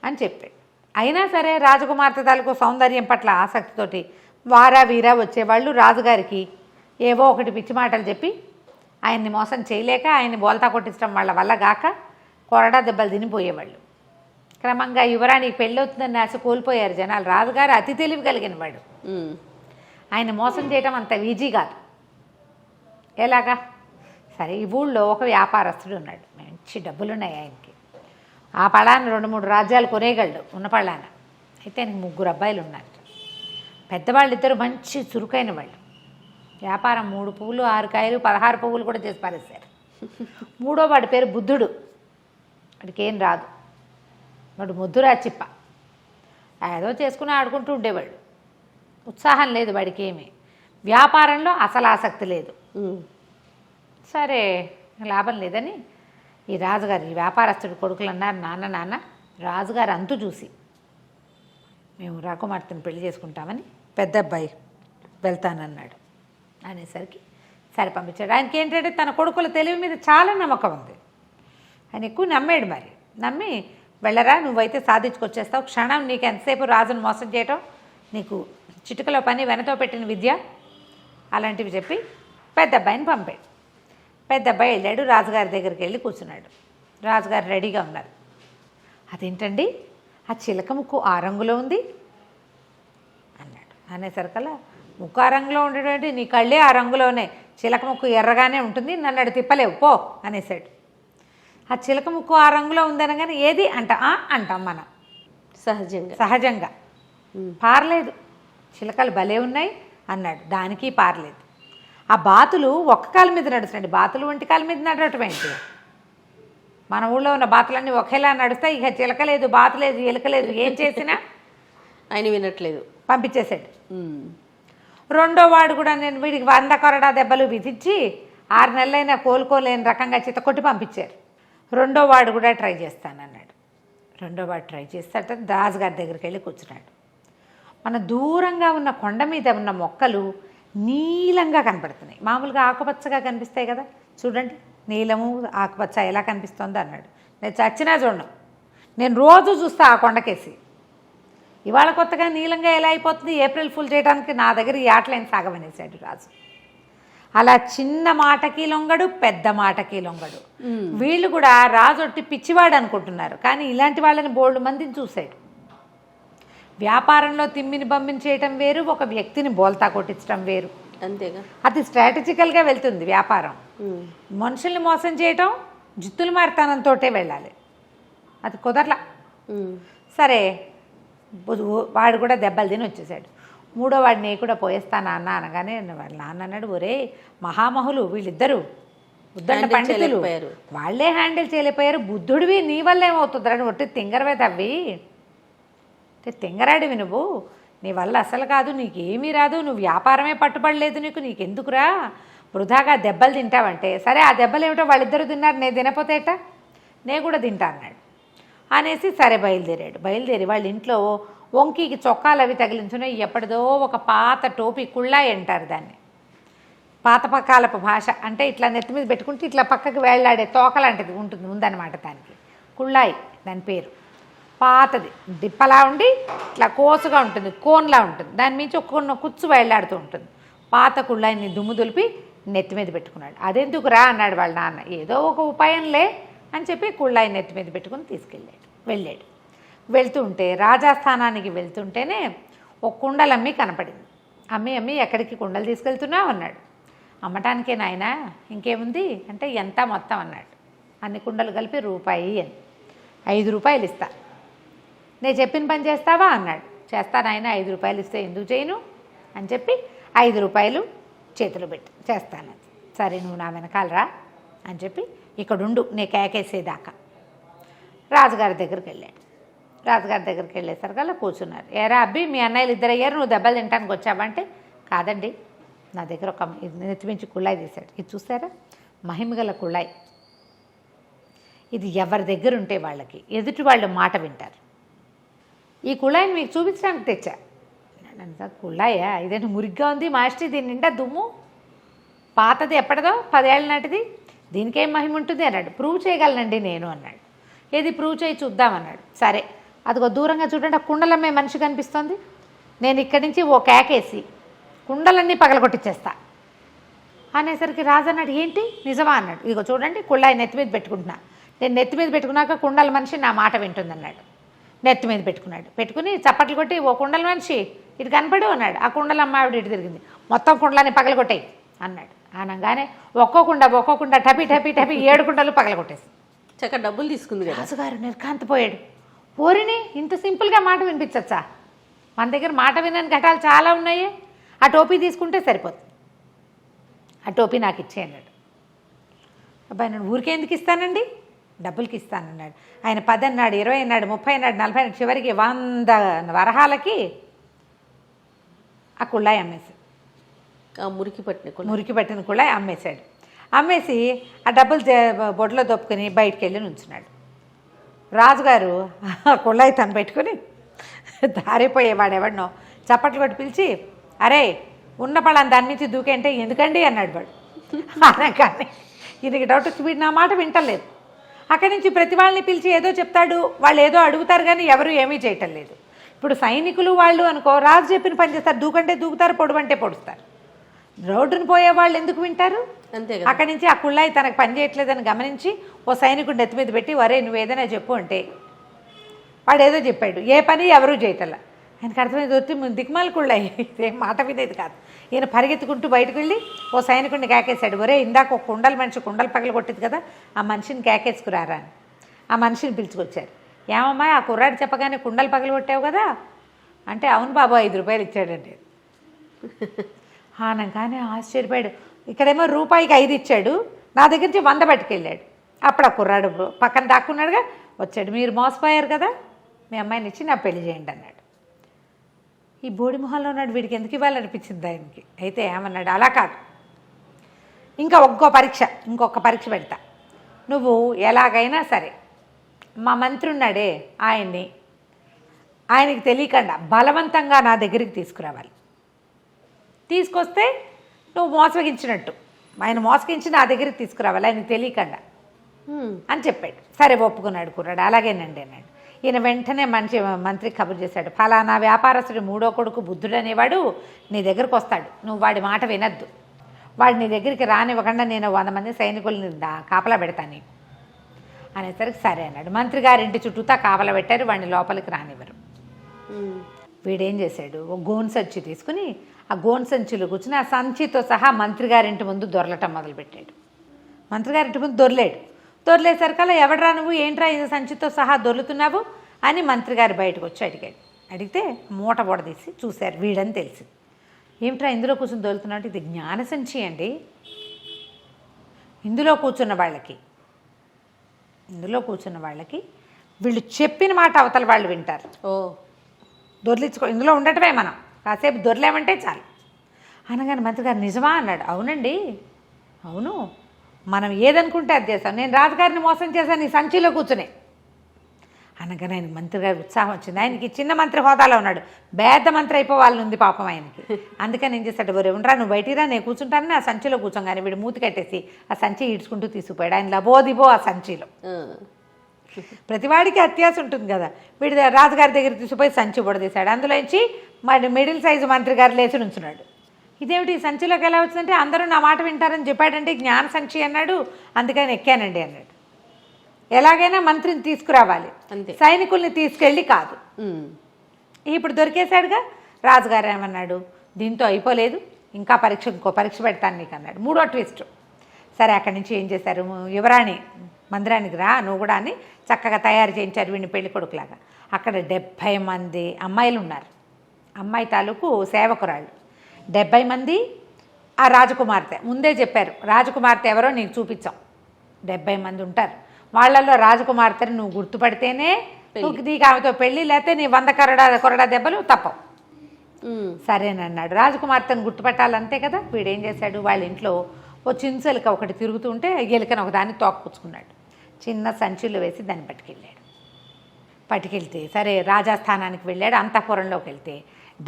[SPEAKER 3] అని చెప్పాడు. అయినా సరే రాజకుమార్తె తాలూకు సౌందర్యం పట్ల ఆసక్తితోటి వారా వీరా వచ్చేవాళ్ళు రాజుగారికి ఏవో ఒకటి పిచ్చి మాటలు చెప్పి ఆయన్ని మోసం చేయలేక ఆయన్ని బోల్తా కొట్టించడం వాళ్ళ వల్ల గాక కొరడా దెబ్బలు తినిపోయేవాళ్ళు. క్రమంగా యువరానికి పెళ్ళవుతుందని ఆశ కోల్పోయారు జనాలు. రాజుగారు అతి తెలివి కలిగిన వాడు, ఆయన మోసం చేయటం అంత ఈజీ కాదు. ఎలాగా? సరే, ఈ ఊళ్ళో ఒక వ్యాపారస్తుడు ఉన్నాడు, మంచి డబ్బులున్నాయి ఆయనకి. ఆ పళాన 2-3 రాజ్యాలు కొనేయగలడు ఉన్న పళాన. అయితే ఆయనకి 3 అబ్బాయిలు ఉన్నారు. పెద్దవాళ్ళు ఇద్దరు మంచి చురుకైన వాళ్ళు. వ్యాపారం 3 పువ్వులు 6 కాయలు 16 పువ్వులు కూడా చేసి పారేశారు. 3వ వాడి పేరు బుద్ధుడు. వాడికి ఏం రాదు, వాడు ముద్దురా చిప్ప, ఏదో చేసుకుని ఆడుకుంటూ ఉండేవాడు. ఉత్సాహం లేదు వాడికి, ఏమి వ్యాపారంలో అసలు ఆసక్తి లేదు. సరే, లాభం లేదని ఈ రాజుగారు, ఈ వ్యాపారస్తుడి కొడుకులు అన్నారు, నాన్న రాజుగారు అంతు చూసి మేము రాకుమార్తెను పెళ్లి చేసుకుంటామని పెద్ద అబ్బాయి వెళ్తానన్నాడు. అనేసరికి సరే పంపించాడు. ఆయనకి ఏంటంటే తన కొడుకుల తెలివి మీద చాలా నమ్మకం ఉంది. ఆయన ఎక్కువ నమ్మాడు. మరి నమ్మి వెళ్ళరా, నువ్వైతే సాధించుకొచ్చేస్తావు, క్షణం నీకు ఎంతసేపు రాజును మోసం చేయటం, నీకు చిటుకలో పని వెనతో పెట్టిన విద్య, అలాంటివి చెప్పి పెద్ద అబ్బాయిని పంపాడు. పెద్ద అబ్బాయి వెళ్ళాడు, రాజుగారి దగ్గరికి వెళ్ళి కూర్చున్నాడు. రాజుగారు రెడీగా ఉన్నారు. అదేంటండి ఆ చిలక ముక్కు ఆ రంగులో ఉంది అన్నాడు. అనేసరికల్లా ముక్కు ఆ రంగులో ఉండేటువంటి, నీ కళ్ళే ఆ రంగులోనే, చిలక ముక్కు ఎర్రగానే ఉంటుంది, నన్ను అడు తిప్పలేవు పో అనేసాడు. ఆ చిలక ముక్కు ఆ రంగులో ఉందనగానే ఏది అంటాం మనం సహజంగా. పారలేదు, చిలకలు భలే ఉన్నాయి అన్నాడు. దానికి పారలేదు. ఆ బాతులు ఒక్క కాలు మీద నడుస్తున్నాడు, బాతులు ఒంటి కాలు మీద నడవటం ఏంటి? మన ఊళ్ళో ఉన్న బాతులన్నీ ఒకేలా నడుస్తాయి. ఇక చిలక లేదు, బాతు లేదు, ఎలుక లేదు, ఏం చేసినా
[SPEAKER 4] ఆయన వినట్లేదు,
[SPEAKER 3] పంపించేశాడు. 2వ వాడు కూడా నేను వీడికి 100 కొరడా దెబ్బలు విధించి 6 నెలలైనా కోలుకోలేని రకంగా చిత్తకొట్టి పంపించారు. 2వ వాడు కూడా ట్రై చేస్తానన్నాడు. 2వ వాడు ట్రై చేస్తాట రాజుగారి దగ్గరికి వెళ్ళి కూర్చున్నాడు. మన దూరంగా ఉన్న కొండ మీద ఉన్న మొక్కలు నీలంగా కనపడుతున్నాయి. మామూలుగా ఆకుపచ్చగా కనిపిస్తాయి కదా, చూడండి నీలము ఆకుపచ్చ ఎలా కనిపిస్తుందో అన్నాడు. నేను చచ్చినా చూడను, నేను రోజు చూస్తా ఆ కొండకేసి. ఇవాళ కొత్తగా నీలంగా ఎలా అయిపోతుంది, ఏప్రిల్ ఫుల్ చేయడానికి నా దగ్గర ఈ ఆటలైన సాగమనేసాడు రాజు. అలా చిన్న మాటకి లొంగడు, పెద్ద మాటకి లొంగడు. వీళ్ళు కూడా రాజు ఒట్టి పిచ్చివాడు అనుకుంటున్నారు, కానీ ఇలాంటి వాళ్ళని బోల్డ్ మందిని చూశాడు. వ్యాపారంలో తిమ్మిని బమ్మిని చేయటం వేరు, ఒక వ్యక్తిని బోల్తా కొట్టించడం వేరు.
[SPEAKER 4] అంతేగా.
[SPEAKER 3] అది స్ట్రాటజికల్గా వెళ్తుంది వ్యాపారం.
[SPEAKER 4] ఉమ్.
[SPEAKER 3] మనుషుల్ని మోసం చేయటం జిత్తులు మారితనంతో వెళ్ళాలి, అది కుదరలా.
[SPEAKER 4] ఉమ్.
[SPEAKER 3] సరే వాడు కూడా దెబ్బలు తిని వచ్చేసాడు. మూడో వాడిని నేను కూడా పోయేస్తా నాన్న అనగానే వాళ్ళ నాన్న అన్నాడు, ఒరే మహామహులు వీళ్ళిద్దరూ ఉద్దండ
[SPEAKER 4] Handle
[SPEAKER 3] పండితులు,
[SPEAKER 4] చేయలేకపోయారు.
[SPEAKER 3] వాళ్ళే హ్యాండిల్ చేయలేకపోయారు, బుద్ధుడివి నీ వల్ల ఏమవుతుంది అని ఒట్టి తింగరవే తవ్వి, తింగరాడివి నువ్వు, నీ వల్ల అసలు కాదు, నీకేమీ రాదు, నువ్వు వ్యాపారమే పట్టుబడలేదు, నీకెందుకురా వృధాగా దెబ్బలు తింటావంటే, సరే ఆ దెబ్బలు ఏమిటో వాళ్ళిద్దరూ తిన్నారు, నేను తినపోతే ఎట్టా, నేను కూడా తింటా అన్నాడు అనేసి సరే బయలుదేరి వాళ్ళ ఇంట్లో వంకీకి చొక్కాలు అవి తగిలించున్నాయి. ఎప్పటిదో ఒక పాత టోపీ, కుళ్ళాయి అంటారు దాన్ని, పాత పక్కాలపు భాష అంటే ఇట్లా నెత్తి మీద పెట్టుకుంటే ఇట్లా పక్కకి వేళ్లాడే తోకలాంటిది ఉంటుంది ఉందన్నమాట, దానికి కుళ్ళాయి దాని పేరు. పాతది డిప్పలా ఉండి ఇట్లా కోసుగా ఉంటుంది, కోన్లా ఉంటుంది, దాని మించి ఒక కుచ్చు వేళ్లాడుతూ ఉంటుంది. పాత కుళ్ళాయిని దుమ్ము దులిపి నెత్తి మీద పెట్టుకున్నాడు. అదెందుకు రా అన్నాడు వాళ్ళ నాన్న, ఏదో ఒక ఉపాయంలే అని చెప్పి కుళ్ళాయి నెత్తి మీద పెట్టుకుని వెళ్ళాడు. వెళ్తుంటే రాజాస్థానానికి వెళ్తుంటేనే ఒక కుండలమ్మి కనపడింది. అమ్మి ఎక్కడికి కుండలు తీసుకెళ్తున్నావు అన్నాడు. అమ్మటానికే నాయనా, ఇంకేముంది అంటే ఎంత మొత్తం అన్నాడు. అన్ని కుండలు కలిపి రూపాయి అని, 5 రూపాయలు ఇస్తా, నేను చెప్పిన పని చేస్తావా అన్నాడు. చేస్తానాయన, 5 రూపాయలు ఇస్తే ఎందుకు చేయను అని చెప్పి 5 రూపాయలు చేతిలో పెట్టి చేస్తాను. సరే నువ్వు నా వెనకాలరా అని చెప్పి ఇక్కడుండు నే కేకేసేదాకా రాజుగారి దగ్గరికి వెళ్ళాడు. రాజుగారి దగ్గరికి వెళ్ళేసరికల్లా కూర్చున్నారు. ఏరా అబ్బి మీ అన్నయ్యలు ఇద్దరు అయ్యారు, నువ్వు దెబ్బలు తినడానికి వచ్చావంటే, కాదండి నా దగ్గర ఒక నెత్తిమించి కుళ్ళాయి తీశాడు. ఇది చూసారా, మహిమగల కుళ్ళాయి, ఇది ఎవరి దగ్గర ఉంటే వాళ్ళకి ఎదుటి వాళ్ళు మాట వింటారు. ఈ కుళాయిని మీకు చూపించడానికి తెచ్చా. కుళాయా, ఇదేంటి మురిగ్గా ఉంది మాస్టర్, దీని నిండా దుమ్ము, పాతది ఎప్పటిదో 10 ఏళ్ళ నాటిది, దీనికేం మహిమ ఉంటుంది అన్నాడు. ప్రూవ్ చేయగలనండి నేను అన్నాడు. ఏది ప్రూవ్ చేయి చూద్దామన్నాడు. సరే అదిగో దూరంగా చూడండి, ఆ కుండలమ్మే మనిషి కనిపిస్తోంది, నేను ఇక్కడి నుంచి ఓ కేకేసి కుండలన్నీ పగలగొట్టించేస్తా అనేసరికి రాజు అన్నాడు, ఏంటి నిజమా అన్నాడు. ఇదిగో చూడండి కుళ్ళాయి నెత్తి మీద పెట్టుకుంటున్నా, నేను నెత్తి మీద పెట్టుకున్నాక కుండల మనిషి నా మాట వింటుందన్నాడు. నెత్తి మీద పెట్టుకుని చప్పట్లు కొట్టి, ఓ కుండల మనిషి ఇటు కనపడు అన్నాడు. ఆ కుండల అమ్మావిడ ఇటు తిరిగింది, మొత్తం కుండలని పగలగొట్టాయి అన్నాడు. అనగానే ఒక్కోకుండా టపి 7 కుండలు పగలగొట్టేసి
[SPEAKER 4] చక్కగా డబ్బులు తీసుకుంది కదా.
[SPEAKER 3] రాజుగారు నిర్కాంతపోయాడు. ఓరిని ఇంత సింపుల్గా మాట వినిపించచ్చా, మన దగ్గర మాట వినని ఘటాలు చాలా ఉన్నాయి, ఆ టోపీ తీసుకుంటే సరిపోతుంది, ఆ టోపీ నాకు ఇచ్చే అన్నాడు. అబ్బాయి నేను ఊరికే ఎందుకు ఇస్తానండి, డబ్బులకి ఇస్తానన్నాడు. ఆయన 10 అన్నాడు, 20 అన్నాడు, 30 అన్నాడు, 40 అన్నాడు, చివరికి 100 వరహాలకి ఆ కుళ్ళాయి అమ్మేశాడు. మురికి పట్టిన కుళ్ళాయి అమ్మేశాడు. అమ్మేసి ఆ డబ్బులు బొడ్లో దొప్పుకొని బయటికి వెళ్ళి నుంచున్నాడు. రాజుగారు ఆ కుళ్ళాయి తను పెట్టుకుని దారిపోయేవాడెవడనో చప్పట్లు కొట్టి పిలిచి, అరే ఉన్న పళ్ళని దాని నుంచి దూకేంటే ఎందుకండి అన్నాడు వాడు. అనగానే ఈయనకి డౌట్ వచ్చి, వీడు నా మాట వింటలేదు. అక్కడి నుంచి ప్రతి వాళ్ళని పిలిచి ఏదో చెప్తాడు, వాళ్ళు ఏదో అడుగుతారు కానీ ఎవరు ఏమీ చేయటం లేదు. ఇప్పుడు సైనికులు వాళ్ళు అనుకో, రాజు చెప్పిన పని చేస్తారు, దూకంటే దూకుతారు, పొడువంటే పొడుస్తారు. రోడ్డును పోయే వాళ్ళు ఎందుకు వింటారు?
[SPEAKER 4] అంతే.
[SPEAKER 3] అక్కడి నుంచి ఆ కుళ్ళాయి తనకు పని చేయట్లేదని గమనించి ఓ సైనికుడు నెత్తి మీద పెట్టి, వరే నువ్వు ఏదైనా చెప్పు అంటే వాడు ఏదో చెప్పాడు, ఏ పని ఎవరూ చేయటల్లా. ఆయనకు అర్థమైంది, వచ్చి దిక్మాల కుళ్ళాయి, ఇదేం మాట వినేది కాదు. ఈయన పరిగెత్తుకుంటూ బయటకు వెళ్ళి ఓ సైనికుడిని కేకేశాడు, ఒరే ఇందాక ఒక కుండలు పగలు కొట్టింది కదా, ఆ మనిషిని కేకేసుకురారా అని. ఆ మనిషిని పిలుచుకొచ్చారు. ఏమమ్మా ఆ కుర్రాడు చెప్పగానే కుండలు పగలు కొట్టావు కదా అంటే, అవును బాబు 5 రూపాయలు ఇచ్చాడండి. అనగానే ఆశ్చర్యపోయాడు. ఇక్కడేమో రూపాయికి 5 ఇచ్చాడు, నా దగ్గర నుంచి 100 పట్టుకెళ్ళాడు. అప్పుడు ఆ కుర్రాడు పక్కన దాక్కున్నాడుగా, వచ్చాడు, మీరు మోసపోయారు కదా, మీ అమ్మాయిని ఇచ్చి నా పెళ్లి చేయండి అన్నాడు. ఈ బోడి మొహంలో ఉన్నాడు, వీడికి ఎందుకు ఇవ్వాలనిపించింది ఆయనకి. అయితే ఏమన్నాడు, అలా కాదు, ఇంకొక పరీక్ష పెడతా, నువ్వు ఎలాగైనా సరే మా మంత్రి ఉన్నాడే ఆయనకి తెలియకుండా బలవంతంగా నా దగ్గరికి తీసుకురావాలి, తీసుకొస్తే నువ్వు మోసగించినట్టు, ఆయన మోసగించి నా దగ్గరికి తీసుకురావాలి ఆయనకు తెలియకుండా అని చెప్పాడు. సరే ఒప్పుకున్నాడు కుర్రాడు, అలాగేనండి అన్నాడు. ఈయన వెంటనే మంత్రికి కబురు చేశాడు, ఫలానా వ్యాపారస్తుడి 3వ కొడుకు బుద్ధుడు అనేవాడు నీ దగ్గరకు వస్తాడు, నువ్వు వాడి మాట వినద్దు, వాడు నీ దగ్గరికి రానివ్వకుండా నేను 100 మంది సైనికుల్ని కాపలా పెడతాను అనేసరికి సరే అన్నాడు. మంత్రి గారి ఇంటి చుట్టూతా కాపలా పెట్టారు, వాడిని లోపలికి రానివ్వరు. వీడేం చేశాడు, ఒక గోను సంచి తీసుకుని ఆ గోను సంచిలో కూర్చుని ఆ సంచితో సహా మంత్రి గారింటి ముందు దొరలటం మొదలుపెట్టాడు. మంత్రి గారింటి ముందు దొరలేసరికల్లా ఎవడరా నువ్వు, ఏంట్రా ఇది సంచితో సహా దొర్లుతున్నావు అని మంత్రి గారు బయటకు వచ్చి అడిగాడు. అడిగితే మూట తీసి చూశారు, వీడని తెలిసి. ఏమిట్రా ఇందులో కూర్చొని దొరుకుతున్నట్టు, ఇది జ్ఞాన సంచి అండి. ఇందులో కూర్చున్న వాళ్ళకి వీళ్ళు చెప్పిన మాట అవతల వాళ్ళు వింటారు.
[SPEAKER 4] ఓ
[SPEAKER 3] ఇందులో ఉండటమే, మనం కాసేపు దొరలేమంటే చాలు అనగానే మంత్రి గారు నిజమా అన్నాడు. అవునండి, అవును, మనం ఏదనుకుంటే అది చేస్తాం. నేను రాజుగారిని మోసం చేశాను ఈ సంచిలో కూర్చునే అనగానే ఆయన మంత్రి గారికి ఉత్సాహం వచ్చింది. ఆయనకి చిన్న మంత్రి హోదాలో ఉన్నాడు, పెద్ద మంత్రి అయిపోవాలని ఉంది పాపం ఆయనకి. అందుకని ఏం చేస్తాడు, ఒరే ఉండరా నువ్వు బయటిరా, నేను కూర్చుంటానని ఆ సంచిలో కూర్చోగానే వీడు మూతి కట్టేసి ఆ సంచి ఈడ్చుకుంటూ తీసుకుపోయాడు. ఆయన లబోదిబో ఆ సంచిలో. ప్రతివాడికి అత్యాస ఉంటుంది కదా, వీడి రాజుగారి దగ్గర తీసుకుపోయి సంచి బుడదీశాడు. అందులోంచి మరి మిడిల్ సైజు మంత్రి గారు లేచి నుంచున్నాడు. ఇదేమిటి ఈ సంచిలోకి ఎలా వచ్చిందంటే, అందరూ నా మాట వింటారని చెప్పాడంటే జ్ఞాన సంచి అన్నాడు, అందుకని ఎక్కానండి అన్నాడు. ఎలాగైనా మంత్రిని తీసుకురావాలి, సైనికుల్ని తీసుకెళ్ళి కాదు. ఇప్పుడు దొరికేశాడుగా. రాజుగారు ఏమన్నాడు, దీంతో అయిపోలేదు, ఇంకా ఇంకో పరీక్ష పెడతాను నీకు అన్నాడు. 3వ ట్విస్ట్. సరే అక్కడి నుంచి ఏం చేశారు, యువరాణి మందిరానికి రా నువ్వు కూడా అని చక్కగా తయారు చేయించారు వీడిని పెళ్లి కొడుకులాగా. అక్కడ 70 మంది అమ్మాయిలు ఉన్నారు, అమ్మాయి తాలూకు సేవకురాళ్ళు 70 మంది. ఆ రాజకుమార్తె ముందే చెప్పారు, రాజకుమార్తె ఎవరో నీకు చూపించాం. 70 మంది ఉంటారు, వాళ్ళల్లో రాజకుమార్తెని నువ్వు గుర్తుపడితేనే నీకు ఆమెతో పెళ్ళి, లేకపోతే నీ 100 కొరడా దెబ్బలు తప్పవు. సరేనన్నాడు. రాజకుమార్తెను గుర్తుపట్టాలంతే కదా. వీడేం చేశాడు, వాళ్ళ ఇంట్లో ఓ చించెలిక ఒకటి తిరుగుతూ ఉంటే ఎలికను ఒకదాన్ని తోకపుచ్చుకున్నాడు. చిన్న సంచులు వేసి దాన్ని పట్టుకెళ్తే సరే రాజాస్థానానికి వెళ్ళాడు. అంతఃపురంలోకి వెళ్తే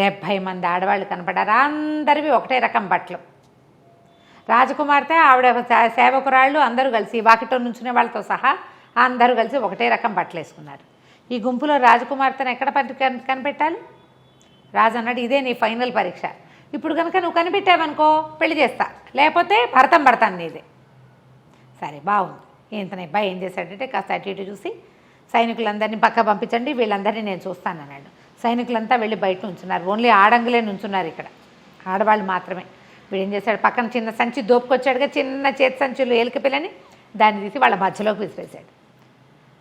[SPEAKER 3] 70 మంది ఆడవాళ్ళు కనపడారు. అందరివి ఒకటే రకం బట్టలు. రాజకుమార్తె, ఆవిడ సేవకురాళ్ళు అందరూ కలిసి వాకిట్లో నుంచునే వాళ్ళతో సహా అందరూ కలిసి ఒకటే రకం బట్టలు వేసుకున్నారు. ఈ గుంపులో రాజకుమార్తెను ఎక్కడ కనిపెట్టాలి? రాజు అన్నాడు, ఇదే నీ ఫైనల్ పరీక్ష. ఇప్పుడు కనుక నువ్వు కనిపెట్టావనుకో పెళ్లి చేస్తా, లేకపోతే భరతం పడతాను నీదే. సరే బాగుంది. ఇంతనే అబ్బాయి ఏం చేశాడంటే కాస్త అటు ఇటు చూసి సైనికులందరినీ పక్క పంపించండి, వీళ్ళందరినీ నేను చూస్తానన్నాడు. సైనికులంతా వెళ్ళి బయట నుంచున్నారు. ఓన్లీ ఆడంగులే నుంచున్నారు, ఇక్కడ ఆడవాళ్ళు మాత్రమే. వీడు ఏం చేశాడు, పక్కన చిన్న సంచి దోపుకొచ్చాడుగా, చిన్న చేతి సంచులు ఎలిక పిల్లని దాన్ని తీసి వాళ్ళ మధ్యలోకి విసిరేశాడు.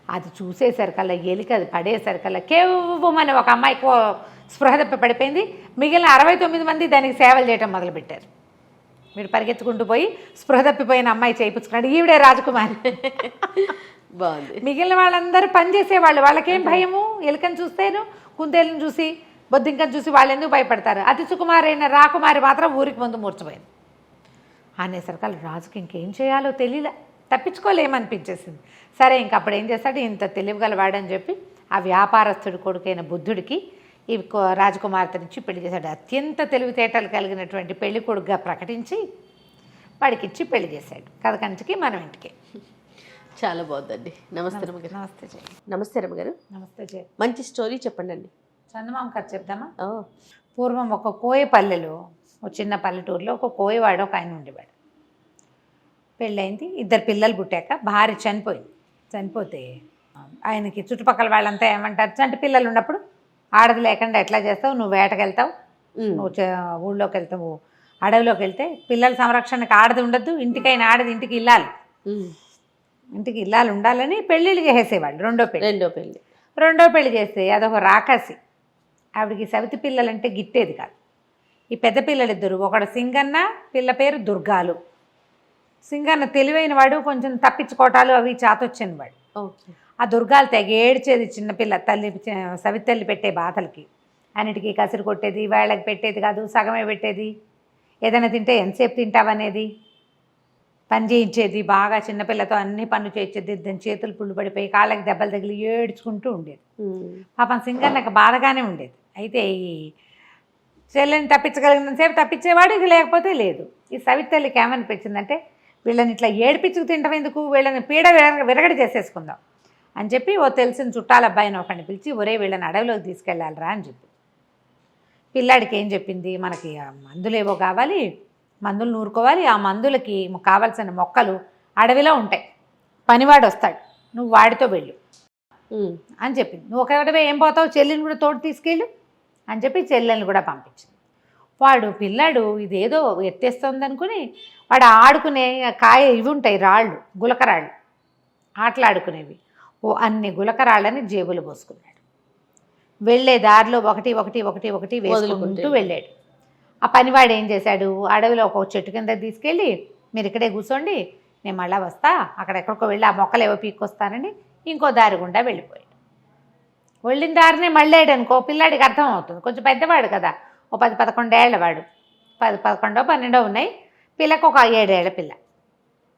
[SPEAKER 3] అది చూసేసరికల్లా ఎలిక అది పడేసరికల్లా కేవ్వమని ఒక అమ్మాయి స్పృహ తప్పి పడిపోయింది. మిగిలిన 69 మంది దానికి సేవలు చేయటం మొదలుపెట్టారు. వీడు పరిగెత్తుకుంటూ పోయి స్పృహ తప్పిపోయిన అమ్మాయి చేయించుకున్నాడు. ఈవిడే రాజకుమారి.
[SPEAKER 4] బాగుంది.
[SPEAKER 3] మిగిలిన వాళ్ళందరూ పనిచేసేవాళ్ళు, వాళ్ళకేం భయము, ఎలుకని చూస్తేను కుందేలను చూసి బొద్దింకని చూసి వాళ్ళు ఎందుకు భయపడతారు. అతి సుకుమారైన రాకుమారి మాత్రం ఊరికి ముందు మూర్చిపోయింది. అనేసరికి రాజుకి ఇంకేం చేయాలో తెలియలే, తప్పించుకోలేమనిపించేసింది. సరే ఇంక అప్పుడు ఏం చేస్తాడు, ఇంత తెలివిగలవాడని చెప్పి ఆ వ్యాపారస్తుడి కొడుకైన బుద్ధుడికి ఈ రాజకుమార్తెనిచ్చి పెళ్లి చేశాడు. అత్యంత తెలివితేటలు కలిగినటువంటి పెళ్లి కొడుకుగా ప్రకటించి వాడికిచ్చి పెళ్లి చేశాడు. కథ కంచికి మనం ఇంటికి.
[SPEAKER 4] చాలా బాగుందండి. నమస్తే రమ్మగారు.
[SPEAKER 3] నమస్తే జయ.
[SPEAKER 4] నమస్తే రమ్మగారు.
[SPEAKER 3] నమస్తే జయ.
[SPEAKER 4] మంచి స్టోరీ చెప్పండి అండి.
[SPEAKER 3] చందమామ కథ చెప్దామా? పూర్వం ఒక కోయ పల్లెలో, ఒక చిన్న పల్లెటూరులో ఒక కోయవాడు ఒక ఆయన ఉండేవాడు. పెళ్ళయింది, 2 పిల్లలు పుట్టాక భార్య చనిపోతే ఆయనకి చుట్టుపక్కల వాళ్ళంతా ఏమంటారు, చంటి పిల్లలు ఉన్నప్పుడు ఆడది లేకుండా ఎట్లా చేస్తావు, నువ్వు వేటకెళ్తావు, నువ్వు ఊళ్ళోకి వెళ్తావు, అడవిలోకి వెళ్తే పిల్లల సంరక్షణకు ఆడది ఉండద్దు, ఇంటికైనా ఆడది ఇంటికి ఇల్లాలు ఉండాలని పెళ్ళిళ్ళు చేసేవాళ్ళు. రెండో పెళ్లి చేస్తే అదొక రాకాసి. ఆవిడికి సవితి పిల్లలంటే గిట్టేది కాదు. ఈ పెద్ద పిల్లలిద్దరు, ఒకడు సింగన్న, పిల్ల పేరు దుర్గాలు. సింగన్న తెలివైన వాడు, కొంచెం తప్పించుకోవటాలు అవి చాతొచ్చిన వాడు. ఆ దుర్గాలు తెగ ఏడ్చేది చిన్నపిల్ల తల్లి, సవితి తల్లి పెట్టే బాధలకి. అన్నిటికీ కసిరి కొట్టేది, వేళ్ళకి పెట్టేది కాదు, సగమే పెట్టేది. ఏదైనా తింటే ఎంతసేపు తింటావనేది, పని చేయించేది బాగా. చిన్నపిల్లతో అన్ని పనులు చేయించేది. దాని చేతులు పుళ్ళు పడిపోయి కాళ్ళకి దెబ్బలు తగిలి ఏడ్చుకుంటూ ఉండేది. పాపం సింగన్నకు బాధగానే ఉండేది. అయితే ఈ చెల్లెని తప్పించగలిగినంతసేపు తప్పించేవాడు, ఇది లేకపోతే లేదు. ఈ సవితి తల్లికి ఏమనిపించిందంటే, వీళ్ళని ఇట్లా ఏడిపించుకు తింటాం ఎందుకు, వీళ్ళని పీడ విరగడి చేసేసుకుందాం అని చెప్పి ఓ తెలిసిన చుట్టాల అబ్బాయిని ఒకరిని పిలిచి, ఒరే వీళ్ళని అడవిలోకి తీసుకెళ్ళాలిరా అని చెప్పి. పిల్లాడికి ఏం చెప్పింది, మనకి మందులేవో కావాలి, మందులు నూరుకోవాలి, ఆ మందులకి కావాల్సిన మొక్కలు అడవిలో ఉంటాయి, పనివాడు వస్తాడు, నువ్వు వాడితో వెళ్ళు అని చెప్పింది. నువ్వు ఒకటే ఏం పోతావు, చెల్లిని కూడా తోడు తీసుకెళ్ళు అని చెప్పి చెల్లెల్ని కూడా పంపించింది. వాడు పిల్లాడు ఇదేదో ఎత్తేస్తుంది అనుకుని వాడు ఆడుకునే కాయ ఇవి ఉంటాయి రాళ్ళు, గులకరాళ్ళు, ఆటలాడుకునేవి. అన్ని గులకరాళ్ళని జేబులు పోసుకున్నాడు. వెళ్ళే దారిలో ఒకటి ఒకటి ఒకటి ఒకటి వేసుకుంటూ వెళ్ళాడు. ఆ పనివాడు ఏం చేశాడు, అడవిలో ఒక చెట్టు కింద తీసుకెళ్ళి మీరు ఇక్కడే కూర్చోండి, నేను మళ్ళీ వస్తా, అక్కడ ఎక్కడికో వెళ్ళి ఆ మొక్కలు ఏవో పీక్కొస్తానని ఇంకో దారి గుండా వెళ్ళిపోయాడు. వెళ్ళిన దారినే మళ్ళాడు అనుకో, పిల్లాడికి అర్థం అవుతుంది, కొంచెం పెద్దవాడు కదా, ఓ 10-11 ఏళ్ళ వాడు, 11-12 ఉన్నాయి. పిల్లకు ఒక 7 ఏళ్ల పిల్ల,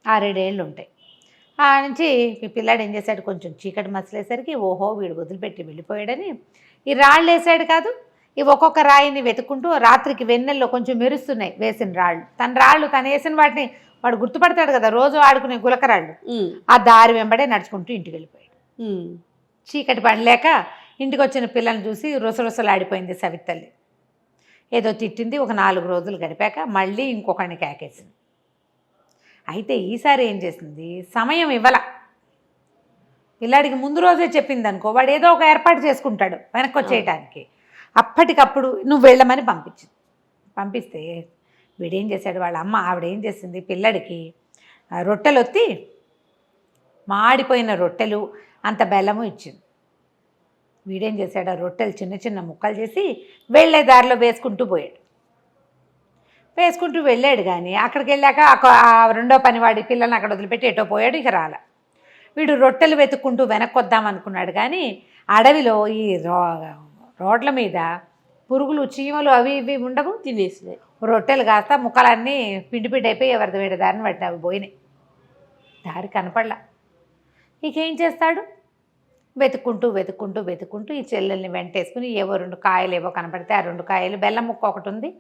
[SPEAKER 3] 6-7 ఏళ్ళు ఉంటాయి. ఆ నుంచి ఈ పిల్లాడు ఏం చేశాడు, కొంచెం చీకటి మసలేసరికి ఓహో వీడు వదిలిపెట్టి వెళ్ళిపోయాడని ఈ రాళ్ళు వేసాడు కాదు, ఈ ఒక్కొక్క రాయిని వెతుక్కుంటూ రాత్రికి వెన్నెల్లో కొంచెం మెరుస్తున్నాయి వేసిన రాళ్ళు, తను వేసిన వాటిని వాడు గుర్తుపడతాడు కదా, రోజు ఆడుకునే గులకరాళ్ళు. ఆ దారి వెంబడే నడుచుకుంటూ ఇంటికి వెళ్ళిపోయాడు. చీకటి పడలేక ఇంటికి వచ్చిన పిల్లల్ని చూసి రుసరుసలాడిపోయింది సవితల్లి. ఏదో తిట్టింది. ఒక 4 రోజులు గడిపాక మళ్ళీ ఇంకొకరిని కేకేసింది. అయితే ఈసారి ఏం చేసింది, సమయం ఇవ్వాల. పిల్లాడికి ముందు రోజే చెప్పింది అనుకో, వాడు ఏదో ఒక ఏర్పాటు చేసుకుంటాడు వెనక్కి వచ్చేయటానికి. అప్పటికప్పుడు నువ్వు వెళ్ళమని పంపించింది. పంపిస్తే వీడేం చేశాడు, వాళ్ళ అమ్మ ఆవిడేం చేసింది, పిల్లడికి రొట్టెలు ఒత్తి మాడిపోయిన రొట్టెలు అంత బెల్లము ఇచ్చింది. వీడేం చేశాడు, ఆ రొట్టెలు చిన్న చిన్న ముక్కలు చేసి వెళ్ళే దారిలో వేసుకుంటూ పోయాడు. వేసుకుంటూ వెళ్ళాడు కానీ అక్కడికి వెళ్ళాక ఆ రెండో పనివాడి పిల్లల్ని అక్కడ వదిలిపెట్టి ఎటో పోయాడు. ఇక రాల. వీడు రొట్టెలు వెతుక్కుంటూ వెనక్కి వద్దాం అనుకున్నాడు కానీ అడవిలో ఈ రోడ్ల మీద పురుగులు, చీమలు అవి ఇవి ఉండవు,
[SPEAKER 4] తినేసినాయి.
[SPEAKER 3] రొట్టెలు కాస్త ముక్కలన్నీ పిండి పిండి అయిపోయి ఎవరిది వేడి దారిని పట్టిన అవి పోయినాయి. దారి కనపడలా. ఇక ఏం చేస్తాడు, వెతుక్కుంటూ వెతుక్కుంటూ వెతుక్కుంటూ ఈ చెల్లెల్ని వెంటేసుకుని ఏవో 2 కాయలు ఏవో కనపడితే ఆ 2 కాయలు, బెల్లం ముక్క ఒకటి ఉంది,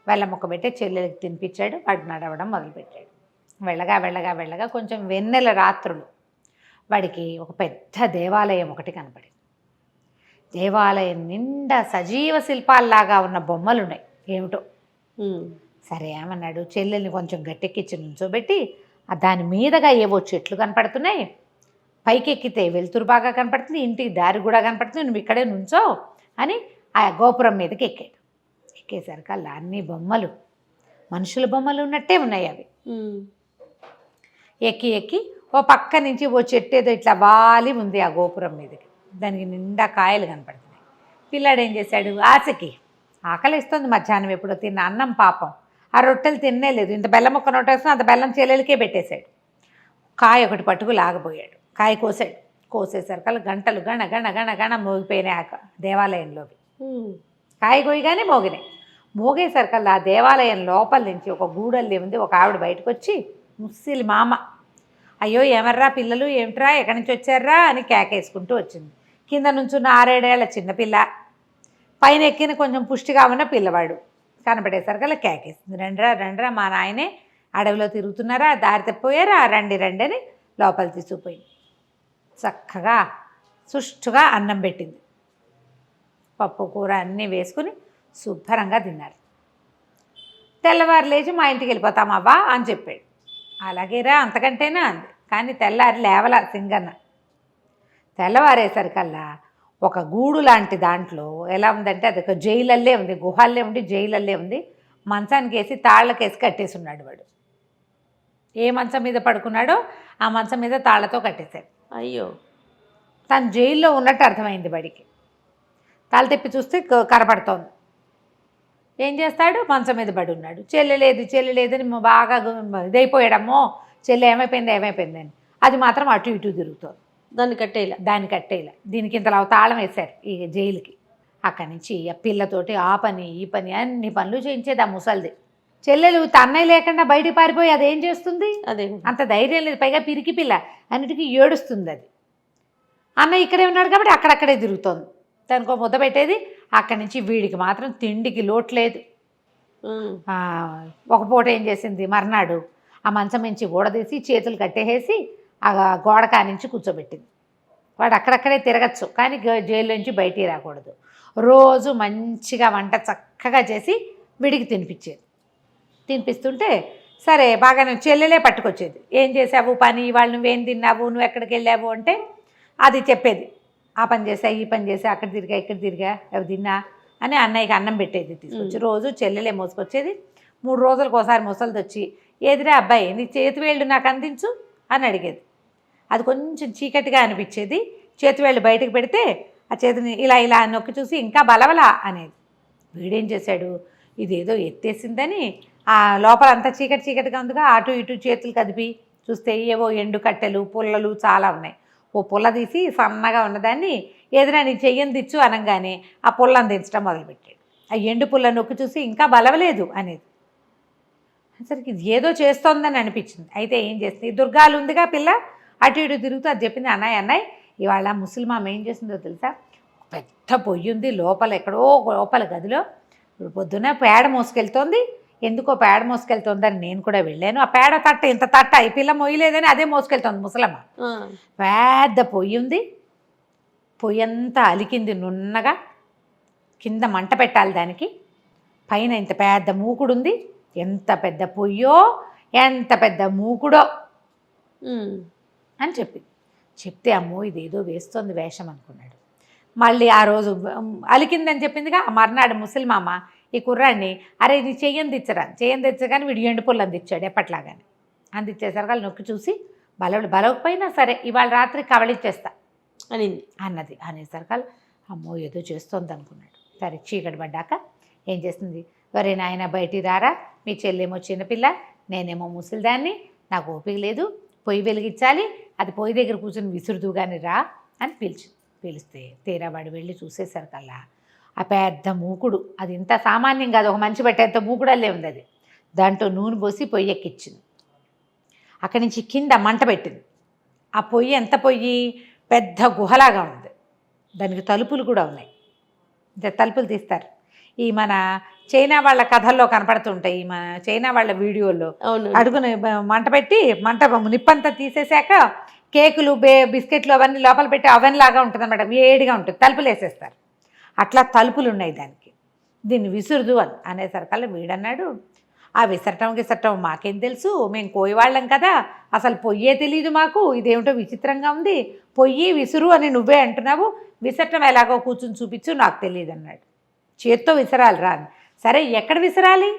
[SPEAKER 3] బెల్లం ముక్క పెట్టి చెల్లెలకి తినిపించాడు. వాడు నడవడం మొదలుపెట్టాడు. వెళ్ళగా వెళ్ళగా వెళ్ళగా కొంచెం వెన్నెల రాత్రులు వాడికి ఒక పెద్ద దేవాలయం ఒకటి కనపడింది. దేవాలయం నిండా సజీవ శిల్పాల్లాగా ఉన్న బొమ్మలు ఉన్నాయి. ఏమిటో సరే ఏమన్నాడు, చెల్లెల్ని కొంచెం గట్టెక్కించి నుంచోబెట్టి దాని మీదగా ఏవో చెట్లు కనపడుతున్నాయి, పైకెక్కితే వెలుతురు బాగా కనపడుతుంది, ఇంటికి దారి కూడా కనపడుతుంది, నువ్వు ఇక్కడే నుంచో అని ఆ గోపురం మీదకి ఎక్కాడు. ఎక్కేసరికల్లా అన్ని బొమ్మలు మనుషుల బొమ్మలు ఉన్నట్టే ఉన్నాయి. అవి ఎక్కి ఎక్కి ఓ పక్క నుంచి ఓ చెట్టు ఏదో ఇట్లా వాలి ఉంది ఆ గోపురం మీదకి, దానికి నిండా కాయలు కనపడుతున్నాయి. పిల్లాడు ఏం చేశాడు, ఆశకి ఆకలిస్తుంది, మధ్యాహ్నం ఎప్పుడో తిన్న అన్నం పాపం, ఆ రొట్టెలు తినలేదు, ఇంత బెల్లం ముక్క నోటేస్తున్నా అంత బెల్లం చెల్లెలకే పెట్టేశాడు. కాయ ఒకటి పట్టుకు లాగబోయాడు. కాయ కోసాడు. కోసేసరికల్లా గంటలు గణ గణ గణ గణ మోగిపోయినాయి ఆ దేవాలయంలోవి. కాయ కోయగానే మోగినాయి. మోగేసరికల్లా ఆ దేవాలయం లోపల నుంచి ఒక గూడల్లి ఉంది. ఒక ఆవిడ బయటకు వచ్చి, ముస్సిలి మామ, అయ్యో ఎవర్రా పిల్లలు, ఏమిట్రా, ఎక్కడి నుంచి వచ్చారా అని కేకేసుకుంటూ వచ్చింది. కింద నుంచున్న 6-7 ఏళ్ల చిన్నపిల్ల, పైన ఎక్కిన కొంచెం పుష్టిగా ఉన్న పిల్లవాడు కనపడేసరికల్లా కేకేసింది, రండిరా రండిరా, మా నాయనే అడవిలో తిరుగుతున్నారా, దారి తప్పిపోయారా, రండి రండి అని లోపల తీసుకుపోయింది. చక్కగా సుష్టుగా అన్నం పెట్టింది. పప్పు కూర అన్నీ వేసుకుని శుభ్రంగా తిన్నారు. తెల్లవారు లేచి మా ఇంటికి వెళ్ళిపోతామవ్వా అని చెప్పాడు. అలాగేరా, అంతకంటేనా అంది. కానీ తెల్లారి లేవలా సింగన్న. తెల్లవారేసరికల్లా ఒక గూడు లాంటి దాంట్లో ఎలా ఉందంటే అది ఒక జైలల్లే ఉంది, గుహల్లే ఉండి జైలల్లే ఉంది. మంచానికి వేసి తాళ్ళకేసి కట్టేసి ఉన్నాడు వాడు. ఏ మంచం మీద పడుకున్నాడో ఆ మంచం మీద తాళ్లతో కట్టేశాడు.
[SPEAKER 4] అయ్యో,
[SPEAKER 3] తను జైల్లో ఉన్నట్టు అర్థమైంది వాడికి. తల తిప్పి చూస్తే కనపడుతోంది. ఏం చేస్తాడు, మంచం మీద పడి ఉన్నాడు. చెల్లెలేదని బాగా ఇదైపోయాడమ్మో, చెల్లె ఏమైపోయిందని. అది మాత్రం అటు ఇటు తిరుగుతోంది. దాన్ని కట్టేలా దీనికి ఇంతలా తాళం వేశారు ఈ జైలుకి. అక్కడి నుంచి ఆ పిల్లతోటి ఆ పని ఈ పని అన్ని పనులు చేయించేది ఆ ముసలిది. చెల్లెలు తన్నయ్య లేకుండా బయటికి పారిపోయి అదేం చేస్తుంది, అదే అంత ధైర్యం లేదు. పైగా పిరికి పిల్ల, అన్నిటికీ ఏడుస్తుంది అది. అన్నయ్య ఇక్కడే ఉన్నాడు కాబట్టి అక్కడక్కడే తిరుగుతోంది. దానికో ముద్ద పెట్టేది. అక్కడి నుంచి వీడికి మాత్రం తిండికి లోటు లేదు. ఒక పూట ఏం చేసింది, మర్నాడు ఆ మంచం నుంచి ఊడదీసి చేతులు కట్టేసి ఆ గోడ కానించి కూర్చోబెట్టింది. వాడు అక్కడక్కడే తిరగచ్చు కానీ జైలు నుంచి బయటికి రాకూడదు. రోజు మంచిగా వంట చక్కగా చేసి వీడికి తినిపించేది. తినిపిస్తుంటే సరే బాగానే చెల్లెలే పట్టుకొచ్చేది. ఏం చేసావు పని, వాళ్ళు నువ్వేం తిన్నావు, నువ్వు ఎక్కడికి వెళ్ళావు అంటే అది చెప్పేది. ఆ పని చేసా, ఈ పని చేసా, అక్కడ తిరిగా ఇక్కడ తిరిగా, అవి తిన్నా అని అన్నయ్యకి అన్నం పెట్టేది తీసుకొచ్చి రోజు చెల్లెలే మోసుకొచ్చేది. 3 రోజులకు ఒకసారి ముసలిది వచ్చి ఏదిరా అబ్బాయి నీ చేతి వేళ్ళు నాకు అందించు అని అడిగేది. అది కొంచెం చీకటిగా అనిపించేది. చేతి వేళ్ళు బయటకు పెడితే ఆ చేతిని ఇలా ఇలా నొక్కి చూసి ఇంకా బలవలా అనేది. వీడేం చేశాడు, ఇదేదో ఎత్తేసిందని ఆ లోపల అంతా చీకటి చీకటిగా ఉందిగా అటు ఇటు చేతులు కదిపి చూస్తే ఏవో ఎండు కట్టెలు పుల్లలు చాలా ఉన్నాయి. ఓ పుల్ల తీసి సన్నగా ఉన్నదాన్ని ఏదైనా నీ చెయ్యని దిచ్చు అనగానే ఆ పుల్లని దించడం మొదలుపెట్టాడు. ఆ ఎండు పుల్ల నొక్కి చూసి ఇంకా బలవలేదు అనేది. సరికి ఇది ఏదో చేస్తోందని అనిపించింది. అయితే ఏం చేస్తుంది, దుర్గాలు ఉందిగా పిల్ల అటు ఇటు తిరుగుతూ అది చెప్పింది, అన్నయ్య ఇవాళ ముసలిమామ ఏం చేసిందో తెలుసా, పెద్ద పొయ్యి ఉంది లోపల ఎక్కడో లోపల గదిలో పొద్దున పేడ మోసుకెళ్తోంది. ఎందుకో పేడ మోసుకెళ్తోందని నేను కూడా వెళ్ళాను. ఆ పేడ తట్ట ఇంత తట్ట ఈ పిల్ల మొయ్యలేదని అదే మోసుకెళ్తోంది ముసలమ్మ. పెద్ద పొయ్యి ఉంది, పొయ్యి అంతా అలికింది నున్నగా, కింద మంట పెట్టాలి దానికి, పైన ఇంత పెద్ద మూకుడు ఉంది. ఎంత పెద్ద పొయ్యో ఎంత పెద్ద మూకుడో అని చెప్తే అమ్మో ఇదేదో వేస్తోంది వేషం అనుకున్నాడు. మళ్ళీ ఆ రోజు అలికిందని చెప్పిందిగా, ఆ మర్నాడు ముసలిమామ ఈ కుర్రాడిని అరే నీ చెయ్యని తెచ్చగాని వీడు ఎండు పుల్లు అందించాడు ఎప్పట్లాగానే. అందించేసరికి వాళ్ళు నొక్కి చూసి బలవకపోయినా సరే ఇవాళ రాత్రి కవళిచ్చేస్తా అన్నది. అనేసరికి అమ్మో ఏదో చేస్తోంది అనుకున్నాడు. సరే చీకటి పడ్డాక ఏం చేస్తుంది, వరే నాయన బయటికి రారా, మీ చెల్లేమో చిన్నపిల్ల, నేనేమో ముసలిదాన్ని, నాకు ఓపిక లేదు, పొయ్యి వెలిగించాలి, అది పొయ్యి దగ్గర కూర్చొని విసురుదు కానీ రా అని పిలిస్తే తీరా వాడు వెళ్ళి చూసేసరికల్లా ఆ పెద్ద మూకుడు, అది ఇంత సామాన్యం కాదు, ఒక మంచి పెట్టేంత మూకుడల్లే ఉంది. అది దాంట్లో నూనె పోసి పొయ్యి ఎక్కించింది. అక్కడి నుంచి కింద మంట పెట్టింది. ఆ పొయ్యి ఎంత పొయ్యి, పెద్ద గుహలాగా ఉంది. దానికి తలుపులు కూడా ఉన్నాయి. తలుపులు తీస్తారు. ఈ మన చైనా వాళ్ళ కథల్లో కనపడుతుంటాయి, ఈ మన చైనా వాళ్ళ వీడియోల్లో అడుగుని మంట పెట్టి నిప్పంతా తీసేసాక కేకులు బిస్కెట్లు అవన్నీ లోపల పెట్టి అవెన్ లాగా ఉంటుంది అన్నమాట, వేడిగా ఉంటుంది, తలుపులు వేసేస్తారు. అట్లా తలుపులు ఉన్నాయి దానికి. దీన్ని విసురుదు అనేసరికల్లా వీడన్నాడు, ఆ విసరటం మాకేం తెలుసు, మేము కోయవాళ్ళం కదా, అసలు పొయ్యే తెలియదు మాకు, ఇదేమిటో విచిత్రంగా ఉంది, పొయ్యి విసురు అని నువ్వే అంటున్నావు, విసరటం ఎలాగో కూర్చుని చూపించు నాకు తెలియదు అన్నాడు. చేత్తో విసరాలి రా. సరే ఎక్కడ విసరాలి,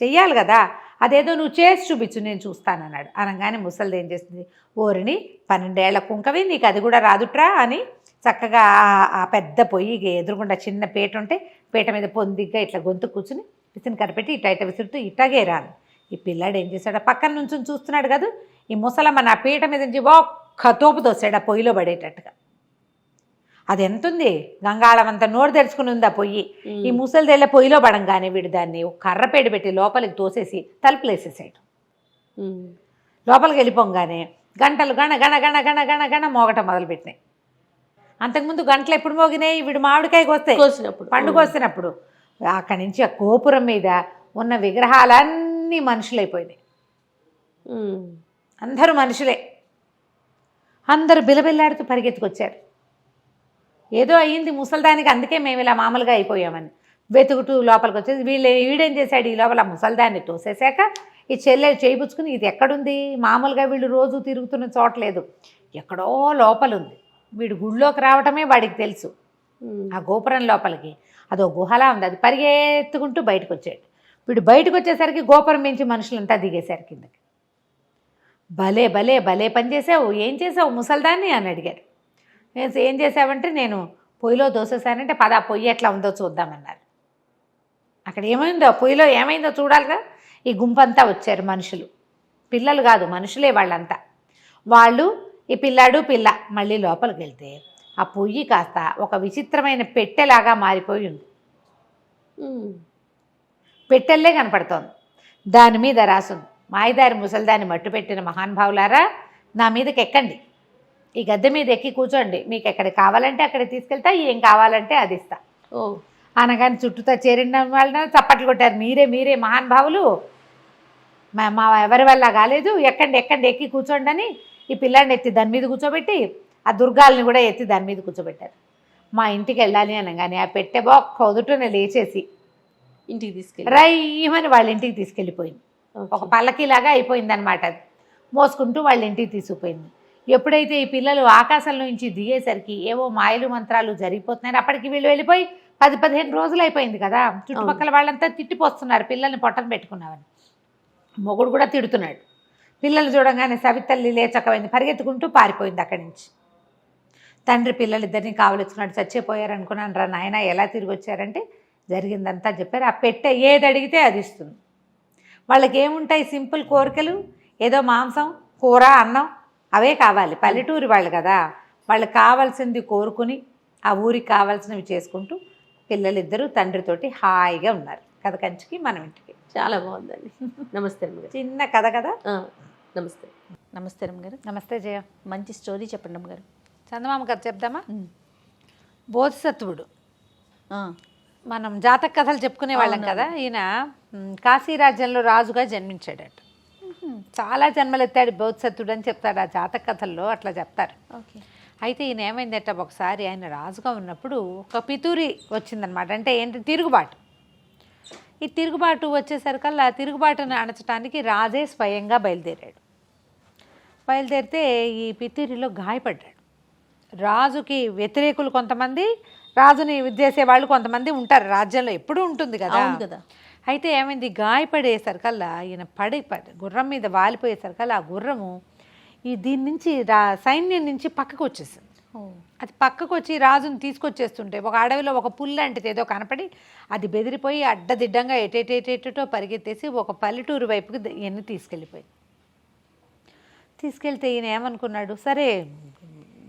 [SPEAKER 3] చెయ్యాలి కదా, అదేదో నువ్వు చేసి చూపించు నేను చూస్తానన్నాడు. అనగానే ముసలిది ఏం చేస్తుంది, ఓరిని 12 ఏళ్ల కుంకవి నీకు అది కూడా రాదుట్రా అని చక్కగా ఆ పెద్ద పొయ్యి ఎదురుగుండా చిన్న పీట ఉంటే పీట మీద పొందిగ్గా ఇట్లా గొంతు కూర్చుని విసిని కనిపెట్టి ఇట్ట విసురుతూ ఇట్టాగే రాను. ఈ పిల్లాడు ఏం చేశాడు, పక్కన నుంచి చూస్తున్నాడు కదా, ఈ ముసలమ్మ నా పీట మీద నుంచి ఒక్క తోపు తోసాడు ఆ పొయ్యిలో పడేటట్టుగా. అది ఎంతుంది, గంగాళం అంతా నోరు తెరుచుకుని ఉంది ఆ పొయ్యి. ఈ ముసలిదేళ్ళ పొయ్యిలో పడంగానే వీడు దాన్ని ఒక కర్రపేడు పెట్టి లోపలికి తోసేసి తలుపులు వేసేసాడు. లోపలికి వెళ్ళిపోగానే గంటలు గణ గణ గణ గణ గణ గణ మోగటం మొదలుపెట్టినాయి. అంతకుముందు గంటలు ఎప్పుడు మోగినాయి, వీడు మామిడికాయ పండుగ వస్తున్నప్పుడు. అక్కడి నుంచి ఆ గోపురం మీద ఉన్న విగ్రహాలన్నీ మనుషులైపోయినాయి. అందరూ మనుషులే. అందరూ బిలబిల్లాడుతూ పరిగెత్తుకొచ్చారు. ఏదో అయ్యింది ముసల్దానికి, అందుకే మేము ఇలా మామూలుగా అయిపోయామని వెతుకుతూ లోపలికి వచ్చేది. వీడేం చేశాడు, ఈ లోపల ముసల్దాన్ని తోసేశాక ఈ చెల్లెలు చేయిపుచ్చుకుని ఇది ఎక్కడుంది, మామూలుగా వీళ్ళు రోజు తిరుగుతున్న చోట్లేదు, ఎక్కడో లోపలుంది. వీడు గుళ్ళోకి రావటమే వాడికి తెలుసు. ఆ గోపురం లోపలికి అదో గుహలా ఉంది. అది పరిగెత్తుకుంటూ బయటకు వచ్చాడు. వీడు బయటకు వచ్చేసరికి గోపురం మించి మనుషులంతా దిగేశారు కిందకి. భలే భలే భలే పని చేసావు, ఏం చేసావు ముసల్దాన్ని అని అడిగారు. ఏం చేసావంటే నేను పొయ్యిలో దోసేసానంటే పద పొయ్యి ఎట్లా ఉందో చూద్దామన్నారు. అక్కడ ఏమైందో పొయ్యిలో ఏమైందో చూడాలిగా. ఈ గుంపంతా వచ్చారు మనుషులు, పిల్లలు కాదు మనుషులే వాళ్ళంతా. వాళ్ళు ఈ పిల్లాడు పిల్ల మళ్ళీ లోపలికి వెళ్తే ఆ పొయ్యి కాస్త ఒక విచిత్రమైన పెట్టెలాగా మారిపోయి ఉంది. పెట్టెల్లే కనపడుతోంది. దాని మీద రాసుంది, మాయదారి ముసల్దాన్ని మట్టు పెట్టిన మహానుభావులారా నా మీదకి ఎక్కండి, ఈ గద్దె మీద ఎక్కి కూర్చోండి, మీకు ఎక్కడికి కావాలంటే అక్కడికి తీసుకెళ్తా, ఏం కావాలంటే అది ఇస్తా. అనగానే చుట్టూతో చేరిన వాళ్ళని చప్పట్లు కొట్టారు. మీరే మహానుభావులు, మా ఎవరి వల్ల కాలేదు, ఎక్కండి ఎక్కి కూర్చోండి అని ఈ పిల్లాడిని ఎత్తి దాని మీద కూర్చోబెట్టి ఆ దుర్గాల్ని కూడా ఎత్తి దాని మీద కూర్చోబెట్టారు. మా ఇంటికి వెళ్ళాలి అనగానే ఆ పెట్టె బొక్క వదుటనే లేచేసి
[SPEAKER 4] ఇంటికి తీసుకెళ్ళి
[SPEAKER 3] రైమని వాళ్ళ ఇంటికి తీసుకెళ్ళిపోయింది. ఒక పల్లకీలాగా అయిపోయింది అనమాట. అది మోసుకుంటూ వాళ్ళ ఇంటికి తీసుకుపోయింది. ఎప్పుడైతే ఈ పిల్లలు ఆకాశంలో నుంచి దిగేసరికి ఏవో మాయలు మంత్రాలు జరిగిపోతున్నాయి, అప్పటికి వీళ్ళు వెళ్ళిపోయి 10-15 రోజులు అయిపోయింది కదా, చుట్టుపక్కల వాళ్ళంతా తిట్టిపోస్తున్నారు పిల్లల్ని పొట్టన పెట్టుకున్నామని. మొగుడు కూడా తిడుతున్నాడు. పిల్లలు చూడంగానే సవితల్లి లేచకపోయింది, పరిగెత్తుకుంటూ పారిపోయింది అక్కడి నుంచి. తండ్రి పిల్లలిద్దరిని కావలించుకున్నాడు. చచ్చిపోయారు అనుకున్నాను రా నాయన, ఎలా తిరిగి వచ్చారంటే జరిగిందంతా చెప్పారు. ఆ పెట్టె ఏది అడిగితే అది ఇస్తుంది. వాళ్ళకి ఏముంటాయి సింపుల్ కోరికలు, ఏదో మాంసం కూర అన్నం అవే కావాలి. పల్లెటూరి వాళ్ళు కదా, వాళ్ళకి కావాల్సింది కోరుకుని ఆ ఊరికి కావాల్సినవి చేసుకుంటూ పిల్లలిద్దరూ తండ్రితోటి హాయిగా ఉన్నారు. కథ కంచికి మనం ఇంటికి.
[SPEAKER 4] చాలా బాగుందండి. నమస్తే అమ్మగారు.
[SPEAKER 3] చిన్న కథ కదా.
[SPEAKER 4] నమస్తే.
[SPEAKER 2] నమస్తే అమ్మగారు.
[SPEAKER 3] నమస్తే జయ.
[SPEAKER 2] మంచి స్టోరీ చెప్పండి అమ్మగారు.
[SPEAKER 3] చందమామ కథ చెప్దామా? బోధిసత్వుడు.
[SPEAKER 2] ఆ,
[SPEAKER 3] మనం జాతక కథలు చెప్పుకునే వాళ్ళం కదా. ఈయన కాశీ రాజ్యంలో రాజుగా జన్మించాడట. చాలా జన్మలెత్తాడు బోధిసత్వుడు అని చెప్తాడు ఆ జాతక కథల్లో, అట్లా చెప్తారు.
[SPEAKER 2] ఓకే.
[SPEAKER 3] అయితే ఈయన ఏమైందట, ఒకసారి ఆయన రాజుగా ఉన్నప్పుడు ఒక పితూరి వచ్చిందనమాట. అంటే ఏంటి, తిరుగుబాటు. ఈ తిరుగుబాటు వచ్చేసరికల్లా ఆ తిరుగుబాటును అణచడానికి రాజే స్వయంగా బయలుదేరాడు. బయలుదేరితే ఈ పితూరిలో గాయపడ్డాడు. రాజుకి వ్యతిరేకులు కొంతమంది, రాజుని చేసే వాళ్ళు కొంతమంది ఉంటారు రాజ్యంలో, ఎప్పుడూ ఉంటుంది కదా.
[SPEAKER 2] అవును కదా.
[SPEAKER 3] అయితే ఏమైంది, గాయపడేసరికల్లా ఈయన పడి గుర్రం మీద వాలిపోయేసరికల్లా ఆ గుర్రము దీని నుంచి సైన్యం నుంచి పక్కకు వచ్చేసింది. అది పక్కకు వచ్చి రాజుని తీసుకొచ్చేస్తుంటే ఒక అడవిలో ఒక పుల్ లాంటిది ఏదో కనపడి అది బెదిరిపోయి అడ్డదిడ్డంగా ఎటేటేటేటో పరిగెత్తేసి ఒక పల్లెటూరు వైపుకి ఈయన్ని తీసుకెళ్తే ఈయన ఏమనుకున్నాడు, సరే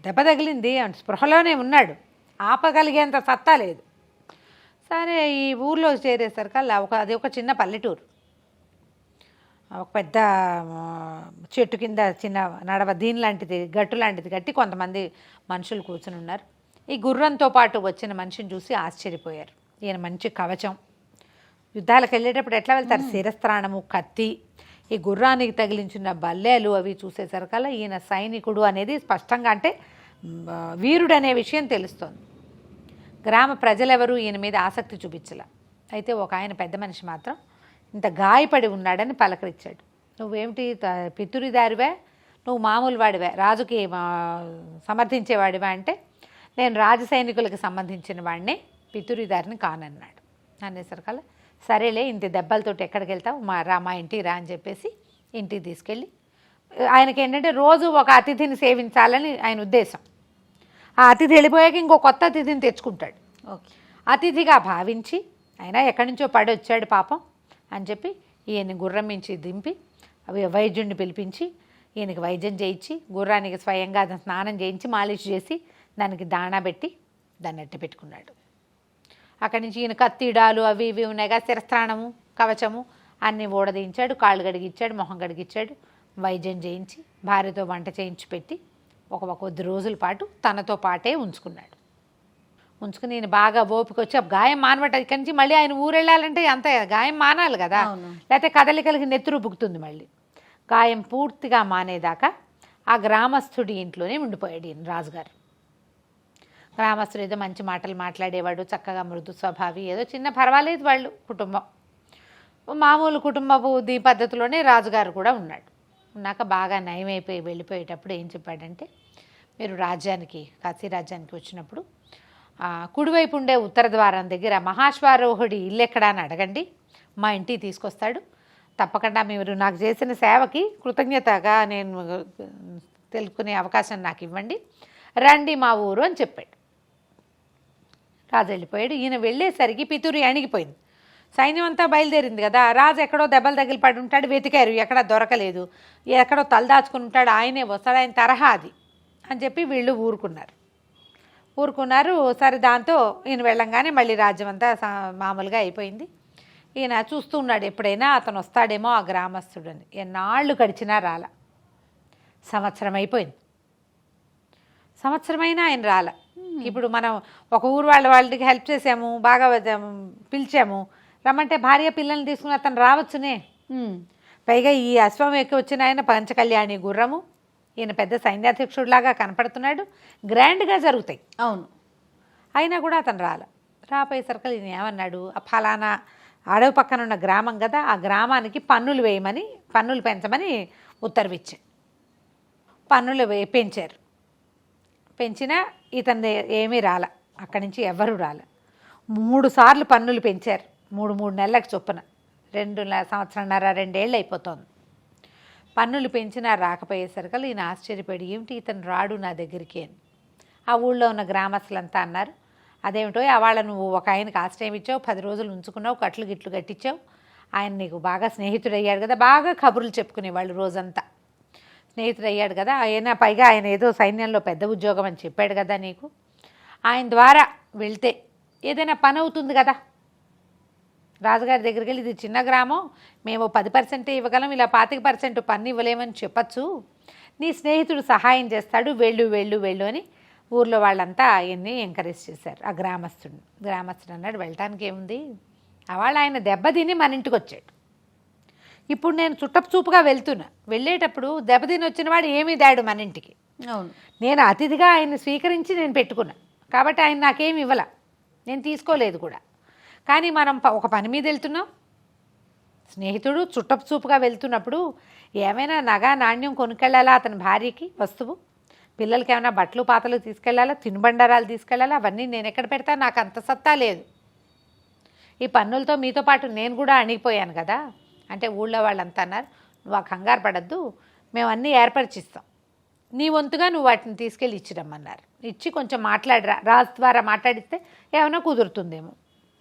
[SPEAKER 3] దెబ్బ తగిలింది స్పృహలోనే ఉన్నాడు, ఆపగలిగేంత సత్తా లేదు. సరే ఈ ఊర్లో చేరేసరికల్లా అది ఒక చిన్న పల్లెటూరు. ఒక పెద్ద చెట్టు కింద చిన్న నడవ దీని లాంటిది గట్టు లాంటిది కట్టి కొంతమంది మనుషులు కూర్చుని ఉన్నారు. ఈ గుర్రంతో పాటు వచ్చిన మనిషిని చూసి ఆశ్చర్యపోయారు. ఈయన మంచి కవచం, యుద్ధాలకు వెళ్ళేటప్పుడు ఎట్లా వెళ్తారు, శిరస్త్రాణము, కత్తి, ఈ గుర్రానికి తగిలించిన బల్లేలు అవి చూసేసరికల్లా ఈయన సైనికుడు అనేది స్పష్టంగా, అంటే వీరుడు అనే విషయం తెలుస్తోంది. గ్రామ ప్రజలెవరూ ఈయన మీద ఆసక్తి చూపించలే. అయితే ఒక ఆయన పెద్ద మనిషి మాత్రం ఇంత గాయపడి ఉన్నాడని పలకరించాడు. నువ్వేమిటి పితురిదారివా, నువ్వు మామూలు వాడివా, రాజుకి సమర్థించేవాడివా అంటే, నేను రాజ సైనికులకు సంబంధించిన వాడిని, పితురిదారిని కానన్నాడు. అనేసరికల్లా సరేలే ఇంత దెబ్బలతోటి ఎక్కడికి వెళ్తావు, మా ఇంటికి రా అని చెప్పేసి ఇంటికి తీసుకెళ్ళి, ఆయనకి ఏంటంటే రోజు ఒక అతిథిని సేవించాలని ఆయన ఉద్దేశం. ఆ అతిథి వెళ్ళిపోయాక ఇంకో కొత్త అతిథిని తెచ్చుకుంటాడు.
[SPEAKER 2] ఓకే.
[SPEAKER 3] అతిథిగా భావించి, అయినా ఎక్కడి నుంచో పడి వచ్చాడు పాపం అని చెప్పి ఈయన గుర్రం మించి దింపి వైద్యుడిని పిలిపించి ఈయనకి వైద్యం చేయించి, గుర్రానికి స్వయంగా స్నానం చేయించి మాలిష్ చేసి దానికి దాణా పెట్టి దాన్ని అట్ట పెట్టుకున్నాడు. అక్కడి నుంచి ఈయన కత్తిడాలు అవి ఇవి ఉన్నాయిగా, శిరస్త్రాణము, కవచము అన్నీ ఊడదీయించాడు, కాళ్ళు గడిగిచ్చాడు, మొహం గడిగిచ్చాడు, వైద్యం చేయించి భార్యతో వంట చేయించి పెట్టి ఒక కొద్ది రోజుల పాటు తనతో పాటే ఉంచుకున్నాడు. ఉంచుకుని ఈయన బాగా ఓపిక వచ్చి గాయం మానబట్ట, ఇక్కడి నుంచి మళ్ళీ ఆయన ఊరు వెళ్ళాలంటే అంత గాయం మానాలి కదా, లేకపోతే కదలికలకి నెత్తురు బుక్కుతుంది. మళ్ళీ గాయం పూర్తిగా మానేదాకా ఆ గ్రామస్తుడి ఇంట్లోనే ఉండిపోయాడు ఈయన రాజుగారు. గ్రామస్తుడు ఏదో మంచి మాటలు మాట్లాడేవాడు, చక్కగా మృదు స్వభావి, ఏదో చిన్న పర్వాలేదు వాళ్ళు కుటుంబం, మామూలు కుటుంబపు పద్ధతిలోనే రాజుగారు కూడా ఉన్నాడు. ఉన్నాక బాగా నయమైపోయి వెళ్ళిపోయేటప్పుడు ఏం చెప్పాడంటే, మీరు రాజ్యానికి, కాశీ రాజ్యానికి వచ్చినప్పుడు కుడివైపు ఉండే ఉత్తర ద్వారం దగ్గర మహాశ్వారోహుడి ఇల్లు ఎక్కడా అని అడగండి, మా ఇంటికి తీసుకొస్తాడు. తప్పకుండా మీరు నాకు చేసిన సేవకి కృతజ్ఞతగా నేను తెలుసుకునే అవకాశం నాకు ఇవ్వండి, రండి మా ఊరు అని చెప్పాడు. రాజు వెళ్ళిపోయాడు. ఈయన వెళ్ళేసరికి పితూరి అణిగిపోయింది. సైన్యం అంతా బయలుదేరింది కదా, రాజు ఎక్కడో దెబ్బలు తగిలి పడి ఉంటాడు, వెతికారు, ఎక్కడా దొరకలేదు, ఎక్కడో తలదాచుకుని ఉంటాడు, ఆయనే వస్తాడు, ఆయన తరహా అది అని చెప్పి వీళ్ళు ఊరుకున్నారు. సరే దాంతో ఈయన వెళ్ళంగానే మళ్ళీ రాజ్యం అంతా మామూలుగా అయిపోయింది. ఈయన చూస్తూ ఉన్నాడు ఎప్పుడైనా అతను వస్తాడేమో ఆ గ్రామస్తుడని. ఎన్నాళ్ళు గడిచినా రాల. సంవత్సరం అయిపోయింది. సంవత్సరమైనా ఆయన రాల. ఇప్పుడు మనం ఒక ఊరు వాళ్ళకి హెల్ప్ చేసాము, బాగా పిలిచాము, రమ్మంటే భార్య పిల్లల్ని తీసుకుని అతను రావచ్చునే. పైగా ఈ అశ్వం ఎక్కి వచ్చిన ఆయన పంచకళ్యాణి గుర్రము, ఈయన పెద్ద సైన్యాధ్యక్షుడిలాగా కనపడుతున్నాడు, గ్రాండ్గా జరుగుతాయి.
[SPEAKER 2] అవును.
[SPEAKER 3] అయినా కూడా అతను రాపోయేసరికి ఈయన ఏమన్నాడు, ఆ ఫలానా అడవి పక్కన ఉన్న గ్రామం కదా, ఆ గ్రామానికి పన్నులు పెంచమని ఉత్తర్వు ఇచ్చాడు. పన్నులు పెంచారు. పెంచినా ఇతను ఏమీ రాల, అక్కడి నుంచి ఎవరు రాల. 3 సార్లు పన్నులు పెంచారు. 3 నెలలకు చొప్పున 2 సంవత్సరంన్నర 2 ఏళ్ళు అయిపోతుంది. పన్నులు పెంచినా రాకపోయేసరికి ఈయన ఆశ్చర్యపడి ఏమిటి ఇతను రాడు నా దగ్గరికి అని. ఆ ఊళ్ళో ఉన్న గ్రామస్తులంతా అన్నారు, అదేమిటో వాళ్ళ నువ్వు ఒక ఆయనకి ఆశ్రయం ఇచ్చావు, 10 రోజులు ఉంచుకున్నావు, కట్లు గిట్లు కట్టించావు, ఆయన నీకు బాగా స్నేహితుడయ్యాడు కదా, బాగా కబుర్లు చెప్పుకునేవాళ్ళు రోజంతా. స్నేహితుడయ్యాడు కదా, ఆయన పైగా ఆయన ఏదో సైన్యంలో పెద్ద ఉద్యోగం అని చెప్పాడు కదా నీకు, ఆయన ద్వారా వెళ్తే ఏదైనా పని అవుతుంది కదా. రాజుగారి దగ్గరికి వెళ్ళి ఇది చిన్న గ్రామం, మేము 10% ఇవ్వగలం, ఇలా 25% పన్ను ఇవ్వలేమని చెప్పచ్చు, నీ స్నేహితుడు సహాయం చేస్తాడు, వెళ్ళు వెళ్ళు వెళ్ళు అని ఊర్లో వాళ్ళంతా ఆయన్ని ఎంకరేజ్ చేశారు. ఆ గ్రామస్తుడు అన్నాడు వెళ్ళటానికి ఏముంది, వాళ్ళు ఆయన దెబ్బతిని మన ఇంటికి వచ్చాడు. ఇప్పుడు నేను చుట్టపు చూపుగా వెళ్తున్నా, వెళ్ళేటప్పుడు దెబ్బతిని వచ్చిన వాడు ఏమీ దాడు మన ఇంటికి.
[SPEAKER 2] అవును,
[SPEAKER 3] నేను అతిథిగా ఆయన్ని స్వీకరించి నేను పెట్టుకున్నా కాబట్టి ఆయన నాకేమి ఇవ్వాల, నేను తీసుకోలేదు కూడా. కానీ మనం ఒక పని మీద వెళ్తున్నాం, స్నేహితుడు చుట్టపు చూపుగా వెళ్తున్నప్పుడు ఏమైనా నగ నాణ్యం కొనుక్కెళ్ళాలా అతని భార్యకి వస్తువు, పిల్లలకి ఏమైనా బట్టలు పాతలు తీసుకెళ్ళాలా, తినుబండారాలు తీసుకెళ్ళాలా, అవన్నీ నేను ఎక్కడ పెడతాను, నాకు అంత సత్తా లేదు. ఈ పన్నులతో మీతో పాటు నేను కూడా అణిగిపోయాను కదా అంటే ఊళ్ళో వాళ్ళంతా అన్నారు, నువ్వు ఆ కంగారు పడద్దు, మేము అన్నీ ఏర్పరిచిస్తాం, నీ వంతుగా నువ్వు వాటిని తీసుకెళ్ళి ఇచ్చిరమ్మన్నారు. ఇచ్చి కొంచెం మాట్లాడరా, రాజు ద్వారా మాట్లాడిస్తే ఏమైనా కుదురుతుందేమో,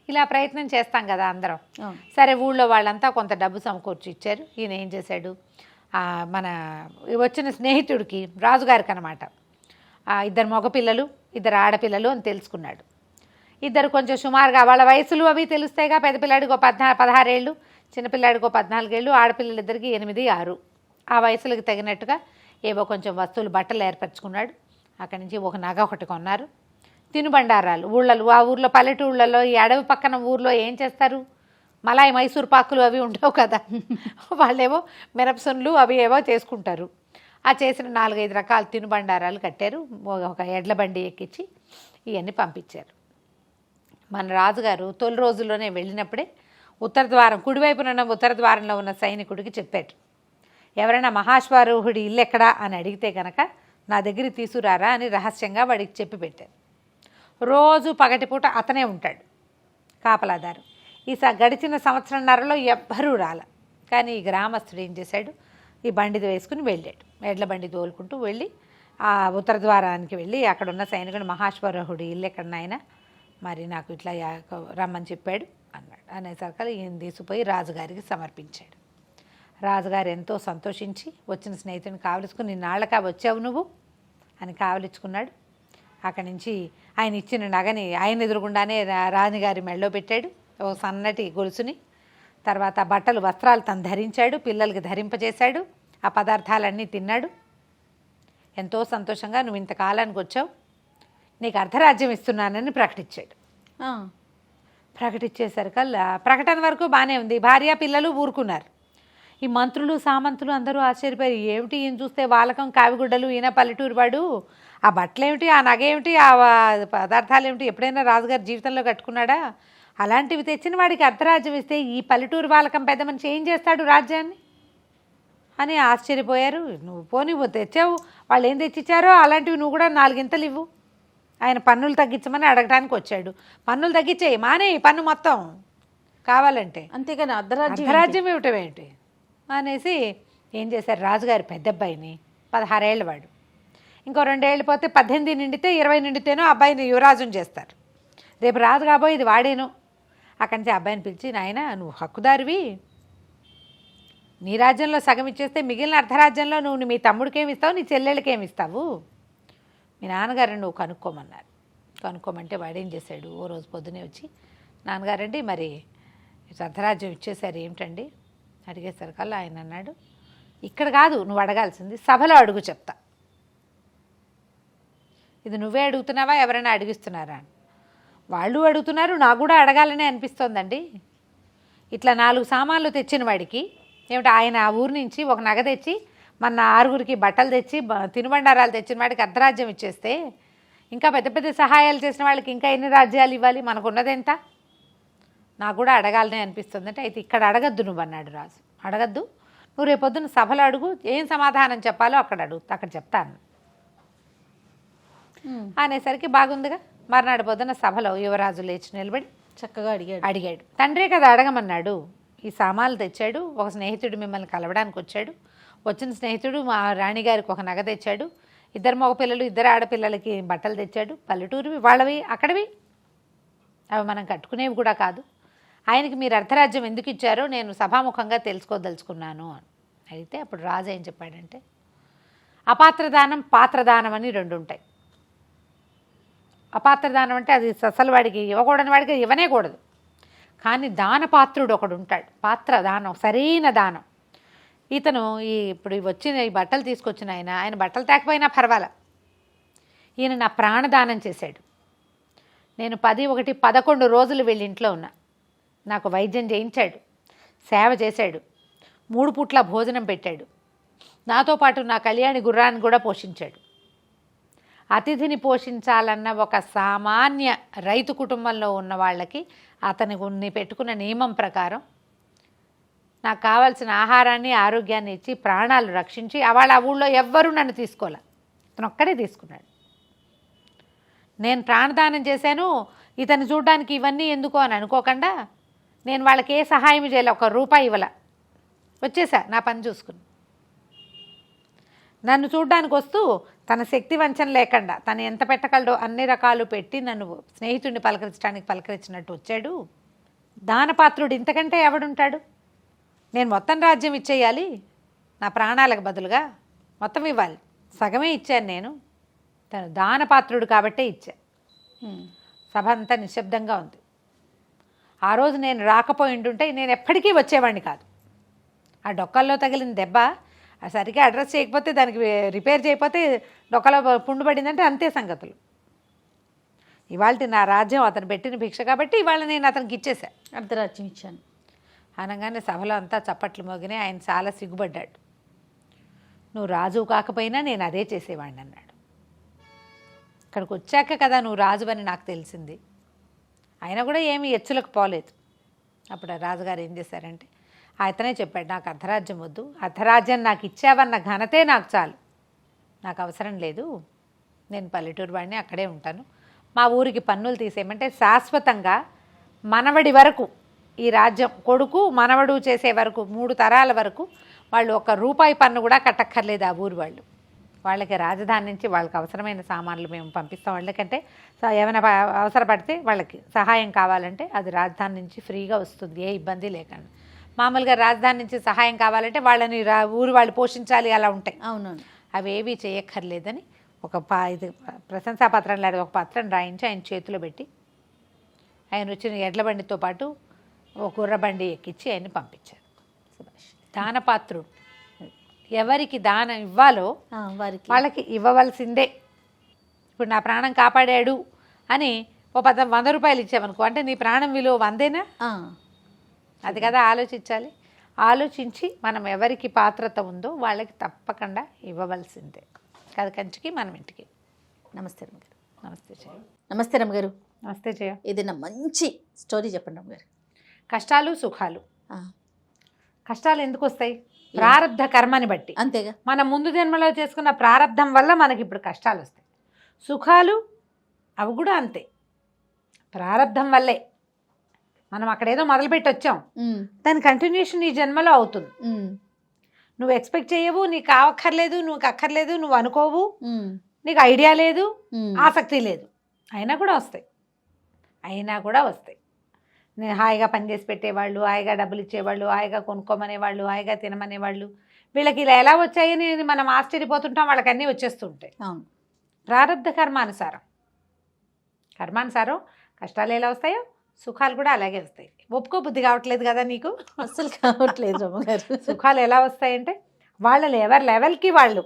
[SPEAKER 3] ఇలా ప్రయత్నం చేస్తాం కదా అందరం. సరే ఊళ్ళో వాళ్ళంతా కొంత డబ్బు సమకూర్చి ఇచ్చారు. ఈయన ఏం చేశాడు, మన వచ్చిన స్నేహితుడికి రాజుగారికి అనమాట 2 మగపిల్లలు 2 ఆడపిల్లలు అని తెలుసుకున్నాడు. 2 కొంచెం సుమారుగా వాళ్ళ వయసులు అవి తెలుస్తాయిగా, పెద్ద పిల్లాడికి 16 ఏళ్ళు, చిన్నపిల్లాడికి 14 ఏళ్ళు, ఆడపిల్లలిద్దరికి 8, 6 ఆ వయసులకు తగినట్టుగా ఏవో కొంచెం వస్తువులు బట్టలు ఏర్పరచుకున్నాడు. అక్కడి నుంచి ఒక నగ ఒకటి కొన్నారు. తినుబండారాలు ఆ ఊర్లో పల్లెటూళ్ళలో ఈ అడవి పక్కన ఊర్లో ఏం చేస్తారు, మలాయి మైసూర్ పాకులు అవి ఉండవు కదా, వాళ్ళేమో మిరపసొన్లు అవి ఏవో చేసుకుంటారు. ఆ చేసిన 4-5 రకాల తినుబండారాలు కట్టారు. ఒక ఎడ్ల బండి ఎక్కించి ఇవన్నీ పంపించారు. మన రాజుగారు తొలి రోజుల్లోనే వెళ్ళినప్పుడే ఉత్తర ద్వారం కుడివైపున ఉన్న ఉత్తర ద్వారంలో ఉన్న సైనికుడికి చెప్పారు, ఎవరైనా మహాశ్వారూహుడి ఇల్లు ఎక్కడా అని అడిగితే కనుక నా దగ్గరికి తీసుకురారా అని రహస్యంగా వాడికి చెప్పి పెట్టారు. రోజు పగటిపూట అతనే ఉంటాడు కాపలాదారు. గడిచిన సంవత్సరంన్నరలో ఎవ్వరూ రాల. కానీ ఈ గ్రామస్తుడు ఏం చేశాడు, ఈ బండిది వేసుకుని వెళ్ళాడు, ఎడ్ల బండి తోలుకుంటూ వెళ్ళి ఆ ఉత్తర ద్వారానికి వెళ్ళి అక్కడ ఉన్న సైనికుడు మహాశ్వరహుడి ఇల్లు ఎక్కడ నాయన, మరి నాకు ఇట్లా రమ్మని చెప్పాడు అన్నాడు. అనేసరికి ఈయన తీసుకుపోయి రాజుగారికి సమర్పించాడు. రాజుగారు ఎంతో సంతోషించి వచ్చిన స్నేహితుడిని కావలించుకుని నిన్నాళ్ళకా వచ్చావు నువ్వు అని కావలించుకున్నాడు. అక్కడి నుంచి ఆయన ఇచ్చిన నగని ఆయన ఎదురుగుండానే రాణిగారి మెళ్ళో పెట్టాడు, ఓ సన్నటి గొలుసుని. తర్వాత బట్టలు వస్త్రాలు తను ధరించాడు, పిల్లలకి ధరింపజేశాడు, ఆ పదార్థాలన్నీ తిన్నాడు. ఎంతో సంతోషంగా నువ్వు ఇంతకాలానికి వచ్చావు, నీకు అర్ధరాజ్యం ఇస్తున్నానని ప్రకటించాడు. ప్రకటించేసరికల్లా ప్రకటన వరకు బాగానే ఉంది, భార్య పిల్లలు ఊరుకున్నారు. ఈ మంత్రులు సామంతులు అందరూ ఆశ్చర్యపోయారు, ఏమిటి ఈయన చూస్తే వాలకం కావిగుడ్డలు, ఈయన పల్లెటూరు వాడు, ఆ బట్టలు ఏమిటి, ఆ నగ ఏమిటి, ఆ పదార్థాలు ఏమిటి, ఎప్పుడైనా రాజుగారి జీవితంలో కట్టుకున్నాడా, అలాంటివి తెచ్చిన వాడికి అర్ధరాజ్యం ఇస్తే ఈ పల్లెటూరు వాలకం పెద్ద మనిషి ఏం చేస్తాడు రాజ్యాన్ని అని ఆశ్చర్యపోయారు. నువ్వు పోనీ తెచ్చావు, వాళ్ళు ఏం తెచ్చిచ్చారో అలాంటివి నువ్వు కూడా 4 ఇంతలు ఇవ్వు. ఆయన పన్నులు తగ్గించమని అడగడానికి వచ్చాడు. పన్నులు తగ్గించేయి, మానే పన్ను మొత్తం కావాలంటే,
[SPEAKER 2] అంతేగాని
[SPEAKER 3] అర్ధరాజ్యం ఇవ్వటం ఏంటి అనేసి ఏం చేశారు, రాజుగారి పెద్దబ్బాయిని 16 ఏళ్ళ వాడు, ఇంకో 2 ఏళ్ళు పోతే 18 నిండితే 20 నిండితేనో అబ్బాయిని యువరాజుని చేస్తారు. రేపు రాజు కాబోయేది వాడేను. అక్కడి నుంచి అబ్బాయిని పిలిచి, నాయన నువ్వు హక్కుదారివి, నీ రాజ్యంలో సగం ఇచ్చేస్తే మిగిలిన అర్ధరాజ్యంలో నువ్వు మీ తమ్ముడికి ఏమి ఇస్తావు, నీ చెల్లెళ్ళకి ఏమి ఇస్తావు, మీ నాన్నగారిని నువ్వు కనుక్కోమన్నారు. కనుక్కోమంటే వాడేం చేశాడు, ఓ రోజు పొద్దునే వచ్చి, నాన్నగారండి మరి అర్ధరాజ్యం ఇచ్చేశారు ఏమిటండి అడిగేసరికల్లా ఆయన అన్నాడు, ఇక్కడ కాదు నువ్వు అడగాల్సింది, సభలో అడుగు చెప్తా. ఇది నువ్వే అడుగుతున్నావా ఎవరైనా అడిగిస్తున్నారా అని. వాళ్ళు అడుగుతున్నారు, నాకు కూడా అడగాలనే అనిపిస్తోందండి. ఇట్లా 4 సామాన్లు తెచ్చిన వాడికి ఏమిటి, ఆయన ఆ ఊరు నుంచి ఒక నగ తెచ్చి మన 6గురికి బట్టలు తెచ్చి తినుబండారాలు తెచ్చిన వాడికి అర్ధరాజ్యం ఇచ్చేస్తే ఇంకా పెద్ద పెద్ద సహాయాలు చేసిన వాళ్ళకి ఇంకా ఎన్ని రాజ్యాలు ఇవ్వాలి, మనకున్నదెంత, నాకు కూడా అడగాలనే అనిపిస్తుంది అంటే, అయితే ఇక్కడ అడగద్దు నువ్వు అన్నాడు రాజు. అడగద్దు, నువ్వు రేపొద్దున సభలో అడుగు, ఏం సమాధానం చెప్పాలో అక్కడ చెప్తాను అనేసరికి బాగుందిగా. మర్నాడు పొద్దున సభలో యువరాజు లేచి నిలబడి
[SPEAKER 2] చక్కగా అడిగాడు.
[SPEAKER 3] అడిగాడు. తండ్రే కదా అడగమన్నాడు. ఈ సామాన్లు తెచ్చాడు. ఒక స్నేహితుడు మిమ్మల్ని కలవడానికి వచ్చాడు. వచ్చిన స్నేహితుడు మా రాణిగారికి ఒక నగ తెచ్చాడు. 2 మగపిల్లలు 2 ఆడపిల్లలకి బట్టలు తెచ్చాడు. పల్లెటూరువి వాళ్ళవి అక్కడివి, అవి మనం కట్టుకునేవి కూడా కాదు. ఆయనకి మీరు అర్ధరాజ్యం ఎందుకు ఇచ్చారో నేను సభాముఖంగా తెలుసుకోదలుచుకున్నాను అని. అయితే అప్పుడు రాజు ఏం చెప్పాడంటే, అపాత్రదానం పాత్రదానం అని 2 ఉంటాయి. అపాత్రదానం అంటే అది అసలు వాడికి ఇవ్వకూడని వాడికి ఇవ్వనేకూడదు. కానీ దానపాత్రుడు ఒకడు ఉంటాడు. పాత్ర దానం, సరైన దానం. ఇతను ఇప్పుడు వచ్చిన ఈ బట్టలు తీసుకొచ్చిన ఆయన బట్టలు తేకపోయినా పర్వాలే, ఈయన నా ప్రాణదానం చేశాడు. నేను 10, 1, 11 రోజులు వీళ్ళ ఇంట్లో ఉన్నా. నాకు వైద్యం చేయించాడు, సేవ చేశాడు, 3 పూట్ల భోజనం పెట్టాడు. నాతో పాటు నా కళ్యాణి గుర్రాన్ని కూడా పోషించాడు. అతిథిని పోషించాలన్న ఒక సామాన్య రైతు కుటుంబంలో ఉన్న వాళ్ళకి అతని పెట్టుకున్న నియమం ప్రకారం నాకు కావాల్సిన ఆహారాన్ని ఆరోగ్యాన్ని ఇచ్చి ప్రాణాలు రక్షించి వాళ్ళ ఆ ఊళ్ళో ఎవ్వరూ నన్ను తీసుకోలే, అతను ఒక్కడే తీసుకున్నాడు. నేను ప్రాణదానం చేశాను, ఇతను చూడడానికి ఇవన్నీ ఎందుకో అని అనుకోకుండా నేను వాళ్ళకి ఏ సహాయం చేయలే, 1 రూపాయి ఇవ్వలే, వచ్చేసా నా పని చూసుకుని. నన్ను చూడ్డానికి వస్తూ తన శక్తి వంచన లేకుండా తను ఎంత పెట్టగలడో అన్ని రకాలు పెట్టి నన్ను స్నేహితుడిని పలకరించినట్టు వచ్చాడు. దానపాత్రుడు ఇంతకంటే ఎవడుంటాడు? నేను మొత్తం రాజ్యం ఇచ్చేయాలి, నా ప్రాణాలకు బదులుగా మొత్తం ఇవ్వాలి, సగమే ఇచ్చాను నేను. తను దానపాత్రుడు కాబట్టే ఇచ్చా. సభ అంతా నిశ్శబ్దంగా ఉంది. ఆ రోజు నేను రాకపోయింటుంటే నేను ఎప్పటికీ వచ్చేవాడిని కాదు. ఆ డొక్కల్లో తగిలిన దెబ్బ సరిగ్గా అడ్రస్ చేయకపోతే, దానికి రిపేర్ చేయకపోతే డొక్కలో పుండు పడిందంటే అంతే సంగతులు. ఇవాళ నా రాజ్యం అతను పెట్టిన భిక్ష కాబట్టి ఇవాళ నేను అతనికి ఇచ్చేసా,
[SPEAKER 2] అర్ధరాజ్యం ఇచ్చాను
[SPEAKER 3] అనగానే సభలో అంతా చప్పట్లు మోగినాయి. ఆయన చాలా సిగ్గుపడ్డాడు. నువ్వు రాజు కాకపోయినా నేను అదే చేసేవాడిని అన్నాడు. ఇక్కడికి వచ్చాక కదా నువ్వు రాజు అని నాకు తెలిసింది. ఆయన కూడా ఏమీ ఎచ్చులకు పోలేదు. అప్పుడు ఆ రాజుగారు ఏం చేశారంటే, అతనే చెప్పాడు, నాకు అర్ధరాజ్యం వద్దు, అర్ధరాజ్యం నాకు ఇచ్చావన్న ఘనతే నాకు చాలు, నాకు అవసరం లేదు, నేను పల్లెటూరు వాడిని, అక్కడే ఉంటాను. మా ఊరికి పన్నులు తీసేయమంటే శాశ్వతంగా మనవడి వరకు ఈ రాజ్యం కొడుకు మనవడు చేసే వరకు 3 తరాల వరకు వాళ్ళు 1 రూపాయి పన్ను కూడా కట్టక్కర్లేదు. ఆ ఊరు వాళ్ళకి రాజధాని నుంచి వాళ్ళకి అవసరమైన సామాన్లు మేము పంపిస్తాం. వాళ్ళకంటే ఏమైనా అవసరపడితే వాళ్ళకి సహాయం కావాలంటే అది రాజధాని నుంచి ఫ్రీగా వస్తుంది, ఏ ఇబ్బంది లేకుండా. మామూలుగా రాజధాని నుంచి సహాయం కావాలంటే వాళ్ళని ఊరు వాళ్ళు పోషించాలి, అలా ఉంటాయి.
[SPEAKER 2] అవునవును.
[SPEAKER 3] అవేవీ చేయక్కర్లేదని ఇది ప్రశంసాపత్రం లాంటి ఒక పత్రం రాయించి ఆయన చేతిలో పెట్టి ఆయన వచ్చిన ఎడ్ల బండితో పాటు ఒక గుర్ర బండి ఎక్కించి ఆయన్ని పంపించారు. దానపాత్రుడు ఎవరికి దానం ఇవ్వాలో వాళ్ళకి ఇవ్వవలసిందే. ఇప్పుడు నా ప్రాణం కాపాడాడు అని ఓ 100 రూపాయలు ఇచ్చామనుకో, అంటే నీ ప్రాణం విలువ 100ఏనా? అది కదా ఆలోచించాలి. ఆలోచించి మనం ఎవరికి పాత్రత ఉందో వాళ్ళకి తప్పకుండా ఇవ్వవలసిందే. అది కంచికి మనం ఇంటికి.
[SPEAKER 2] నమస్తే రమ్మగారు.
[SPEAKER 3] నమస్తే జయ.
[SPEAKER 2] నమస్తే రమ్మగారు.
[SPEAKER 3] నమస్తే జయ.
[SPEAKER 2] ఏదైనా మంచి స్టోరీ చెప్పండి రమ్మగారు.
[SPEAKER 3] కష్టాలు సుఖాలు. కష్టాలు ఎందుకు వస్తాయి? ప్రారబ్ధ కర్మని బట్టి.
[SPEAKER 2] అంతేగా.
[SPEAKER 3] మన ముందు జన్మలో చేసుకున్న ప్రారబ్ధం వల్ల మనకి ఇప్పుడు కష్టాలు వస్తాయి. సుఖాలు అవి కూడా అంతే, ప్రారబ్ధం వల్లే. మనం అక్కడేదో మొదలుపెట్టి వచ్చాం, దాని కంటిన్యూషన్ ఈ జన్మలో అవుతుంది. నువ్వు ఎక్స్పెక్ట్ చేయవు, నీకు కావక్కర్లేదు, నువ్వు అక్కర్లేదు, నువ్వు అనుకోవు, నీకు ఐడియా లేదు, ఆసక్తి లేదు, అయినా కూడా వస్తాయి. నేను హాయిగా పనిచేసి పెట్టేవాళ్ళు, హాయిగా డబ్బులు ఇచ్చేవాళ్ళు, హాయిగా కొనుక్కోమనేవాళ్ళు, హాయిగా తినమనేవాళ్ళు, వీళ్ళకి ఇలా ఎలా వచ్చాయని మనం ఆశ్చర్యపోతుంటాం. వాళ్ళకి అన్నీ వచ్చేస్తుంటాయి.
[SPEAKER 2] అవును.
[SPEAKER 3] ప్రారబ్ధ కర్మానుసారం కష్టాలు ఎలా వస్తాయో సుఖాలు కూడా అలాగే వస్తాయి. ఒప్పుకో బుద్ధి కావట్లేదు కదా నీకు?
[SPEAKER 2] అస్సలు కావట్లేదు రమ్మగారు.
[SPEAKER 3] సుఖాలు ఎలా వస్తాయంటే వాళ్ళ లెవెల్కి వాళ్ళు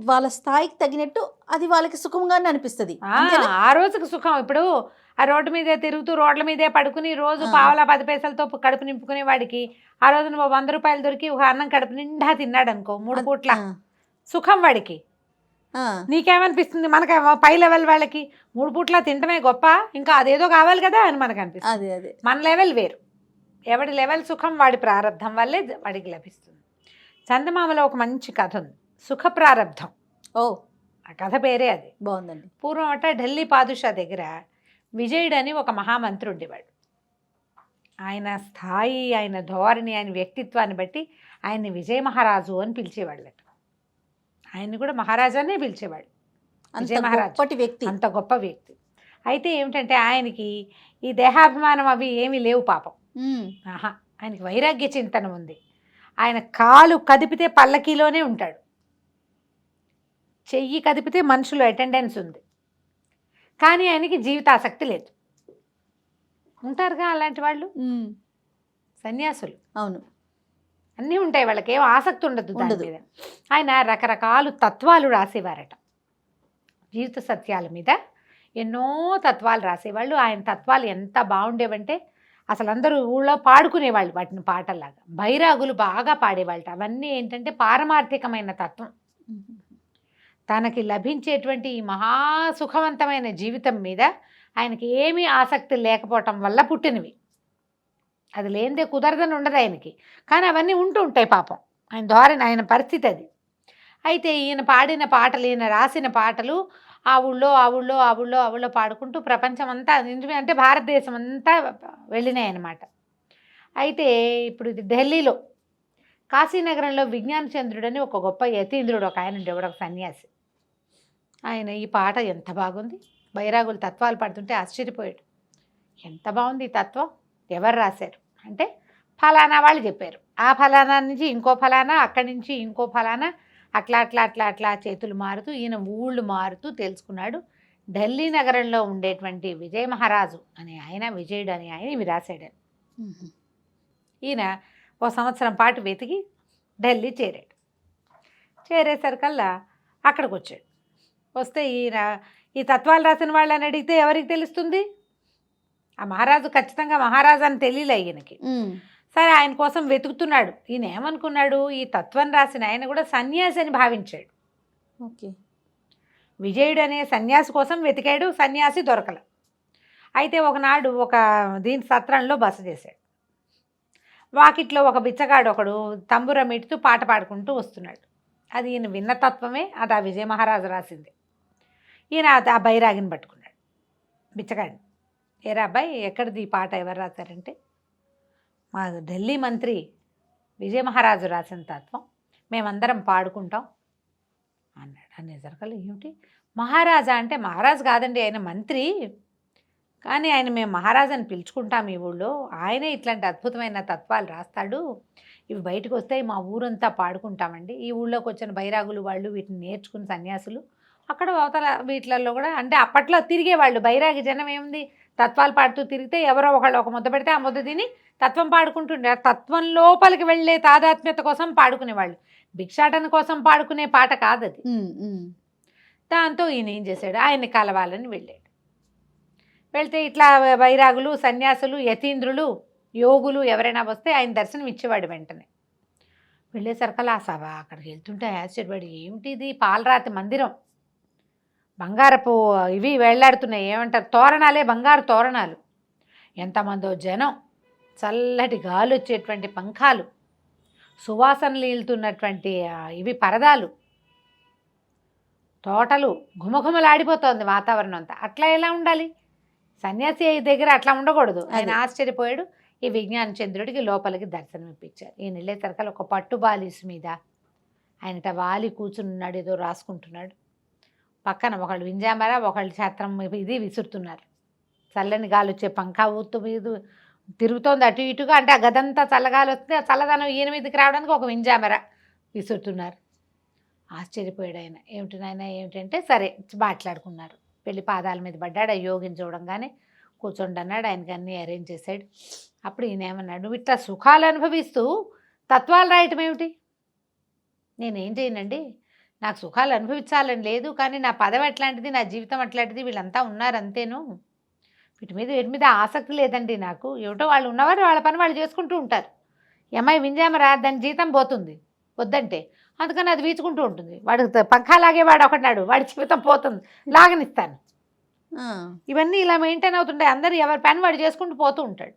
[SPEAKER 2] వాళ్ళ స్థాయికి తగినట్టు అది వాళ్ళకి సుఖంగానే అనిపిస్తుంది.
[SPEAKER 3] ఆ రోజుకి సుఖం. ఇప్పుడు ఆ రోడ్డు మీదే తిరుగుతూ రోడ్ల మీదే పడుకుని రోజు పావలా 10 పైసలతో కడుపు నింపుకునే వాడికి ఆ రోజు 100 రూపాయలు దొరికి ఒక అన్నం కడుపు నిండా తిన్నాడు అనుకో, 3 పూట్ల సుఖం వాడికి. నీకేమనిపిస్తుంది? మనకి పై లెవెల్ వాళ్ళకి 3 పూట్ల తినటమే గొప్ప, ఇంకా అదేదో కావాలి కదా అని మనకు అనిపిస్తుంది. మన లెవెల్ వేరు. ఎవడి లెవెల్ సుఖం వాడి ప్రారంధం వల్లే వాడికి లభిస్తుంది. చందమామలో ఒక మంచి కథ ఉంది, సుఖ ప్రారంధం. ఆ కథ పేరే అది.
[SPEAKER 2] బాగుందండి.
[SPEAKER 3] పూర్వం ఢిల్లీ పాదుషా దగ్గర విజయుడు అని ఒక మహామంత్రి ఉండేవాడు. ఆయన స్థాయి, ఆయన ధోరణి, ఆయన వ్యక్తిత్వాన్ని బట్టి ఆయన్ని విజయ మహారాజు అని పిలిచేవాళ్ళట. ఆయన్ని కూడా మహారాజానే పిలిచేవాళ్ళు.
[SPEAKER 2] అంత
[SPEAKER 3] విజయ మహారాజు
[SPEAKER 2] గొప్పటి వ్యక్తి.
[SPEAKER 3] అంత గొప్ప వ్యక్తి. అయితే ఏమిటంటే ఆయనకి ఈ దేహాభిమానం అవి ఏమీ లేవు పాపం. ఆహా, ఆయనకి వైరాగ్య చింతన ఉంది. ఆయన కాలు కదిపితే పల్లకీలోనే ఉంటాడు, చెయ్యి కదిపితే మనుషులు అటెండెన్స్ ఉంది, కానీ ఆయనకి జీవితాసక్తి లేదు. ఉంటారుగా అలాంటి వాళ్ళు సన్యాసులు.
[SPEAKER 2] అవును,
[SPEAKER 3] అన్నీ ఉంటాయి, వాళ్ళకి ఏం ఆసక్తి ఉండదు దాని మీద. ఆయన రకరకాల తత్వాలు రాసేవారట, జీవిత సత్యాల మీద ఎన్నో తత్వాలు రాసేవాళ్ళు. ఆయన తత్వాలు ఎంత బాగుండేవంటే అసలు అందరూ ఊళ్ళో పాడుకునేవాళ్ళు వాటిని పాటల్లాగా. బైరాగులు బాగా పాడేవాళ్ళట. అవన్నీ ఏంటంటే పారమార్థికమైన తత్వం. తనకి లభించేటువంటి ఈ మహాసుఖవంతమైన జీవితం మీద ఆయనకి ఏమీ ఆసక్తి లేకపోవటం వల్ల పుట్టినవి. అది లేనిదే కుదరదని ఉండదు ఆయనకి, కానీ అవన్నీ ఉంటూ ఉంటాయి పాపం. ఆయన ధోరణి, ఆయన పరిస్థితి అది. అయితే ఈయన పాడిన పాటలు, ఈయన రాసిన పాటలు ఆ ఊళ్ళో పాడుకుంటూ ప్రపంచం అంతా, అంటే భారతదేశం అంతా వెళ్ళినాయి అన్నమాట. అయితే ఇప్పుడు ఇది ఢిల్లీలో కాశీనగరంలో విజ్ఞాన చంద్రుడని ఒక గొప్ప యతీంద్రుడు ఒక ఆయన ఉండేవాడు, ఒక సన్యాసి. ఆయన ఈ పాట ఎంత బాగుంది, బైరాగులు తత్వాలు పాడుతుంటే ఆశ్చర్యపోయాడు. ఎంత బాగుంది ఈ తత్వం, ఎవరు రాశారు అంటే ఫలానా వాళ్ళు చెప్పారు. ఆ ఫలానా నుంచి ఇంకో ఫలానా, అక్కడి నుంచి ఇంకో ఫలానా, అట్లా చేతులు మారుతూ ఈయన ఊళ్ళు మారుతూ తెలుసుకున్నాడు. ఢిల్లీ నగరంలో ఉండేటువంటి విజయ మహారాజు అనే ఆయన, విజయుడు అని ఆయన ఇవి రాశాడు. ఈయన ఒక సంవత్సరం పాటు వెతికి ఢిల్లీ చేరాడు. చేరేసరికల్లా అక్కడికి వచ్చాడు. వస్తే ఈయన ఈ తత్వాలు రాసిన వాళ్ళని అడిగితే ఎవరికి తెలుస్తుంది? ఆ మహారాజు ఖచ్చితంగా మహారాజు అని తెలియలే ఈయనకి. సరే, ఆయన కోసం వెతుకుతున్నాడు. ఈయన ఏమనుకున్నాడు, ఈ తత్వం రాసిన ఆయన కూడా సన్యాసి అని భావించాడు.
[SPEAKER 2] ఓకే,
[SPEAKER 3] విజయుడు అనే సన్యాసి కోసం వెతికాడు, సన్యాసి దొరకల. అయితే ఒకనాడు ఒక దీని సత్రంలో బస చేశాడు. వాకిట్లో ఒక బిచ్చగాడు ఒకడు తంబుర మిడుతూ పాట పాడుకుంటూ వస్తున్నాడు. అది ఈయన విన్న తత్వమే, అది ఆ విజయ మహారాజు రాసింది. ఈయన ఆ బైరాగిని పట్టుకున్నాడు, బిచ్చగాడిని. ఏరా అబ్బాయి, ఎక్కడిది ఈ పాట, ఎవరు రాశారంటే మా ఢిల్లీ మంత్రి విజయ మహారాజు రాసిన తత్వం, మేమందరం పాడుకుంటాం అన్నాడు. అనేసరికల్లా ఏమిటి మహారాజా అంటే, మహారాజు కాదండి ఆయన మంత్రి, కానీ ఆయన మేము మహారాజు అని పిలుచుకుంటాం ఈ ఊళ్ళో, ఆయనే ఇట్లాంటి అద్భుతమైన తత్వాలు రాస్తాడు, ఇవి బయటకు వస్తాయి, మా ఊరంతా పాడుకుంటామండి. ఈ ఊళ్ళోకి వచ్చిన బైరాగులు వాళ్ళు వీటిని నేర్చుకుని సన్యాసులు అక్కడ అవతల వీటిలలో కూడా, అంటే అప్పట్లో తిరిగేవాళ్ళు బైరాగి జనం. ఏముంది, తత్వాలు పాడుతూ తిరిగితే ఎవరో ఒకళ్ళు ఒక ముద్ద పెడితే ఆ ముద్ద తిని తత్వం పాడుకుంటుండే. తత్వం లోపలికి వెళ్ళే తాదాత్మ్యత కోసం పాడుకునేవాళ్ళు, భిక్షాటన కోసం పాడుకునే పాట కాదు అది. దాంతో ఈయన ఏం చేశాడు, ఆయన్ని కలవాలని వెళ్ళాడు. వెళ్తే ఇట్లా బైరాగులు, సన్యాసులు, యతీంద్రులు, యోగులు ఎవరైనా వస్తే ఆయన దర్శనం ఇచ్చేవాడు వెంటనే. వెళ్ళేసరికల్లా ఆ సభ అక్కడికి వెళ్తుంటే ఆశ్చర్యపడి, ఏమిటి ఇది, పాలరాతి మందిరం, బంగారపు ఇవి వేళ్లాడుతున్నాయి, ఏమంటారు తోరణాలే, బంగారు తోరణాలు, ఎంతమందో జనం, చల్లటి గాలి వచ్చేటువంటి పంఖాలు, సువాసనలు ఈలుతున్నటువంటి ఇవి పరదాలు, తోటలు, ఘుమఘుమలాడిపోతోంది వాతావరణం అంతా. అట్లా ఎలా ఉండాలి, సన్యాసి దగ్గర అట్లా ఉండకూడదు. ఆయన ఆశ్చర్యపోయాడు. ఈ విజ్ఞాన చంద్రుడికి లోపలికి దర్శనం ఇప్పించారు. ఈయన వెళ్ళేసరికల్ ఒక పట్టు బాలీసు మీద ఆయనట వాలి కూర్చున్నాడు, ఏదో రాసుకుంటున్నాడు. పక్కన ఒకళ్ళు వింజామర, ఒకళ్ళు ఛత్రం ఇది విసురుతున్నారు. చల్లని గాలి వచ్చే పంఖా ఊతు మీద తిరుగుతోంది అటు ఇటుగా, అంటే ఆ గదంతా చల్లగాలి వస్తుంది, ఆ చల్లదనం ఈయన మీదకి రావడానికి ఒక వింజామర విసురుతున్నారు. ఆశ్చర్యపోయాడు ఆయన. ఏమిటి నాయన ఏమిటంటే, సరే మాట్లాడుకున్నారు. వెళ్ళి పాదాల మీద పడ్డాడు. ఆ యోగిని చూడంగానే కూర్చోండి అన్నాడు. ఆయనకి అన్నీ అరేంజ్ చేశాడు. అప్పుడు ఈయన ఏమన్నాడు, నువ్వు ఇట్లా సుఖాలు అనుభవిస్తూ తత్వాలు రాయటం ఏమిటి? నేనేం చేయనండి, నాకు సుఖాలు అనుభవించాలని లేదు, కానీ నా పదవి అట్లాంటిది, నా జీవితం అట్లాంటిది, వీళ్ళంతా ఉన్నారు అంతేను, వీటి మీద ఆసక్తి లేదండి నాకు. ఏమిటో వాళ్ళు ఉన్నవారు వాళ్ళ పని వాళ్ళు చేసుకుంటూ ఉంటారు. ఈ అమ్మాయి వింజామరా, దాని జీతం పోతుంది వద్దంటే, అందుకని అది వీచుకుంటూ ఉంటుంది. వాడు పంఖా లాగేవాడు ఒకటినాడు, వాడి జీవితం పోతుంది, లాగనిస్తాను. ఇవన్నీ ఇలా మెయింటైన్ అవుతుంటాయి. అందరూ ఎవరి పని వాడు చేసుకుంటూ పోతూ ఉంటాడు.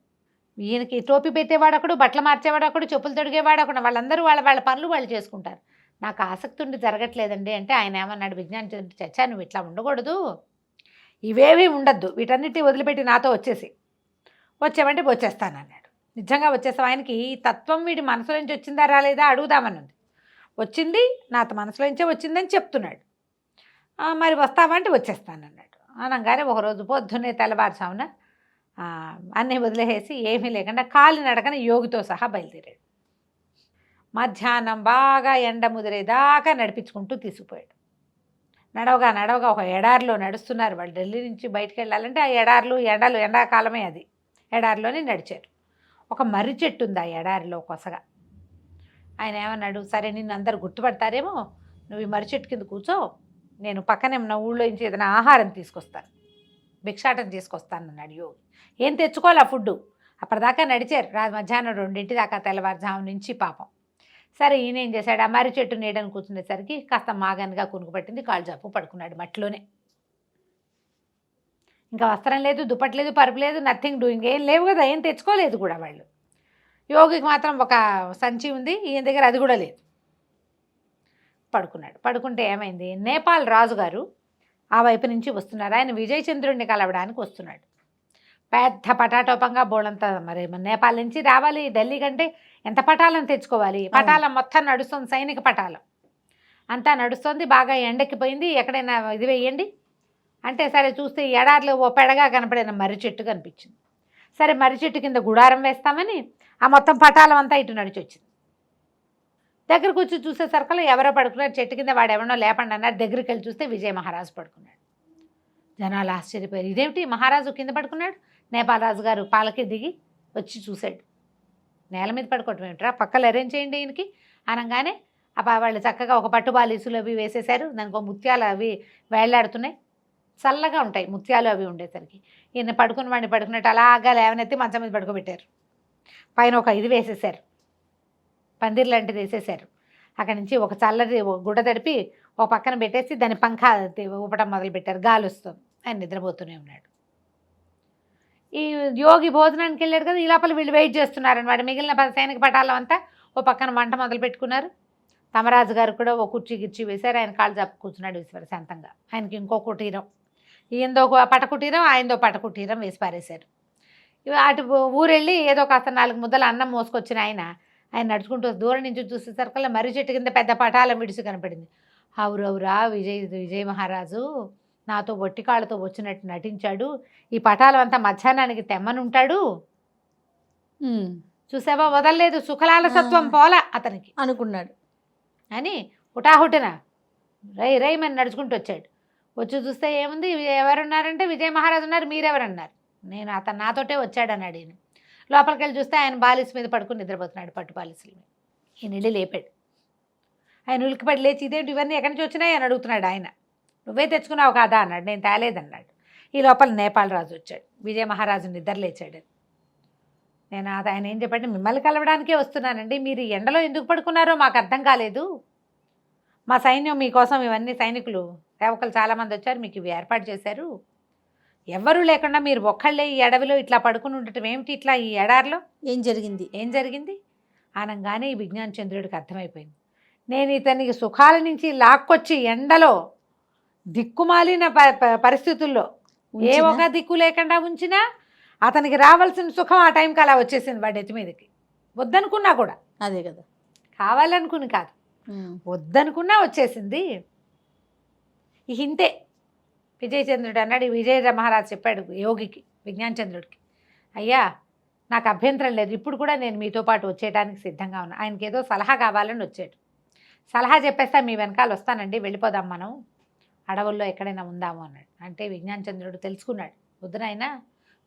[SPEAKER 3] ఈయనకి టోపీ పెట్టేవాడు ఒకడు, బట్టలు మార్చేవాడు ఒకడు, చెప్పులు తొడిగేవాడు ఒకడు, వాళ్ళందరూ వాళ్ళ పనులు వాళ్ళు చేసుకుంటారు. నాకు ఆసక్తి ఉండి జరగట్లేదండి అంటే ఆయన ఏమన్నాడు, విజ్ఞాన చచ్చా నువ్వు ఇట్లా ఉండకూడదు, ఇవేవి ఉండద్దు, వీటన్నిటి వదిలిపెట్టి నాతో వచ్చేసి, వచ్చామంటే వచ్చేస్తాను అన్నాడు. నిజంగా వచ్చేస్తాం. ఆయనకి ఈ తత్వం వీడి మనసులో నుంచి వచ్చిందా రాలేదా అడుగుదామన్నది. వచ్చింది, నా మనసులో నుంచే వచ్చిందని చెప్తున్నాడు. మరి వస్తావంటే వచ్చేస్తానన్నాడు. అనగానే ఒకరోజు పొద్దున్నే తెల్లవారుజామున అన్నీ వదిలేసి ఏమీ లేకుండా కాలినడకన యోగితో సహా బయలుదేరాడు. మధ్యాహ్నం బాగా ఎండ ముదిరేదాకా నడిపించుకుంటూ తీసుకుపోయాడు. నడవగా ఒక ఎడారిలో నడుస్తున్నారు వాళ్ళు. ఢిల్లీ నుంచి బయటికి వెళ్ళాలంటే ఆ ఎడార్లు ఎండాకాలమే అది. ఎడారిలోనే నడిచారు. ఒక మర్రి చెట్టు ఉంది ఆ ఎడారిలో కొసగా. ఆయన ఏమన్నాడు, సరే నిన్ను అందరు గుర్తుపడతారేమో, నువ్వు ఈ మర్రి చెట్టు కింద కూర్చో, నేను పక్కనే ఉన్న ఊళ్ళో నుంచి ఏదైనా ఆహారం తీసుకొస్తాను, భిక్షాటం తీసుకొస్తాను అన్నాడు యోగి. ఏం తెచ్చుకోవాలి ఆ ఫుడ్డు. అప్పటిదాకా నడిచారు మధ్యాహ్నం 2 దాకా, తెల్లవారుజాము నుంచి పాపం. సరే ఈయన ఏం చేశాడు, ఆ మర్రి చెట్టు నీడని కూర్చునేసరికి కాస్త మాగన్గా కునుకు పట్టింది, కాళ్ళు జప్పు పడుకున్నాడు మట్టిలోనే. ఇంకా వస్త్రం లేదు, దుప్పటి లేదు, పరుపు లేదు, నథింగ్ డూయింగ్, ఏం లేవు కదా, ఏం తెచ్చుకోలేదు కూడా వాళ్ళు. యోగికి మాత్రం ఒక సంచి ఉంది, ఈయన దగ్గర అది కూడా లేదు. పడుకున్నాడు. పడుకుంటే ఏమైంది, నేపాల్ రాజుగారు ఆ వైపు నుంచి వస్తున్నారు. ఆయన విజయచంద్రుడిని కలవడానికి వస్తున్నాడు. పెద్ద పటాటోపంగా బోళంతా. మరి నేపాల్ నుంచి రావాలి ఢిల్లీ కంటే ఎంత పటాలను తెచ్చుకోవాలి. పటాలం మొత్తం నడుస్తుంది, సైనిక పటాలం అంతా నడుస్తుంది. బాగా ఎండెక్కిపోయింది, ఎక్కడైనా ఇది వేయండి అంటే సరే చూస్తే ఎడారిలో ఓ పెడగా కనపడిన మర్రి చెట్టు కనిపించింది. సరే మర్రి చెట్టు కింద గుడారం వేస్తామని ఆ మొత్తం పటాలం అంతా ఇటు నడిచి వచ్చింది. దగ్గరకు వచ్చి చూసేసరికల్లా ఎవరో పడుకున్నారు చెట్టు కింద, వాడు ఎవరో లేపండి అన్నారు. దగ్గరికి వెళ్ళి చూస్తే విజయ మహారాజు పడుకున్నాడు. జనాలు ఆశ్చర్యపోయారు, ఇదేమిటి మహారాజు కింద పడుకున్నాడు. నేపాల్ రాజు గారు పాలకి దిగి వచ్చి చూశాడు. నేల మీద పడుకోవటం ఏమిట్రా, పక్కలు అరేంజ్ చేయండి ఈయనకి అనగానే వాళ్ళు చక్కగా ఒక పట్టుబాలీసులు అవి వేసేశారు. దానికి ఒక ముత్యాలు అవి వేళ్లాడుతున్నాయి, చల్లగా ఉంటాయి ముత్యాలు అవి ఉండేసరికి. ఈయన పడుకుని వాడిని పడుకున్నట్టు అలాగా లేవనెత్తి మంచం మీద పడుకోబెట్టారు. పైన ఒక ఇది వేసేసారు, పందిర్ లాంటిది వేసేసారు. అక్కడి నుంచి ఒక చల్లది గుడ్డ తడిపి ఒక పక్కన పెట్టేసి దాని పంఖ ఊపటం మొదలుపెట్టారు. గాలి వస్తుంది, ఆయన నిద్రపోతూనే ఉన్నాడు. ఈ యోగి భోజనానికి వెళ్ళాడు కదా, ఈ లోపల వీళ్ళు వెయిట్ చేస్తున్నారనమాట. మిగిలిన సైనిక పటాలం అంతా ఓ పక్కన వంట మొదలు పెట్టుకున్నారు. తమరాజు గారు కూడా ఓ కుర్చీ గిర్చీ వేశారు. ఆయన కాళ్ళు చెప్పు కూర్చున్నాడు విశ్వశాంతంగా. ఆయనకి ఇంకో కుటీరం, ఈయందో పటకుటీరం, ఆయనదో పటకుటీరం వేసి పారేశారు. అటు ఊరెళ్ళి ఏదో కాస్త 4 ముద్దలు అన్నం మోసుకొచ్చిన ఆయన నడుచుకుంటూ దూరం నుంచి చూసేసరికల్లా మర్రి చెట్టు కింద పెద్ద పటాలం విడిచి కనపడింది. అవురవురా విజయ మహారాజు నాతో ఒట్టి కాళ్ళతో వచ్చినట్టు నటించాడు, ఈ పటాలం అంతా మధ్యాహ్నానికి తెమ్మనుంటాడు, చూసావా వదలలేదు, సుఖలాలసత్వం పోలా అతనికి
[SPEAKER 2] అనుకున్నాడు
[SPEAKER 3] అని హుటాహుటిన రైమని నడుచుకుంటూ వచ్చాడు. వచ్చి చూస్తే ఏముంది, ఎవరున్నారంటే విజయ మహారాజు ఉన్నారు, మీరెవరన్నారు. నేను అతను నాతోటే వచ్చాడన్నాడు. ఈయన లోపలికి వెళ్ళి చూస్తే ఆయన బాలిస్ మీద పడుకుని నిద్రపోతున్నాడు, పట్టు బాలిసుల మీద. ఈయన వెళ్ళి లేపాడు. ఆయన ఉలికిపడి లేచి ఇదేంటి ఇవన్నీ ఎక్కడి నుంచి వచ్చినాయి అని అడుగుతున్నాడు. ఆయన నువ్వే తెచ్చుకున్నావు కాదా అన్నాడు. నేను తేలేదన్నాడు. ఈ లోపల నేపాల్ రాజు వచ్చాడు. విజయ మహారాజు నిద్ర లేచాడు. నేను ఆయన ఏం చెప్పండి, మిమ్మల్ని కలవడానికే వస్తున్నానండి, మీరు ఎండలో ఎందుకు పడుకున్నారో మాకు అర్థం కాలేదు. మా సైన్యం మీకోసం ఇవన్నీ సైనికులు సేవకులు చాలామంది వచ్చారు, మీకు ఇవి ఏర్పాటు చేశారు. ఎవ్వరూ లేకుండా మీరు ఒక్కళ్ళే ఈ అడవిలో ఇట్లా పడుకుని ఉండటం ఏమిటి, ఇట్లా ఈ ఎడారిలో
[SPEAKER 2] ఏం జరిగింది
[SPEAKER 3] అనగానే ఈ విజ్ఞాన చంద్రుడికి అర్థమైపోయింది. నేను ఇతనికి సుఖాల నుంచి లాక్కొచ్చి ఎండలో దిక్కుమాలిన పరిస్థితుల్లో ఏ ఒక దిక్కు లేకుండా ఉంచినా అతనికి రావాల్సిన సుఖం ఆ టైంకి అలా వచ్చేసింది వాడి ఎత్తి మీదకి. వద్దనుకున్నా కూడా,
[SPEAKER 2] అదే కదా,
[SPEAKER 3] కావాలనుకుని కాదు, వద్దనుకున్నా వచ్చేసింది. ఇంతే విజయచంద్రుడు అన్నాడు. విజయ మహారాజు చెప్పాడు యోగికి, విజ్ఞానచంద్రుడికి, అయ్యా నాకు అభ్యంతరం లేదు, ఇప్పుడు కూడా నేను మీతో పాటు వచ్చేయడానికి సిద్ధంగా ఉన్నా. ఆయనకి ఏదో సలహా కావాలని వచ్చాడు. సలహా చెప్పేస్తా మీ వెనకాల వస్తానండి, వెళ్ళిపోదాం మనం అడవుల్లో ఎక్కడైనా ఉందాము అన్నాడు. అంటే విజ్ఞానచంద్రుడు తెలుసుకున్నాడు, వద్దునైనా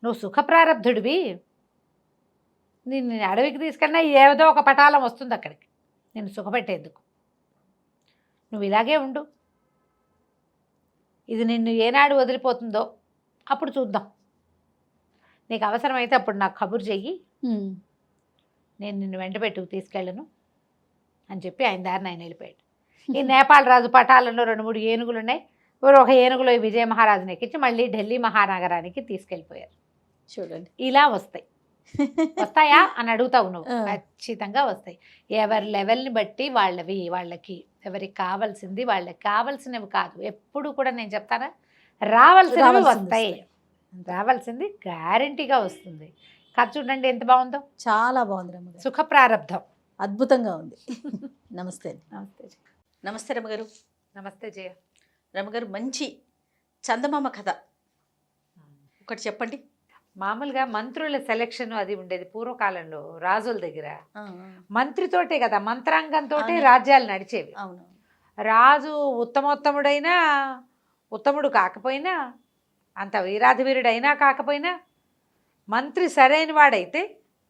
[SPEAKER 3] నువ్వు సుఖప్రారబ్ధుడివి, నేను అడవికి తీసుకెళ్ళినా ఏదో ఒక పటాలం వస్తుంది అక్కడికి నేను సుఖపెట్టేందుకు, నువ్వు ఇలాగే ఉండు, ఇది నిన్ను ఏనాడు వదిలిపోతుందో అప్పుడు చూద్దాం, నీకు అవసరమైతే అప్పుడు నాకు కబురు చెయ్యి, నేను నిన్ను వెంట పెట్టుకు తీసుకెళ్ళను అని చెప్పి ఆయన దారిని ఆయన వెళ్ళిపోయాడు. ఈ నేపాల్ రాజు పటాలలో 2-3 ఏనుగులు ఉన్నాయి. ఒక ఏనుగులో విజయ మహారాజుని ఎక్కించి మళ్ళీ ఢిల్లీ మహానగరానికి తీసుకెళ్ళిపోయారు.
[SPEAKER 2] చూడండి
[SPEAKER 3] ఇలా వస్తాయా అని అడుగుతావు నువ్వు, ఖచ్చితంగా వస్తాయి. ఎవరి లెవెల్ని బట్టి వాళ్ళకి ఎవరికి కావాల్సింది వాళ్ళకి కావాల్సినవి కాదు. ఎప్పుడు కూడా నేను చెప్తానా, రావాల్సినవి వస్తాయి, రావాల్సింది గ్యారంటీగా వస్తుంది. కథ చూడండి ఎంత బాగుందో.
[SPEAKER 2] చాలా బాగుంది రమ్మగారు,
[SPEAKER 3] సుఖ ప్రారంధం.
[SPEAKER 2] అద్భుతంగా ఉంది. నమస్తే అండి.
[SPEAKER 3] నమస్తే జయ.
[SPEAKER 2] నమస్తే రమ్మగారు.
[SPEAKER 3] నమస్తే జయ.
[SPEAKER 2] రమ్మగారు, మంచి చందమామ కథ ఒకటి చెప్పండి.
[SPEAKER 3] మామూలుగా మంత్రుల సెలక్షన్ అది ఉండేది పూర్వకాలంలో రాజుల దగ్గర.
[SPEAKER 2] ఆ,
[SPEAKER 3] మంత్రితోటే కదా, మంత్రాంగంతో
[SPEAKER 2] అవును.
[SPEAKER 3] రాజ్యాలు నడిచేవి.
[SPEAKER 2] అవును.
[SPEAKER 3] రాజు ఉత్తమోత్తముడైనా, ఉత్తముడు కాకపోయినా, అంత వీరాధివీరుడైనా కాకపోయినా, మంత్రి సరైన వాడైతే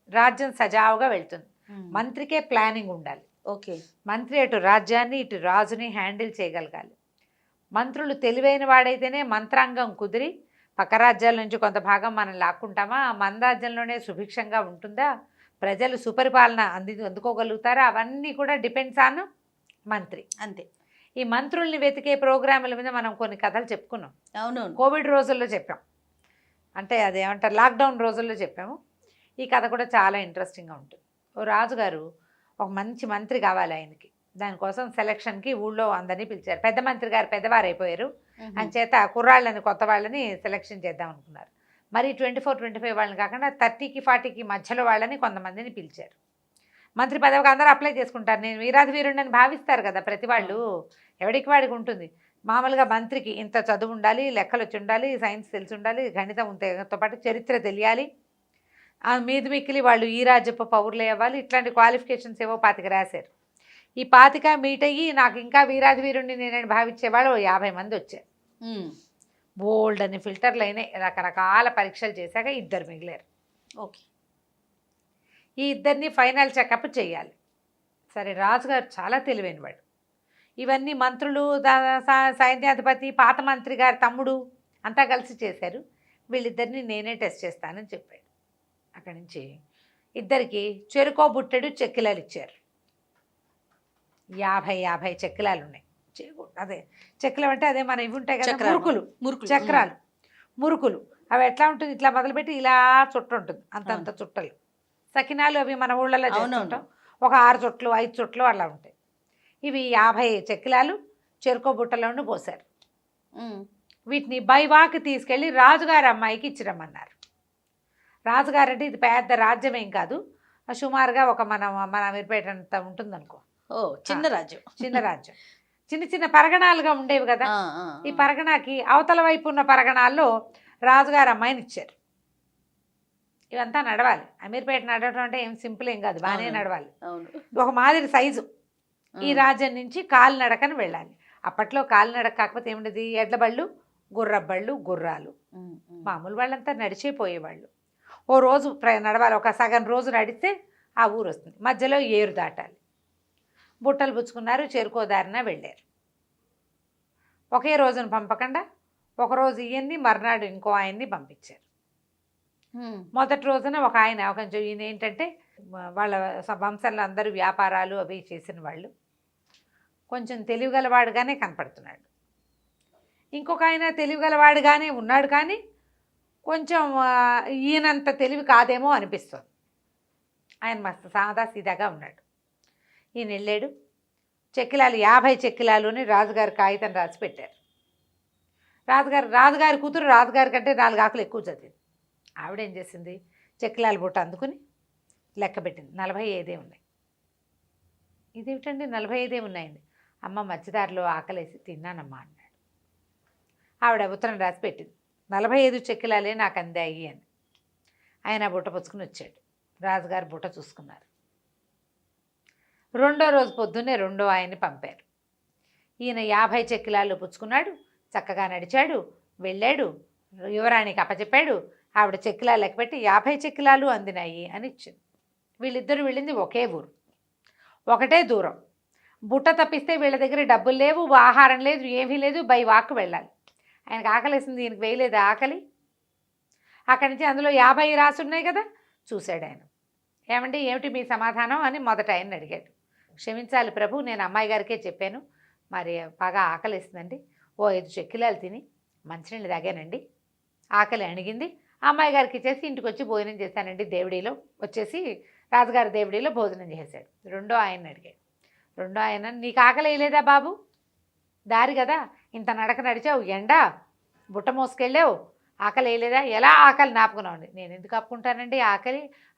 [SPEAKER 3] రాజ్యం సజావుగా వెళ్తుంది. మంత్రికే ప్లానింగ్ ఉండాలి.
[SPEAKER 2] ఓకే.
[SPEAKER 3] మంత్రి అటు రాజ్యాన్ని ఇటు రాజుని హ్యాండిల్ చేయగలగాలి. మంత్రులు తెలివైన వాడైతేనే మంత్రాంగం కుదిరి పక్క రాజ్యాల నుంచి కొంత భాగం మనం లాక్కుంటామా, మన రాజ్యంలోనే సుభిక్షంగా ఉంటుందా, ప్రజలు సుపరిపాలన అందుకోగలుగుతారా, అవన్నీ కూడా డిపెండ్స్ ఆన్ మంత్రి.
[SPEAKER 2] అంతే.
[SPEAKER 3] ఈ మంత్రుల్ని వెతికే ప్రోగ్రాముల మీద మనం కొన్ని కథలు చెప్పుకున్నాం.
[SPEAKER 2] అవునవును.
[SPEAKER 3] కోవిడ్ రోజుల్లో చెప్పాం, అంటే అదేమంటారు లాక్డౌన్ రోజుల్లో చెప్పాము. ఈ కథ కూడా చాలా ఇంట్రెస్టింగ్గా ఉంటుంది. ఓ రాజుగారు ఒక మంచి మంత్రి కావాలి ఆయనకి. దానికోసం సెలక్షన్కి ఊళ్ళో అందరినీ పిలిచారు. పెద్ద మంత్రి గారు పెద్దవారు అయిపోయారు, అంచేత కుర్రాళ్ళని కొత్త వాళ్ళని సెలక్షన్ చేద్దాం అనుకున్నారు. మరి 24-25 వాళ్ళని కాకుండా 30కి 40కి మధ్యలో వాళ్ళని కొంతమందిని పిలిచారు. మంత్రి పదవికి అందరూ అప్లై చేసుకుంటారు. నేను వీరాధి వీరుండని భావిస్తారు కదా ప్రతి వాళ్ళు, ఎవడికి వాడికి ఉంటుంది. మామూలుగా మంత్రికి ఇంత చదువు ఉండాలి, లెక్కలు వచ్చి ఉండాలి, సైన్స్ తెలిసి ఉండాలి, గణితంతో పాటు చరిత్ర తెలియాలి, మీది మిక్కిలి వాళ్ళు ఈ రాజ్యపు పౌరులే అవ్వాలి, ఇట్లాంటి క్వాలిఫికేషన్స్ ఏవో 25 రాశారు. ఈ 25 మీట్ అయ్యి నాకు ఇంకా వీరాధి వీరుణ్ణి నేనని భావించేవాళ్ళు 50 మంది వచ్చారు. బోల్డ్ అని ఫిల్టర్లు అయినాయి, రకరకాల పరీక్షలు చేశాక 2 మిగిలారు.
[SPEAKER 2] ఓకే.
[SPEAKER 3] ఈ 2ని ఫైనల్ చెకప్ చేయాలి. సరే, రాజుగారు చాలా తెలివైనవాడు. ఇవన్నీ మంత్రులు, సైన్యాధిపతి, పాత మంత్రి గారి తమ్ముడు అంతా కలిసి చేశారు. వీళ్ళిద్దరిని నేనే టెస్ట్ చేస్తానని చెప్పాడు. అక్కడి నుంచి 2కి చెరుకో బుట్టెడు చెక్కిలాలు ఇచ్చారు. 50 చెక్కిలాలు ఉన్నాయి. అదే చెక్కిలం అంటే అదే మన ఇవి ఉంటాయి కదా, చక్రాలు, మురుకులు. అవి ఎట్లా ఉంటుంది, ఇట్లా మొదలుపెట్టి ఇలా చుట్ట ఉంటుంది, అంతంత చుట్టలు. సకినాలు అవి మన ఊళ్ళలో చేసుకుంటాం, ఒక 6 చుట్లు 5 చుట్లు అలా ఉంటాయి. ఇవి 50 చెక్కిలాలు చెరుకో బుట్టలోని పోసారు. వీటిని బైవాకి తీసుకెళ్ళి రాజుగారి అమ్మాయికి ఇచ్చిరమ్మన్నారు. రాజుగారు అంటే ఇది పెద్ద రాజ్యం ఏం కాదు, సుమారుగా ఒక మన మీరుపేట అంత ఉంటుంది అనుకో.
[SPEAKER 2] ఓ, చిన్న రాజ్యం.
[SPEAKER 3] చిన్న రాజ్యం. చిన్న చిన్న పరగణాలుగా ఉండేవి కదా. ఈ పరగణాకి అవతల వైపు ఉన్న పరగణాల్లో రాజుగారు అమ్మాయిని ఇచ్చారు. ఇవంతా నడవాలి. అమీర్పేట నడవడం అంటే ఏం సింపుల్ ఏం కాదు, బాగానే నడవాలి. ఒక మాదిరి సైజు. ఈ రాజ్యం నుంచి కాలినడకని వెళ్ళాలి. అప్పట్లో కాలినడక కాకపోతే ఏమిటది, ఎడ్ల బళ్ళు, గుర్రబళ్ళు, గుర్రాలు. మామూలు వాళ్ళంతా నడిచేపోయేవాళ్ళు. ఓ రోజు నడవాలి, ఒక సగం రోజు నడిస్తే ఆ ఊరు వస్తుంది. మధ్యలో ఏరు దాటాలి. బుట్టలు పుచ్చుకున్నారు, చేరుకోదారిన వెళ్ళారు. ఒకే రోజున పంపకుండా ఒకరోజు ఈయన్ని, మర్నాడు ఇంకో ఆయన్ని పంపించారు. మొదటి రోజున ఒక ఆయన, కొంచెం ఈయన ఏంటంటే వాళ్ళ వంశంలో అందరూ వ్యాపారాలు అవి చేసిన వాళ్ళు, కొంచెం తెలివిగలవాడుగానే కనపడుతున్నాడు. ఇంకొక ఆయన తెలివిగలవాడుగానే ఉన్నాడు, కానీ కొంచెం ఈయనంత తెలివి కాదేమో అనిపిస్తుంది. ఆయన మస్తు సాదా సీదాగా ఉన్నాడు. ఈయన వెళ్ళాడు. చెక్కిలాలు 50 చెక్కిలాలుని రాజుగారి కాగితం రాసి పెట్టారు. రాజుగారి కూతురు రాజుగారి కంటే 4 ఆకులు ఎక్కువ చదివింది. ఆవిడేం చేసింది, చెక్కిలాల బుట్ట అందుకుని లెక్క పెట్టింది. 45 ఉన్నాయి. ఇదేమిటండి 45 ఉన్నాయండి. అమ్మ మధ్యదారిలో ఆకలేసి తిన్నానమ్మా అన్నాడు. ఆవిడ ఉత్తరం రాసి పెట్టింది, 45 చెక్కిలాలే నాకు అందాయి అని. ఆయన బుట్ట పుచ్చుకుని వచ్చాడు. రాజుగారు బుట్ట చూసుకున్నారు. రెండో రోజు పొద్దున్నే రెండో ఆయన్ని పంపారు. ఈయన 50 చెక్కిలాలు పుచ్చుకున్నాడు, చక్కగా నడిచాడు, వెళ్ళాడు, యువరాణికి అప్పచెప్పాడు. ఆవిడ చెక్కిలాలు లెక్కపెట్టి 50 చెక్కిలాలు అందినాయి అని ఇచ్చింది. వీళ్ళిద్దరూ వెళ్ళింది ఒకే ఊరు, ఒకటే దూరం. బుట్ట తప్పిస్తే వీళ్ళ దగ్గర డబ్బులు లేవు, ఆహారం లేదు, ఏమీ లేదు, బై వాక్ వెళ్ళాలి. ఆయనకు ఆకలేసింది, ఈయనకి వేయలేదు ఆకలి. అక్కడి నుంచి అందులో 50 రాసి ఉన్నాయి కదా, చూశాడు ఆయన. ఏమంటే ఏమిటి మీ సమాధానం అని మొదట ఆయన్ని అడిగాడు. క్షమించాలి ప్రభు, నేను అమ్మాయి గారికే చెప్పాను, మరి బాగా ఆకలిస్తుందండి, ఓ 5 చెక్కిలాలు తిని మంచినీళ్ళు తాగానండి, ఆకలి అణిగింది, అమ్మాయి గారికి ఇచ్చేసి ఇంటికి వచ్చి భోజనం చేశానండి. దేవుడిలో వచ్చేసి రాజుగారి దేవుడిలో భోజనం చేశాడు. రెండో ఆయన్ని అడిగాడు. రెండో ఆయన, నీకు ఆకలి వేయలేదా బాబు, దారి కదా ఇంత నడక నడిచావు, ఎండ బుట్ట మోసుకెళ్ళావు, ఆకలి వేయలేదా? ఎలా ఆకలి ఆపుకున్నామండి. నేను ఎందుకు ఆపుకుంటానండి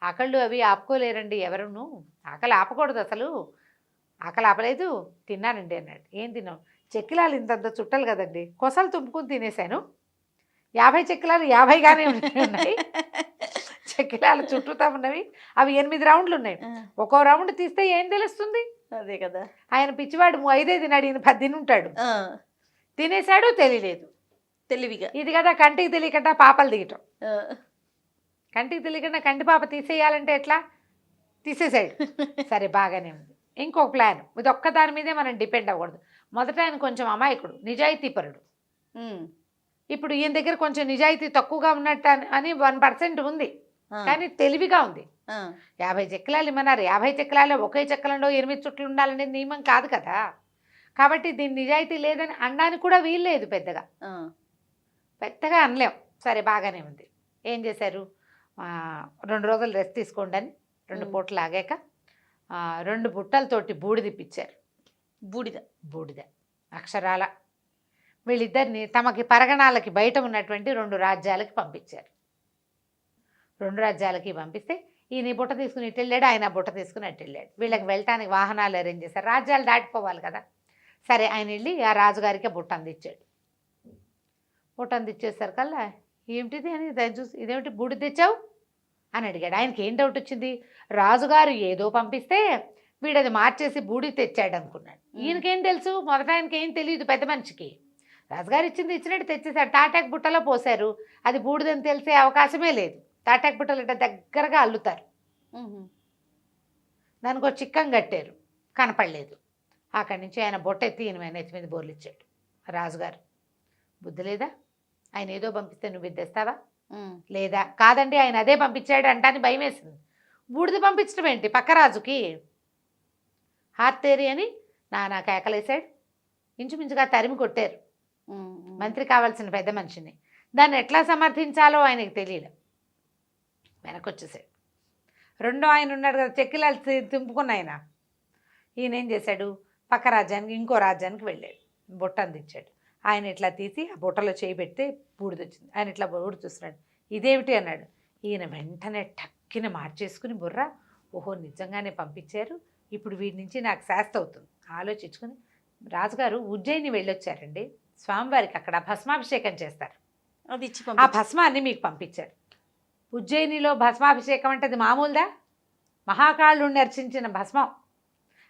[SPEAKER 3] ఆకళ్ళు అవి ఆపుకోలేరండి ఎవరును. ఆకలి ఆపకూడదు అసలు. ఆకలి ఆపలేదు, తిన్నానండి అన్నాడు. ఏం తిన్నావు? చెక్కిలాలు ఇంతంత చుట్టలు కదండి, కొసలు తుంపుకుని తినేశాను. 50 చెక్కిలాలు 50గానే ఉన్నాయి. చెక్కిలాలు చుట్టూతా ఉన్నవి, అవి 8 రౌండ్లు ఉన్నాయి. ఒక్కో రౌండ్ తీస్తే ఏం తెలుస్తుంది?
[SPEAKER 2] అదే కదా.
[SPEAKER 3] ఆయన పిచ్చివాడు 5 తిన్నాడు, ఈయన 10 తినుంటాడు. తినేశాడు, తెలియలేదు.
[SPEAKER 2] తెలివిగా
[SPEAKER 3] ఇది కదా కంటికి తెలియకుండా పాపలు దిగటం. కంటికి తెలియకుండా కంటి పాప తీసేయాలంటే ఎట్లా? తీసేసాడు. సరే బాగానే ఉంది. ఇంకొక ప్లాన్, ఇది ఒక్క దాని మీదే మనం డిపెండ్ అవ్వకూడదు. మొదట ఆయన కొంచెం అమాయకుడు, నిజాయితీపరుడు. ఇప్పుడు ఈయన దగ్గర కొంచెం నిజాయితీ తక్కువగా ఉన్నట్టు అని 1% ఉంది, కానీ తెలివిగా ఉంది. 50 చెక్కలాలు ఇమ్మన్నారు, 50 చెక్కలాలో ఒకే చెక్కలలో 8 చుట్లు ఉండాలనేది నియమం కాదు కదా. కాబట్టి దీని నిజాయితీ లేదని అనడానికి కూడా వీల్లేదు. పెద్దగా అనలేం. సరే బాగానే ఉంది. ఏం చేశారు? 2 రోజులు రెస్ట్ తీసుకోండి అని 2 పూటలు ఆగాక 2 బుట్టలతోటి బూడిద ఇప్పించారు. బూడిద అక్షరాల వీళ్ళిద్దరిని తమకి పరగణాలకి బయట ఉన్నటువంటి 2 రాజ్యాలకి పంపించారు. 2 రాజ్యాలకి పంపిస్తే ఈయన బుట్ట తీసుకుని ఇటు వెళ్ళాడు, ఆయన బుట్ట తీసుకుని అటు వెళ్ళాడు. వీళ్ళకి వెళ్ళటానికి వాహనాలు అరేంజ్ చేశారు. రాజ్యాలు దాటిపోవాలి కదా. సరే ఆయన వెళ్ళి ఆ రాజుగారికి బుట్ట అందించాడు. బుట్ట అందించేసరికల్లా ఏమిటిది అని దాన్ని చూసి, ఇదేమిటి బూడిద తెచ్చావు అని అడిగాడు. ఆయనకి ఏం డౌట్ వచ్చింది? రాజుగారు ఏదో పంపిస్తే వీడది మార్చేసి బూడిద తెచ్చాడు అనుకున్నాడు. ఈయనకేం తెలుసు? మొదట ఆయనకి ఏం తెలియదు పెద్ద మనిషికి. రాజుగారు ఇచ్చింది ఇచ్చినట్టు తెచ్చేసాడు. తాటాకు బుట్టలో పోశారు, అది బూడిదని తెలిసే అవకాశమే లేదు. తాటాకు బుట్టలు ఇట్లా దగ్గరగా అల్లుతారు, దానికి ఒక చిక్కం కట్టారు, కనపడలేదు. అక్కడి నుంచి ఆయన బొట్ట ఎత్తి ఈయన నెత్తి మీద బోర్లు ఇచ్చాడు. రాజుగారు బుద్ధి లేదా? ఆయన ఏదో పంపిస్తే నువ్వు ఇద్దేస్తావా? లేదా? కాదండి ఆయన అదే పంపించాడు అంటాని భయం వేసింది. బూడిద పంపించడం ఏంటి పక్క రాజుకి? హార్తేరి అని నానా కేకలేశాడు. ఇంచుమించుగా తరిమి కొట్టారు. మంత్రి కావాల్సిన పెద్ద మనిషిని. దాన్ని ఎట్లా సమర్థించాలో ఆయనకి తెలియదు. వెనకొచ్చేసాడు. రెండో ఆయన ఉన్నాడు కదా, చెక్కిలాలు తింపుకున్న ఆయన. ఈయన ఏం చేశాడు? పక్క రాజ్యానికి ఇంకో రాజ్యానికి వెళ్ళాడు. బుట్ట అందించాడు. ఆయన ఇట్లా తీసి ఆ బుట్టలో చేయి పెడితే బూడిద వచ్చింది. ఆయన ఇట్లా బూడిద చూస్తున్నాడు. ఇదేమిటి అన్నాడు. ఈయన వెంటనే టక్కిన మార్చేసుకుని బుర్ర, ఓహో నిజంగానే పంపించారు, ఇప్పుడు వీడి నుంచి నాకు శాస్తి అవుతుంది ఆలోచించుకుని, రాజుగారు ఉజ్జయిని వెళ్ళొచ్చారండి, స్వామివారికి అక్కడ భస్మాభిషేకం చేస్తారు,
[SPEAKER 2] అది ఇచ్చి
[SPEAKER 3] ఆ భస్మాన్ని మీకు పంపించారు. ఉజ్జయినిలో భస్మాభిషేకం అంటే అది మామూలుదా? మహాకాళుడిని అర్చించిన భస్మం.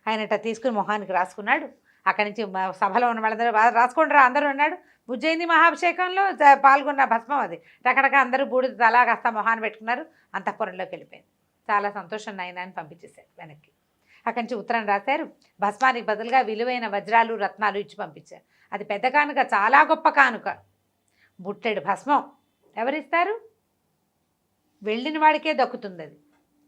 [SPEAKER 3] ఆయన ఇట్లా తీసుకుని మొహానికి రాసుకున్నాడు. అక్కడి నుంచి సభలో ఉన్న వాళ్ళందరూ రాసుకోండిరా అందరూ అన్నాడు. ఉజ్జయిని మహాభిషేకంలో పాల్గొన్న భస్మం అది. రకరకాల అందరూ బూడిద తలా కాస్త మొహాన్ని పెట్టుకున్నారు. అంతఃపురంలోకి వెళ్ళిపోయింది. చాలా సంతోషం నాయన అని పంపించేశారు వెనక్కి. అక్కడి నుంచి ఉత్తరం రాశారు. భస్మానికి బదులుగా విలువైన వజ్రాలు రత్నాలు ఇచ్చి పంపించారు. అది పెద్ద కానుక, చాలా గొప్ప కానుక. బుట్టెడు భస్మం ఎవరిస్తారు? వెళ్ళిన వాడికే దక్కుతుంది అది.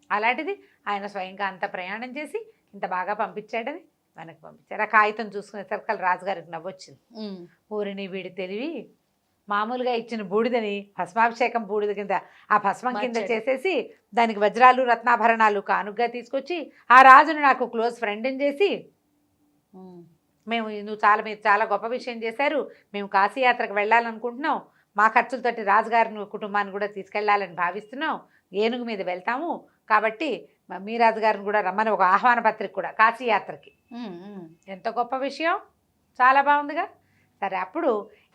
[SPEAKER 3] అలాంటిది ఆయన స్వయంగా అంత ప్రయాణం చేసి ఇంత బాగా పంపించాడని వెనక్కి పంపించారు. ఆ కాగితం చూసుకునే సరికల్ రాజుగారికి నవ్వొచ్చింది. ఊరిని వీడి తెలివి, మామూలుగా ఇచ్చిన బూడిదని భస్మాభిషేకం బూడిద కింద ఆ భస్మం కింద చేసేసి దానికి వజ్రాలు రత్నాభరణాలు కానుకగా తీసుకొచ్చి ఆ రాజును నాకు క్లోజ్ ఫ్రెండ్ని చేసి, మీరు చాలా గొప్ప విషయం చేశారు, మేము కాశీయాత్రకు వెళ్ళాలనుకుంటున్నాం, మా ఖర్చులతోటి రాజుగారిని కుటుంబాన్ని కూడా తీసుకెళ్లాలని భావిస్తున్నాం, ఏనుగు మీద వెళ్తాము, కాబట్టి మీ రాజుగారిని కూడా రమ్మని ఒక ఆహ్వాన పత్రిక కూడా కాశీయాత్రకి. ఎంత గొప్ప విషయం, చాలా బాగుందిగా. సరే అప్పుడు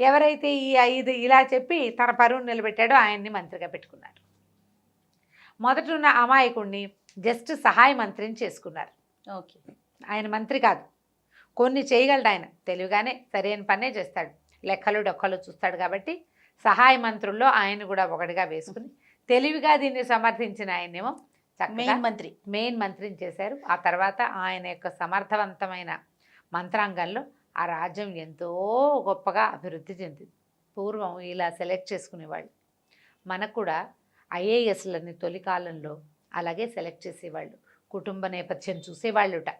[SPEAKER 3] ఎవరైతే ఈ 5 ఇలా చెప్పి తన పరువును నిలబెట్టాడో ఆయన్ని మంత్రిగా పెట్టుకున్నారు. మొదట ఉన్న అమాయకుడిని జస్ట్ సహాయ మంత్రిని చేసుకున్నారు.
[SPEAKER 2] ఓకే,
[SPEAKER 3] ఆయన మంత్రి కాదు, కొన్ని చేయగలడు ఆయన, తెలివిగానే సరైన పనే చేస్తాడు, లెక్కలు డొక్కలు చూస్తాడు. కాబట్టి సహాయ మంత్రుల్లో ఆయన కూడా ఒకటిగా వేసుకుని తెలివిగా దీన్ని సమర్థించిన ఆయనేమో మెయిన్ మంత్రిని చేశారు. ఆ తర్వాత ఆయన యొక్క సమర్థవంతమైన మంత్రాంగంలో ఆ రాజ్యం ఎంతో గొప్పగా అభివృద్ధి చెందింది. పూర్వం ఇలా సెలెక్ట్ చేసుకునేవాళ్ళు. మనకు కూడా ఐఏఎస్లని తొలి కాలంలో అలాగే సెలెక్ట్ చేసేవాళ్ళు. కుటుంబ నేపథ్యం చూసేవాళ్ళుట.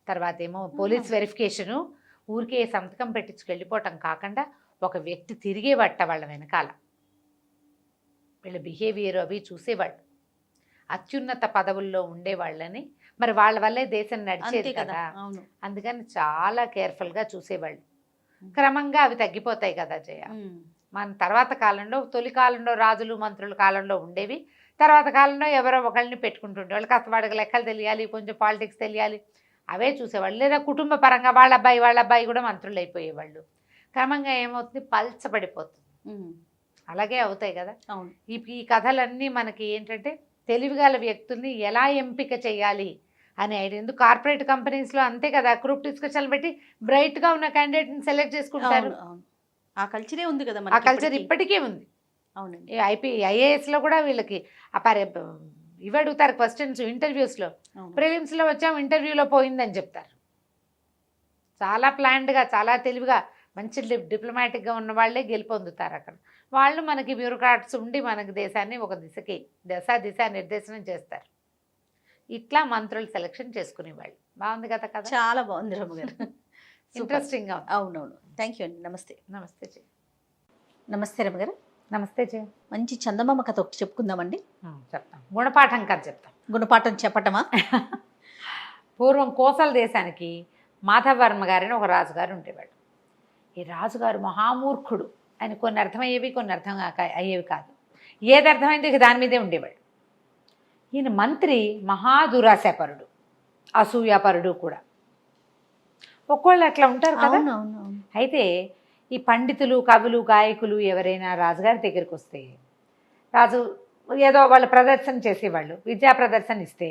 [SPEAKER 3] తర్వాత ఏమో పోలీస్ వెరిఫికేషను, ఊరికే సంతకం పెట్టించుకు వెళ్ళిపోవటం కాకుండా ఒక వ్యక్తి తిరిగేవట్ట వాళ్ళ వెనకాల, వీళ్ళ బిహేవియర్ అవి చూసేవాళ్ళు. అత్యున్నత పదవుల్లో ఉండేవాళ్ళని, మరి వాళ్ళ వల్లే దేశం నడిచేది కదా, అందుకని చాలా కేర్ఫుల్గా చూసేవాళ్ళు. క్రమంగా అవి తగ్గిపోతాయి కదా జయ. మన తర్వాత కాలంలో తొలి కాలంలో రాజులు మంత్రుల కాలంలో ఉండేవి. తర్వాత కాలంలో ఎవరో ఒకళ్ళని పెట్టుకుంటుండేవాళ్ళు. కాస్త వాడికి లెక్కలు తెలియాలి, కొంచెం పాలిటిక్స్ తెలియాలి, అవే చూసేవాళ్ళు. లేదా కుటుంబ పరంగా వాళ్ళ అబ్బాయి కూడా మంత్రులు అయిపోయేవాళ్ళు. క్రమంగా ఏమవుతుంది, పల్చబడిపోతుంది. అలాగే అవుతాయి కదా.
[SPEAKER 2] అవును.
[SPEAKER 3] ఈ కథలన్నీ మనకి ఏంటంటే తెలివిగల వ్యక్తుల్ని ఎలా ఎంపిక చేయాలి అని ఐడియా. ఎందుకు కార్పొరేట్ కంపెనీస్లో అంతే కదా, గ్రూప్ డిస్కషన్లు పెట్టి బ్రైట్గా ఉన్న క్యాండిడేట్ని సెలెక్ట్ చేసుకుంటారు.
[SPEAKER 2] అవును. ఆ కల్చరే ఉంది కదా
[SPEAKER 3] ఆ కల్చర్ ఇప్పటికే ఉంది.
[SPEAKER 2] అవునండి.
[SPEAKER 3] ఐఏఎస్లో కూడా వీళ్ళకి ఇవి అడుగుతారు క్వశ్చన్స్ ఇంటర్వ్యూస్లో. ప్రిలిమ్స్లో వచ్చాము, ఇంటర్వ్యూలో పోయిందని చెప్తారు. చాలా ప్లాన్డ్గా, చాలా తెలివిగా, మంచి డిప్లొమాటిక్గా ఉన్న వాళ్ళే గెలుపొందుతారు అక్కడ. వాళ్ళు మనకి బ్యూరోక్రాట్స్ ఉండి మనకి దేశాన్ని ఒక దిశ నిర్దేశనం చేస్తారు. ఇట్లా మంత్రులు సెలెక్షన్ చేసుకునేవాళ్ళు. బాగుంది కదా కదా,
[SPEAKER 2] చాలా బాగుంది రమ్మగారు.
[SPEAKER 3] ఇంట్రెస్టింగ్గా ఉంది.
[SPEAKER 2] అవునవును. థ్యాంక్ యూ అండి. నమస్తే.
[SPEAKER 3] నమస్తే జీ.
[SPEAKER 2] నమస్తే రమ్మగారు.
[SPEAKER 3] నమస్తే జీ.
[SPEAKER 2] మంచి చందమామ కథ ఒకటి చెప్పుకుందామండి.
[SPEAKER 3] చెప్తాం. గుణపాఠం కథ చెప్తాం.
[SPEAKER 2] గుణపాఠం చెప్పటమా?
[SPEAKER 3] పూర్వం కోసల దేశానికి మాధవర్మ గారని ఒక రాజుగారు ఉండేవాడు. ఈ రాజుగారు మహామూర్ఖుడు. ఆయన కొన్ని అర్థమయ్యేవి, కొన్ని అర్థం అయ్యేవి కాదు. ఏది అర్థమైంది ఇక దాని మీదే ఉండేవాడు. ఈయన మంత్రి మహాదురాశాపరుడు, అసూయాపరుడు కూడా. ఒక్కోళ్ళు అట్లా ఉంటారు కదా. అయితే ఈ పండితులు, కవులు, గాయకులు ఎవరైనా రాజుగారి దగ్గరికి వస్తే రాజు ఏదో వాళ్ళు ప్రదర్శన చేసేవాళ్ళు, విద్యా ప్రదర్శన ఇస్తే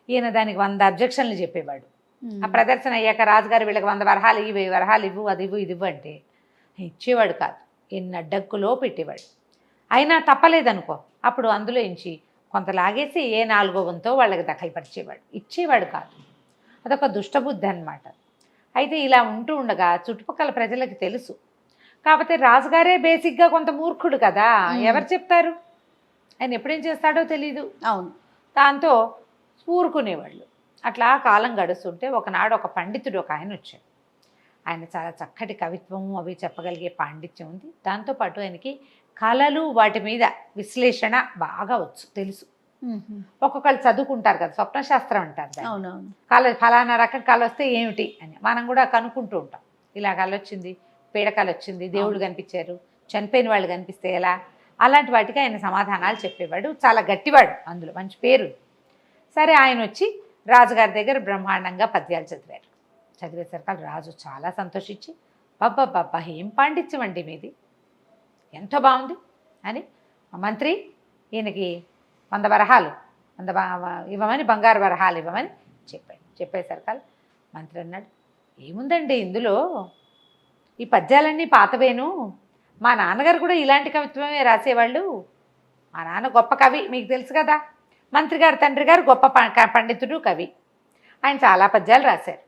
[SPEAKER 3] ఈయన దానికి 100 అబ్జెక్షన్లు చెప్పేవాడు. ఆ ప్రదర్శన అయ్యాక రాజుగారు వీళ్ళకి 100 వరహాలు ఇవ్వు, 1000 వరహాలు ఇవ్వు, అది ఇవ్వు, ఇది ఇవ్వు అంటే ఇచ్చేవాడు కాదు. ఎన్ని అడ్డంకులో పెట్టేవాడు. అయినా తప్పలేదనుకో, అప్పుడు అందులో ఇంచి కొంత లాగేసి ఏ 4వ వంతో వాళ్ళకి దఖలుపరిచేవాడు. ఇచ్చేవాడు కాదు. అదొక దుష్టబుద్ధి అన్నమాట. అయితే ఇలా ఉంటూ ఉండగా చుట్టుపక్కల ప్రజలకు తెలుసు. కాకపోతే రాజుగారే బేసిక్గా కొంత మూర్ఖుడు కదా, ఎవరు చెప్తారు, ఆయన ఎప్పుడేం చేస్తాడో తెలీదు.
[SPEAKER 2] అవును.
[SPEAKER 3] దాంతో ఊరుకునేవాళ్ళు. అట్లా కాలం గడుస్తుంటే ఒకనాడు ఒక పండితుడు ఒక ఆయన వచ్చాడు. ఆయన చాలా చక్కటి కవిత్వం అవి చెప్పగలిగే పాండిత్యం ఉంది. దాంతోపాటు ఆయనకి కళలు, వాటి మీద విశ్లేషణ బాగా తెలుసు. ఒక్కొక్కళ్ళు చదువుకుంటారు కదా, స్వప్నశాస్త్రం అంటారు దాన్ని.
[SPEAKER 2] అవునవును.
[SPEAKER 3] కళ ఫలానా రకం కళ వస్తే ఏమిటి అని మనం కూడా కనుక్కుంటూ ఉంటాం. ఇలా కళ వచ్చింది, పీడకళ వచ్చింది, దేవుడు కనిపించారు, చనిపోయిన వాళ్ళు కనిపిస్తే ఎలా, అలాంటి వాటికి ఆయన సమాధానాలు చెప్పేవాడు. చాలా గట్టివాడు, అందులో మంచి పేరు. సరే, ఆయన వచ్చి రాజుగారి దగ్గర బ్రహ్మాండంగా పద్యాలు చదివారు. చదివేసరికి రాజు చాలా సంతోషించి, బాబ్బా ఏం పాండిత్యం అండి మీది, ఎంతో బాగుంది అని మంత్రి ఈయనకి 100 వరహాలు ఇవ్వమని, బంగారు వరహాలు ఇవ్వమని చెప్పాడు. చెప్పేసరికి మంత్రి అన్నాడు, ఏముందండి ఇందులో, ఈ పద్యాలన్నీ పాతవేను, మా నాన్నగారు కూడా ఇలాంటి కవిత్వమే రాసేవాళ్ళు, మా నాన్న గొప్ప కవి, మీకు తెలుసు కదా, మంత్రి గారు తండ్రి గారు గొప్ప పండితుడు, కవి, ఆయన చాలా పద్యాలు రాశారు.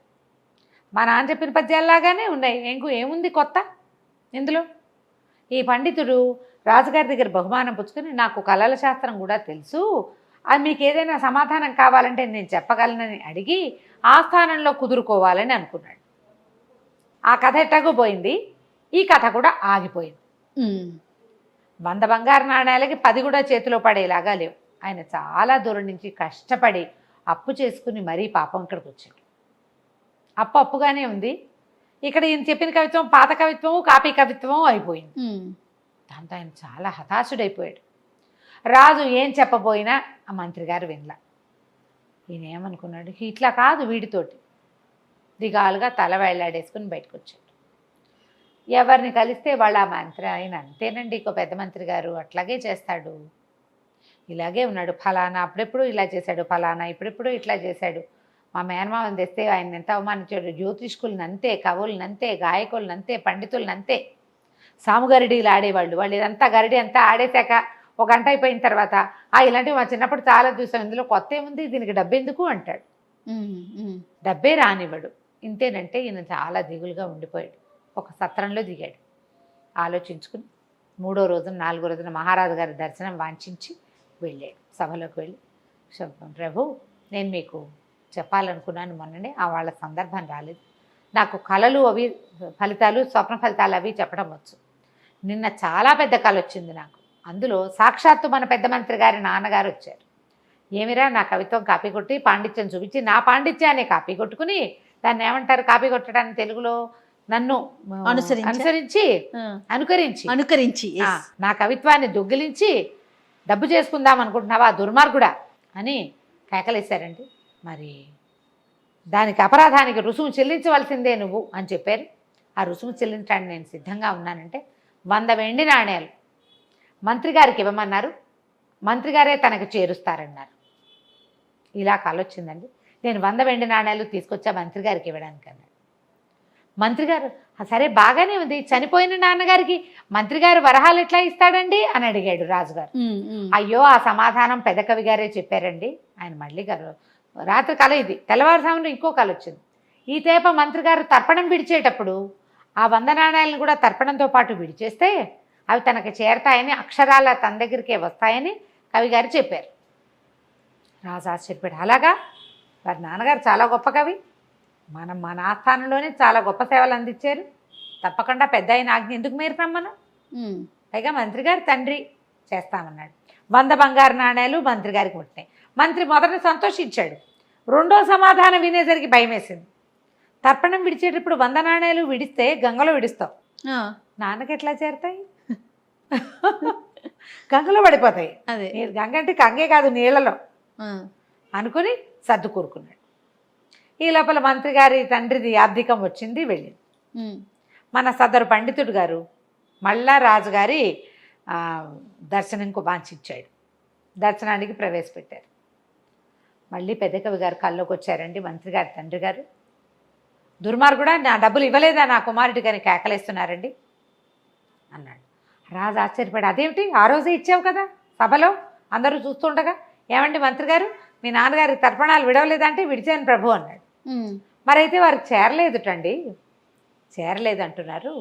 [SPEAKER 3] మా నాన్న చెప్పిన పద్యాల్లాగానే ఉన్నాయి, ఏముంది కొత్త ఇందులో. ఈ పండితుడు రాజుగారి దగ్గర బహుమానం పుచ్చుకొని, నాకు కళల శాస్త్రం కూడా తెలుసు, అది మీకు ఏదైనా సమాధానం కావాలంటే నేను చెప్పగలనని అడిగి ఆ స్థానంలో కుదురుకోవాలని అనుకున్నాడు. ఆ కథ ఎట్టాగో పోయింది, ఈ కథ కూడా ఆగిపోయింది. 100 బంగారు నాణ్యాలకి 10 కూడా చేతిలో పడేలాగా లేవు. ఆయన చాలా దూరం నుంచి కష్టపడి అప్పు చేసుకుని మరీ పాపం ఇక్కడికి వచ్చాడు. అప్పుగానే ఉంది. ఇక్కడ ఈయన చెప్పిన కవిత్వం పాత కవిత్వము, కాపీ కవిత్వము అయిపోయింది. దాంతో ఆయన చాలా హతాశుడైపోయాడు. రాజు ఏం చెప్పబోయినా ఆ మంత్రి గారు వినలా. ఈయన ఏమనుకున్నాడు, ఇట్లా కాదు, వీడితోటి దిగాలుగా తల వేళ్లాడేసుకుని బయటకు వచ్చాడు. ఎవరిని కలిస్తే వాళ్ళ ఆ మంత్రి, ఆయన అంతేనండి, ఇంకో పెద్ద మంత్రి గారు అట్లాగే చేస్తాడు, ఇలాగే ఉన్నాడు, ఫలానా అప్పుడెప్పుడు ఇలా చేశాడు, ఫలానా ఇప్పుడెప్పుడు ఇట్లా చేశాడు, మా మేనమామని తెస్తే ఆయన ఎంత అవమానించాడు, జ్యోతిష్కులను అంతే, కవులను అంతే, గాయకులను అంతే, పండితులను అంతే, సాముగరిడీలు ఆడేవాళ్ళు, వాళ్ళు ఇదంతా గరిడి అంతా ఆడేశాక 1 గంట అయిపోయిన తర్వాత ఇలాంటివి మా చిన్నప్పుడు చాలా చూసాం, ఇందులో కొత్త ఏముంది, దీనికి డబ్బెందుకు అంటాడు. డబ్బే రానివ్వడు. ఇంతేనంటే ఈయన చాలా దిగులుగా ఉండిపోయాడు. ఒక సత్రంలో దిగాడు. ఆలోచించుకుని 3వ రోజున 4వ రోజున మహారాజు గారి దర్శనం వాంఛించి వెళ్ళాడు. సభలోకి వెళ్ళి, ప్రభు, నేను మీకు చెప్పాలనుకున్నాను, మొన్ననే వాళ్ళ సందర్భం రాలేదు, నాకు కళలు అవి ఫలితాలు, స్వప్న ఫలితాలు అవి చెప్పడం వచ్చు. నిన్న చాలా పెద్ద కళ వచ్చింది నాకు, అందులో సాక్షాత్తు మన పెద్ద మంత్రి గారి నాన్నగారు వచ్చారు. ఏమిరా, నా కవిత్వం కాపీ కొట్టి పాండిత్యం చూపించి నా పాండిత్యాన్ని కాపీ కొట్టుకుని, దాన్ని ఏమంటారు కాపీ కొట్టడానికి తెలుగులో, నన్ను అనుసరించి అనుకరించి
[SPEAKER 2] అనుకరించి
[SPEAKER 3] నా కవిత్వాన్ని దొంగిలించి డబ్బు చేసుకుందాం అనుకుంటున్నావా దుర్మార్గుడా అని కేకలేశారండి. మరి దానికి అపరాధానికి రుసుము చెల్లించవలసిందే నువ్వు అని చెప్పారు. ఆ రుసుము చెల్లించడానికి నేను సిద్ధంగా ఉన్నానంటే 100 వెండి నాణేలు మంత్రి గారికి ఇవ్వమన్నారు. మంత్రి గారే తనకు చేరుస్తారన్నారు. ఇలా కాలొచ్చిందండి. నేను 100 వెండి నాణేలు తీసుకొచ్చా మంత్రి గారికి ఇవ్వడానికి అన్నాడు. మంత్రి గారు సరే బాగానే ఉంది, చనిపోయిన నాన్నగారికి మంత్రి గారు వరహాలు ఎట్లా ఇస్తాడండి అని అడిగాడు రాజుగారు. అయ్యో ఆ సమాధానం పెద్ద కవి గారే చెప్పారండి. ఆయన మళ్ళీ గారు రాత్రి కల ఇది, తెల్లవారుజామున ఇంకో కల వచ్చింది. ఈ తేప మంత్రి గారు తర్పణం విడిచేటప్పుడు ఆ 100 నాణేలను కూడా తర్పణంతో పాటు విడిచేస్తే అవి తనకి చేరతాయని, అక్షరాల తన దగ్గరికే వస్తాయని కవిగారు చెప్పారు. రాజు ఆశ్చర్యపోయాడు. అలాగా? వారి నాన్నగారు చాలా గొప్ప కవి, మన ఆస్థానంలోనే చాలా గొప్ప సేవలు అందించారు, తప్పకుండా పెద్ద అయిన ఆజ్ఞ ఎందుకు మీరుతాం మనం? పైగా మంత్రి గారు తండ్రి చేస్తామన్నాడు. 100 బంగారు నాణేలు మంత్రి గారికి ముట్టినాయి. మంత్రి మొదట సంతోషించాడు. రెండో సమాధానం వినేసరికి భయం వేసింది. తర్పణం విడిచేటప్పుడు 100 నాణేలు విడిస్తే గంగలో విడుస్తావు, నాన్నకి ఎట్లా చేరుతాయి? గంగలో పడిపోతాయి.
[SPEAKER 2] అదే
[SPEAKER 3] గంగ అంటే గంగే కాదు, నీళ్ళలో అనుకుని సర్దు కూరుకున్నాడు. ఈ లోపల మంత్రి గారి తండ్రిది ఆర్థికం వచ్చింది, వెళ్ళింది. మన సదరు పండితుడు గారు మళ్ళా రాజుగారి దర్శనంకు వాంఛించాడు. దర్శనానికి ప్రవేశపెట్టారు. మళ్ళీ పెద్ద కవి గారు కల్లోకి వచ్చారండి మంత్రి గారి తండ్రి గారు. దుర్మార్గుడా, నా డబ్బులు ఇవ్వలేదా నా కుమారుడికి అని కేకలేస్తున్నారండి అన్నాడు. రాజు ఆశ్చర్యపడి, అదేమిటి ఆ రోజే ఇచ్చావు కదా సభలో అందరూ చూస్తుండగా, ఏమండి మంత్రి గారు మీ నాన్నగారి తర్పణాలు విడవలేదంటే విడిచాను ప్రభు అన్నాడు. మరైతే వారికి చేరలేదుటండి. చేరలేదు అంటున్నారు,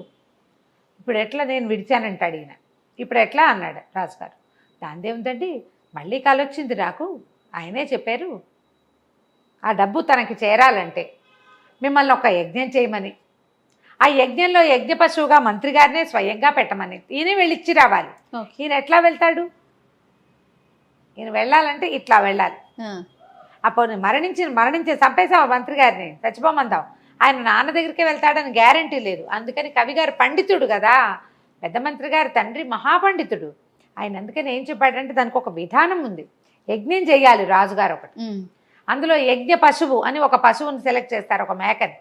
[SPEAKER 3] ఇప్పుడు ఎట్లా నేను విడిచానంటే అడిగిన, ఇప్పుడు ఎట్లా అన్నాడు రాజుగారు. దాందేముందండి, మళ్ళీ కాలొచ్చింది నాకు, ఆయనే చెప్పారు ఆ డబ్బు తనకి చేరాలంటే మిమ్మల్ని ఒక యజ్ఞం చేయమని, ఆ యజ్ఞంలో యజ్ఞ పశువుగా మంత్రి గారినే స్వయంగా పెట్టమని, ఈయన వెళ్ళిచ్చి రావాలి. ఈయన ఎట్లా వెళ్తాడు? ఈయన వెళ్ళాలంటే ఇట్లా వెళ్ళాలి. అప్పుడు మరణించి చంపేసాం మంత్రి గారిని, చచ్చిపోమందాం, ఆయన నాన్న దగ్గరికే వెళ్తాడని గ్యారంటీ లేదు. అందుకని కవి గారు పండితుడు కదా, పెద్ద మంత్రి గారి తండ్రి మహాపండితుడు, ఆయన అందుకని ఏం చెప్పాడంటే దానికి ఒక విధానం ఉంది. యజ్ఞం చేయాలి రాజుగారు ఒకటి, అందులో యజ్ఞ పశువు అని ఒక పశువుని సెలెక్ట్ చేస్తారు, ఒక మేకని,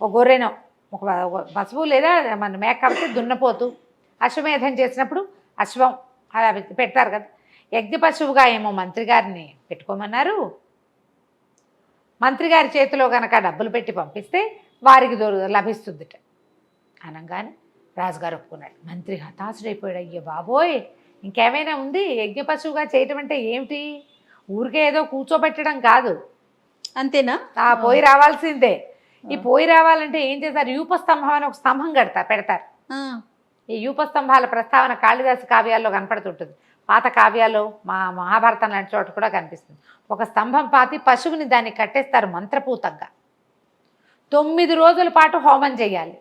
[SPEAKER 3] ఒక గొర్రెనో, ఒక పశువు లేదా మన మేక కాబట్టి దున్నపోతు, అశ్వమేధం చేసినప్పుడు అశ్వం అలా పెడతారు కదా. యజ్ఞ పశువుగా ఏమో మంత్రి గారిని పెట్టుకోమన్నారు. మంత్రి గారి చేతిలో కనుక డబ్బులు పెట్టి పంపిస్తే వారికి లభిస్తుందిట అనగానే రాజుగారు ఒప్పుకున్నాడు. మంత్రి హతాశుడైపోయాడు. అయ్యో బాబోయ్, ఇంకేమైనా ఉంది? యజ్ఞ పశువుగా చేయటం అంటే ఏమిటి? ఊరికే ఏదో కూర్చోబెట్టడం కాదు,
[SPEAKER 2] అంతేనా?
[SPEAKER 3] పోయి రావాల్సిందే. ఈ పోయి రావాలంటే ఏం చేస్తారు? యూపస్తంభం అని ఒక స్తంభం పెడతారు. ఈ యూపస్తంభాల ప్రస్తావన కాళిదాసు కావ్యాల్లో కనపడుతుంటుంది, పాత కావ్యాల్లో మహాభారతం లాంటి చోట కూడా కనిపిస్తుంది. ఒక స్తంభం పాతి పశువుని దాన్ని కట్టేస్తారు మంత్రపూతంగా. 9 రోజుల పాటు హోమం చేయాలి.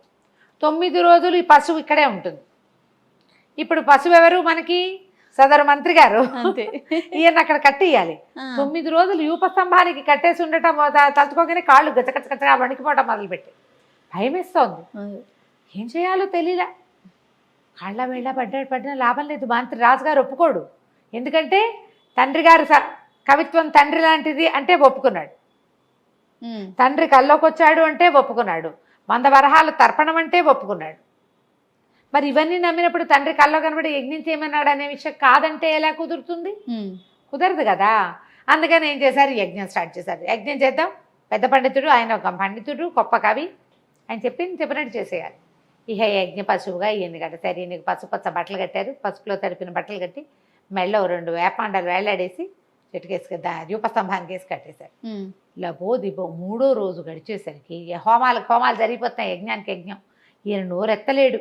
[SPEAKER 3] 9 రోజులు ఈ పశువు ఇక్కడే ఉంటుంది. ఇప్పుడు పశువు ఎవరు మనకి? సదరు మంత్రి గారు. ఈయన అక్కడ కట్టేయాలి. 9 రోజులు యూపస్తంభానికి కట్టేసి ఉండటం తలుచుకోగానే కాళ్ళు గచ్చగచ్చగచ్చగా వణికిపోవటం మొదలుపెట్టి భయం వేస్తోంది. ఏం చేయాలో తెలియలా. కాళ్ళ వేళ్ళ పడ్డా లాభం లేదు. మంత్రి రాజుగారు ఒప్పుకోడు. ఎందుకంటే తండ్రి గారు కవిత్వం తండ్రి లాంటిది అంటే ఒప్పుకున్నాడు. తండ్రి కల్లోకి వచ్చాడు అంటే ఒప్పుకున్నాడు. 100 వరహాలు తర్పణం అంటే ఒప్పుకున్నాడు. మరి ఇవన్నీ నమ్మినప్పుడు తండ్రి కల్లో కనబడి యజ్ఞం చేయమన్నాడు అనే విషయం కాదంటే ఎలా కుదురుతుంది? కుదరదు కదా. అందుకని ఏం చేశారు? యజ్ఞం స్టార్ట్ చేశారు. యజ్ఞం చేద్దాం, పెద్ద పండితుడు, ఆయన ఒక పండితుడు, గొప్ప కవి, ఆయన చెప్పినట్టు చేసేయాలి. ఇహ యజ్ఞ పశువుగా ఈయన కట్టారు. ఈయనకి పసుపచ్చ బట్టలు కట్టారు, పసుపులో తడిపిన బట్టలు కట్టి మెళ్ళో 2 వేపాండాలు వేలాడేసి చెట్టుకేసి దీపస్తంభానికి వేసి కట్టేశారు. ఇలా దిపో 3వ రోజు గడిచేసరికి హోమాలు జరిగిపోతున్నాయి. యజ్ఞానికి యజ్ఞం. ఈయన నోరెత్తలేడు.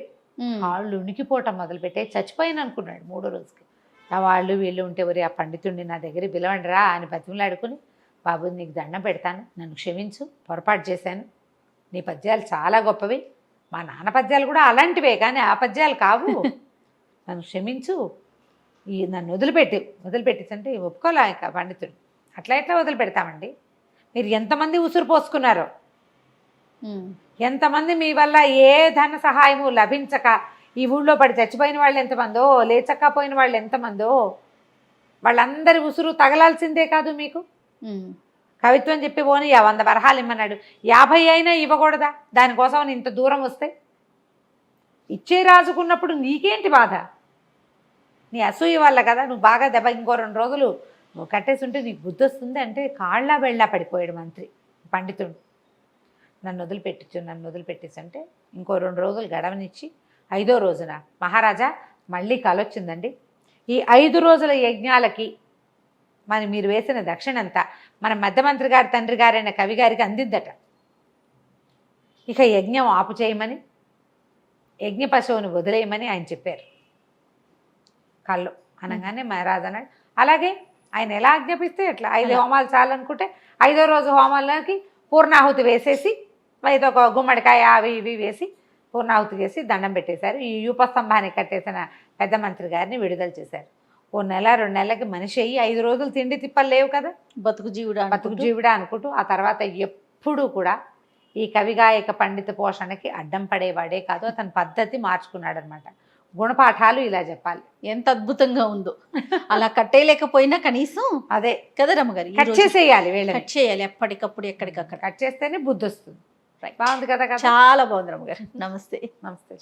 [SPEAKER 3] వాళ్ళు ఉనికిపోవటం మొదలుపెట్టే చచ్చిపోయాను అనుకున్నాడు 3వ రోజుకి. ఆ వాళ్ళు వీళ్ళు ఉంటే వరి ఆ పండితుడిని నా దగ్గర పిలవండిరా అని బతిమలాడుకుని, బాబు నీకు దండం పెడతాను, నన్ను క్షమించు, పొరపాటు చేశాను, నీ పద్యాలు చాలా గొప్పవి, మా నాన్న పద్యాలు కూడా అలాంటివే కానీ ఆ పద్యాలు కావు, నన్ను క్షమించు, నన్ను వదిలిపెట్టేసంటే ఒప్పుకోలే ఇక పండితుడు. అట్లా ఎట్లా వదిలిపెడతామండి? మీరు ఎంతమంది ఉసురు పోసుకున్నారో, ఎంతమంది మీ వల్ల ఏ ధన సహాయము లభించక ఈ ఊళ్ళో పడి చచ్చిపోయిన వాళ్ళు ఎంతమందో, లేచక్కపోయిన వాళ్ళు ఎంతమందో, వాళ్ళందరి ఉసురు తగలాల్సిందే కాదు మీకు. కవిత్వం చెప్పి పోనీ 100 వరహాలు ఇమ్మన్నాడు, 50 అయినా ఇవ్వకూడదా? దానికోసం ఇంత దూరం వస్తే ఇచ్చే రాజుకున్నప్పుడు నీకేంటి బాధ? నీ అసూయ వల్ల కదా. నువ్వు బాగా దెబ్బ ఇంకో 2 రోజులు నువ్వు కట్టేసి ఉంటే నీకు బుద్ధి వస్తుంది అంటే కాళ్ళ బెళ్ళ పడిపోయాడు మంత్రి పండితుడు. నన్ను వదిలిపెట్టేసి అంటే ఇంకో 2 రోజులు గడవనిచ్చి 5వ రోజున మహారాజా మళ్ళీ కలొచ్చిందండి, ఈ 5 రోజుల యజ్ఞాలకి మీరు వేసిన దక్షిణంతా మన మధ్యమంత్రి గారి తండ్రి గారైన కవి గారికి అందిద్దట. ఇక యజ్ఞం ఆపు చేయమని, యజ్ఞ పశువుని వదిలేయమని ఆయన చెప్పారు కళ్ళు అనగానే మహారాజు అన్నాడు, అలాగే ఆయన ఎలా ఆజ్ఞాపిస్తే ఎట్లా 5 హోమాలు చాలనుకుంటే 5వ రోజు హోమాలకి పూర్ణాహుతి వేసేసి ఏదో ఒక గుమ్మడికాయ అవి ఇవి వేసి పూర్ణాహుతి చేసి దండం పెట్టేశారు. ఈ యూపస్తంభాన్ని కట్టేసిన పెద్ద మంత్రి గారిని విడుదల చేశారు. 1 నెల 2 నెలలకి మనిషి అయ్యి 5 రోజులు తిండి తిప్పలు లేవు కదా, బతుకు జీవుడా అనుకుంటూ ఆ తర్వాత ఎప్పుడూ కూడా ఈ కవిగాయక పండిత పోషణకి అడ్డం పడేవాడే కాదు. అతని పద్ధతి మార్చుకున్నాడు అనమాట. గుణపాఠాలు ఇలా చెప్పాలి.
[SPEAKER 2] ఎంత అద్భుతంగా ఉందో. అలా కట్టేయలేకపోయినా కనీసం
[SPEAKER 3] అదే
[SPEAKER 2] కదా రమ్మగారు,
[SPEAKER 3] కట్ చేసేయాలి,
[SPEAKER 2] కట్ చేయాలి ఎప్పటికప్పుడు ఎక్కడికక్కడ.
[SPEAKER 3] కట్ చేస్తేనే బుద్ధి వస్తుంది. బాగుంది కదా.
[SPEAKER 2] చాలా బాగుంది రమ్మగారు. నమస్తే.
[SPEAKER 3] నమస్తే.